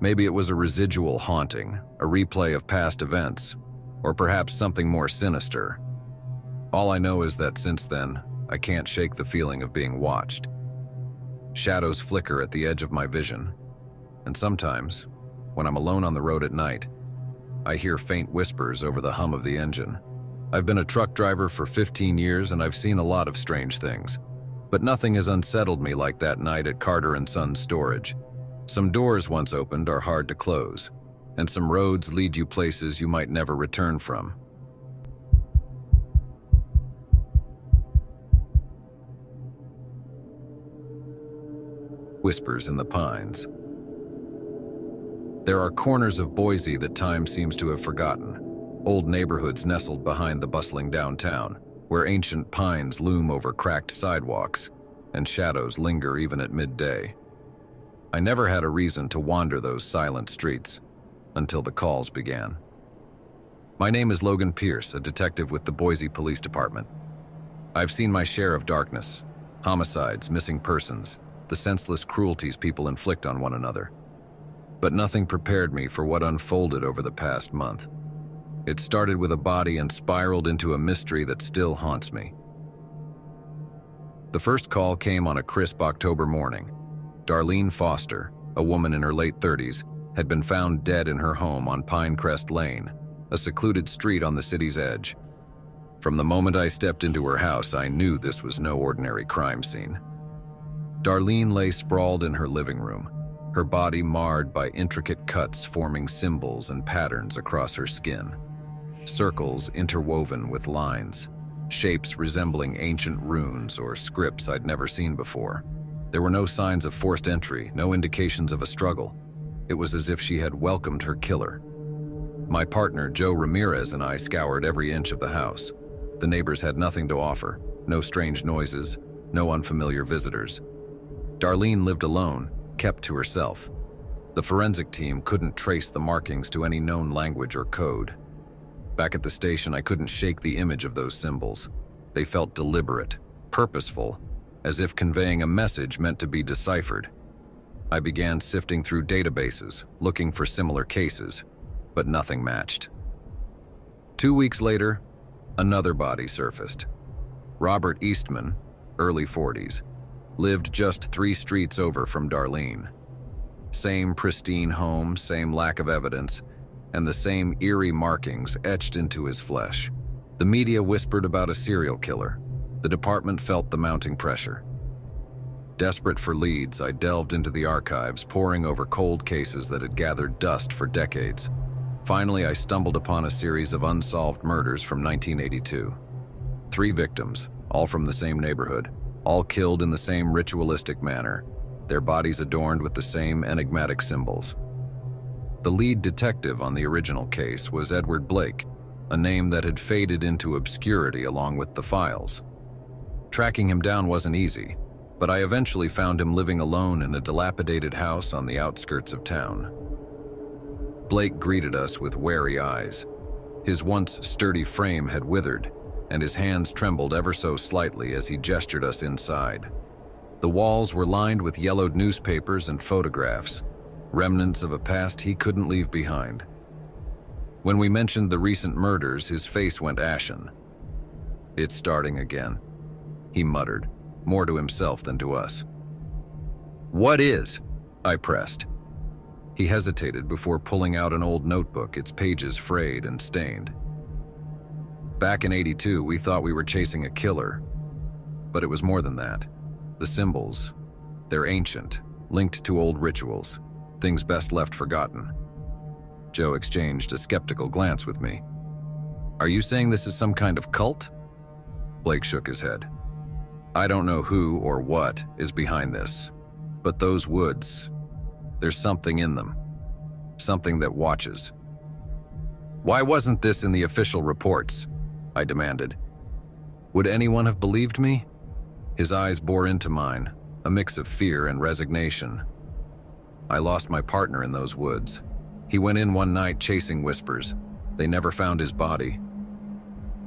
Maybe it was a residual haunting, a replay of past events, or perhaps something more sinister. All I know is that since then, I can't shake the feeling of being watched. Shadows flicker at the edge of my vision, and sometimes, when I'm alone on the road at night, I hear faint whispers over the hum of the engine. I've been a truck driver for 15 years and I've seen a lot of strange things, but nothing has unsettled me like that night at Carter & Sons Storage. Some doors once opened are hard to close, and some roads lead you places you might never return from. Whispers in the pines. There are corners of Boise that time seems to have forgotten. Old neighborhoods nestled behind the bustling downtown, where ancient pines loom over cracked sidewalks, and shadows linger even at midday. I never had a reason to wander those silent streets, until the calls began. My name is Logan Pierce, a detective with the Boise Police Department. I've seen my share of darkness, homicides, missing persons, the senseless cruelties people inflict on one another. But nothing prepared me for what unfolded over the past month. It started with a body and spiraled into a mystery that still haunts me. The first call came on a crisp October morning. Darlene Foster, a woman in her late 30s, had been found dead in her home on Pinecrest Lane, a secluded street on the city's edge. From the moment I stepped into her house, I knew this was no ordinary crime scene. Darlene lay sprawled in her living room, her body marred by intricate cuts forming symbols and patterns across her skin. Circles interwoven with lines, shapes resembling ancient runes or scripts I'd never seen before. There were no signs of forced entry, no indications of a struggle. It was as if she had welcomed her killer. My partner, Joe Ramirez, and I scoured every inch of the house. The neighbors had nothing to offer, no strange noises, no unfamiliar visitors. Darlene lived alone, kept to herself. The forensic team couldn't trace the markings to any known language or code. Back at the station, I couldn't shake the image of those symbols. They felt deliberate, purposeful, as if conveying a message meant to be deciphered. I began sifting through databases, looking for similar cases, but nothing matched. 2 weeks later, another body surfaced. Robert Eastman, early 40s, lived just 3 streets over from Darlene. Same pristine home, same lack of evidence, and the same eerie markings etched into his flesh. The media whispered about a serial killer. The department felt the mounting pressure. Desperate for leads, I delved into the archives, poring over cold cases that had gathered dust for decades. Finally, I stumbled upon a series of unsolved murders from 1982. 3 victims, all from the same neighborhood, all killed in the same ritualistic manner, their bodies adorned with the same enigmatic symbols. The lead detective on the original case was Edward Blake, a name that had faded into obscurity along with the files. Tracking him down wasn't easy, but I eventually found him living alone in a dilapidated house on the outskirts of town. Blake greeted us with wary eyes. His once sturdy frame had withered, and his hands trembled ever so slightly as he gestured us inside. The walls were lined with yellowed newspapers and photographs, remnants of a past he couldn't leave behind. When we mentioned the recent murders, his face went ashen. "It's starting again," he muttered, more to himself than to us. "What is?" I pressed. He hesitated before pulling out an old notebook, its pages frayed and stained. "Back in '82, we thought we were chasing a killer, but it was more than that. The symbols, they're ancient, linked to old rituals, things best left forgotten." Joe exchanged a skeptical glance with me. "Are you saying this is some kind of cult?" Blake shook his head. "I don't know who or what is behind this, but those woods, there's something in them, something that watches." "Why wasn't this in the official reports?" I demanded. Would anyone have believed me? His eyes bore into mine, a mix of fear and resignation. I lost my partner in those woods. He went in one night chasing whispers. They never found his body.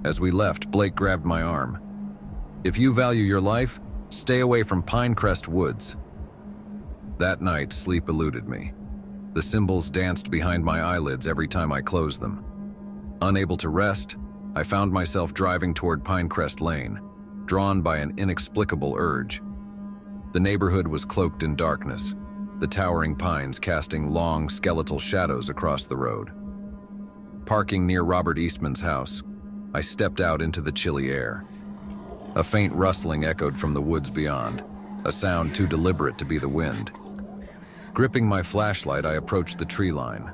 As we left, Blake grabbed my arm. "If you value your life, stay away from Pinecrest Woods." That night, sleep eluded me. The symbols danced behind my eyelids every time I closed them. Unable to rest, I found myself driving toward Pinecrest Lane, drawn by an inexplicable urge. The neighborhood was cloaked in darkness, the towering pines casting long, skeletal shadows across the road. Parking near Robert Eastman's house, I stepped out into the chilly air. A faint rustling echoed from the woods beyond, a sound too deliberate to be the wind. Gripping my flashlight, I approached the tree line.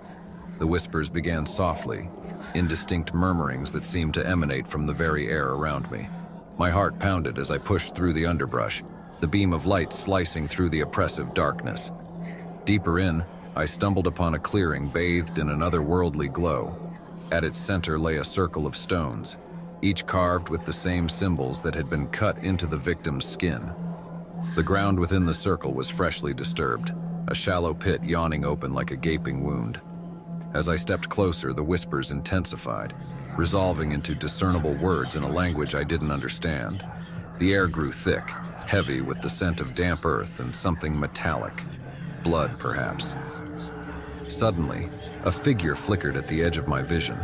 The whispers began softly, indistinct murmurings that seemed to emanate from the very air around me. My heart pounded as I pushed through the underbrush, the beam of light slicing through the oppressive darkness. Deeper in, I stumbled upon a clearing bathed in an otherworldly glow. At its center lay a circle of stones, each carved with the same symbols that had been cut into the victim's skin. The ground within the circle was freshly disturbed, a shallow pit yawning open like a gaping wound. As I stepped closer, the whispers intensified, resolving into discernible words in a language I didn't understand. The air grew thick, heavy with the scent of damp earth and something metallic. Blood, perhaps. Suddenly, a figure flickered at the edge of my vision.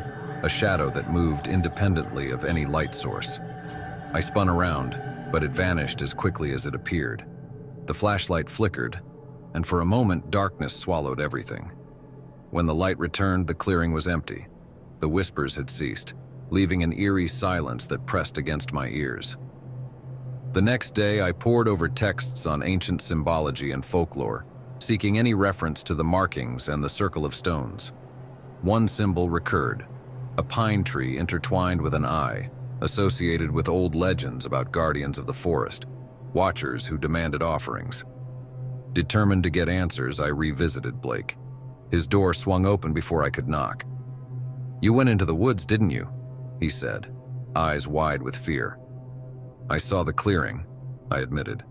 a shadow that moved independently of any light source. I spun around, but it vanished as quickly as it appeared. The flashlight flickered, and for a moment darkness swallowed everything. When the light returned, the clearing was empty. The whispers had ceased, leaving an eerie silence that pressed against my ears. The next day, I pored over texts on ancient symbology and folklore, seeking any reference to the markings and the circle of stones. One symbol recurred, a pine tree intertwined with an eye, associated with old legends about guardians of the forest, watchers who demanded offerings. Determined to get answers, I revisited Blake. His door swung open before I could knock. "You went into the woods, didn't you?" he said, eyes wide with fear. "I saw the clearing," I admitted.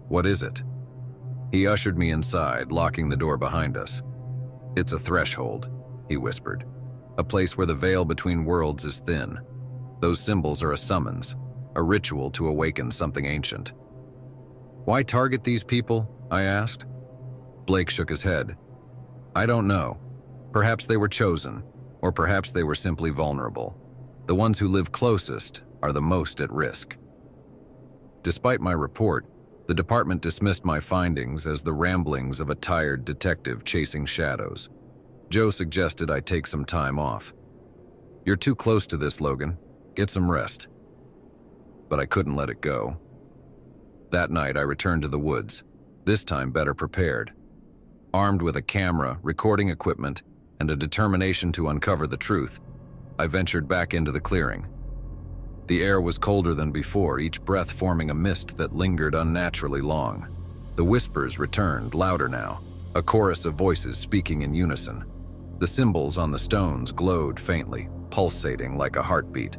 "What is it?" He ushered me inside, locking the door behind us. "It's a threshold," he whispered, "a place where the veil between worlds is thin. Those symbols are a summons, a ritual to awaken something ancient." "Why target these people?" I asked. Blake shook his head. "I don't know. Perhaps they were chosen, or perhaps they were simply vulnerable. The ones who live closest are the most at risk." Despite my report, the department dismissed my findings as the ramblings of a tired detective chasing shadows. Joe suggested I take some time off. "You're too close to this, Logan. Get some rest." But I couldn't let it go. That night, I returned to the woods, this time better prepared. Armed with a camera, recording equipment, and a determination to uncover the truth, I ventured back into the clearing. The air was colder than before, each breath forming a mist that lingered unnaturally long. The whispers returned, louder now, a chorus of voices speaking in unison. The symbols on the stones glowed faintly, pulsating like a heartbeat.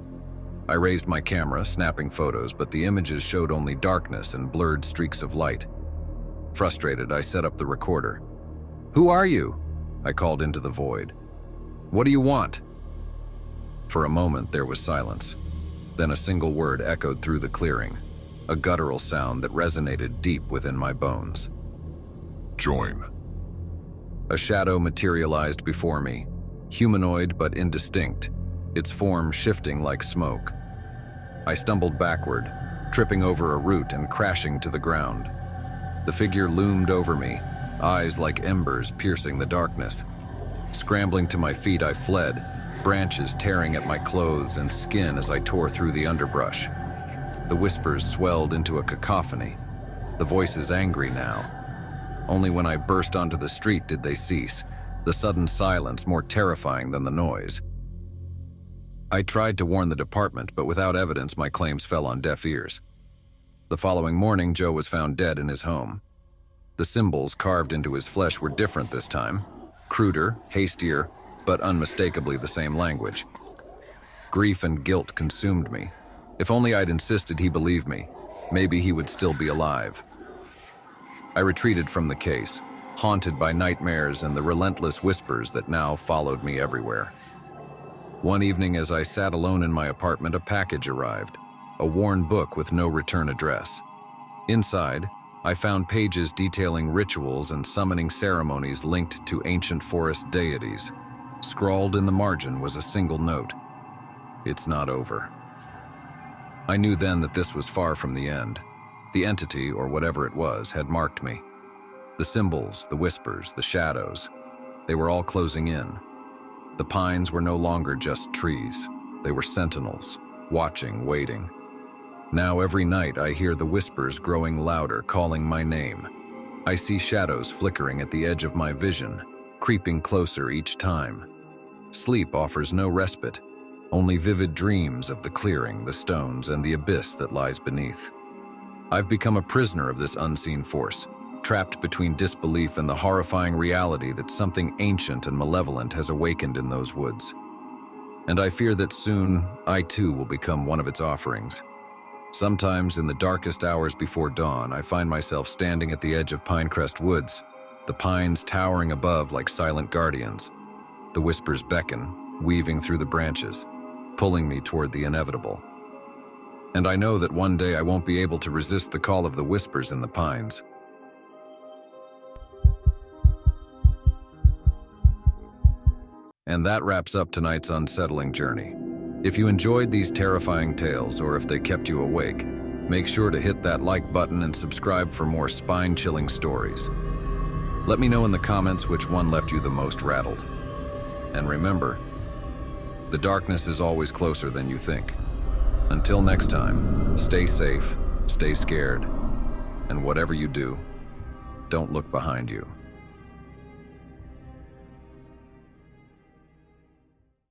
I raised my camera, snapping photos, but the images showed only darkness and blurred streaks of light. Frustrated, I set up the recorder. "Who are you?" I called into the void. "What do you want?" For a moment, there was silence. Then a single word echoed through the clearing, a guttural sound that resonated deep within my bones. "Join." A shadow materialized before me, humanoid but indistinct, its form shifting like smoke. I stumbled backward, tripping over a root and crashing to the ground. The figure loomed over me, eyes like embers piercing the darkness. Scrambling to my feet, I fled, branches tearing at my clothes and skin as I tore through the underbrush. The whispers swelled into a cacophony, the voices angry now. Only when I burst onto the street did they cease, the sudden silence more terrifying than the noise. I tried to warn the department, but without evidence, my claims fell on deaf ears. The following morning, Joe was found dead in his home. The symbols carved into his flesh were different this time, cruder, hastier, but unmistakably the same language. Grief and guilt consumed me. If only I'd insisted he believe me, maybe he would still be alive. I retreated from the case, haunted by nightmares and the relentless whispers that now followed me everywhere. One evening, as I sat alone in my apartment, a package arrived, a worn book with no return address. Inside, I found pages detailing rituals and summoning ceremonies linked to ancient forest deities. Scrawled in the margin was a single note: "It's not over." I knew then that this was far from the end. The entity, or whatever it was, had marked me. The symbols, the whispers, the shadows, they were all closing in. The pines were no longer just trees. They were sentinels, watching, waiting. Now every night I hear the whispers growing louder, calling my name. I see shadows flickering at the edge of my vision, creeping closer each time. Sleep offers no respite, only vivid dreams of the clearing, the stones, and the abyss that lies beneath. I've become a prisoner of this unseen force, trapped between disbelief and the horrifying reality that something ancient and malevolent has awakened in those woods. And I fear that soon, I too will become one of its offerings. Sometimes in the darkest hours before dawn, I find myself standing at the edge of Pinecrest Woods, the pines towering above like silent guardians. The whispers beckon, weaving through the branches, pulling me toward the inevitable. And I know that one day I won't be able to resist the call of the whispers in the pines. And that wraps up tonight's unsettling journey. If you enjoyed these terrifying tales, or if they kept you awake, make sure to hit that like button and subscribe for more spine-chilling stories. Let me know in the comments which one left you the most rattled. And remember, the darkness is always closer than you think. Until next time, stay safe, stay scared, and whatever you do, don't look behind you.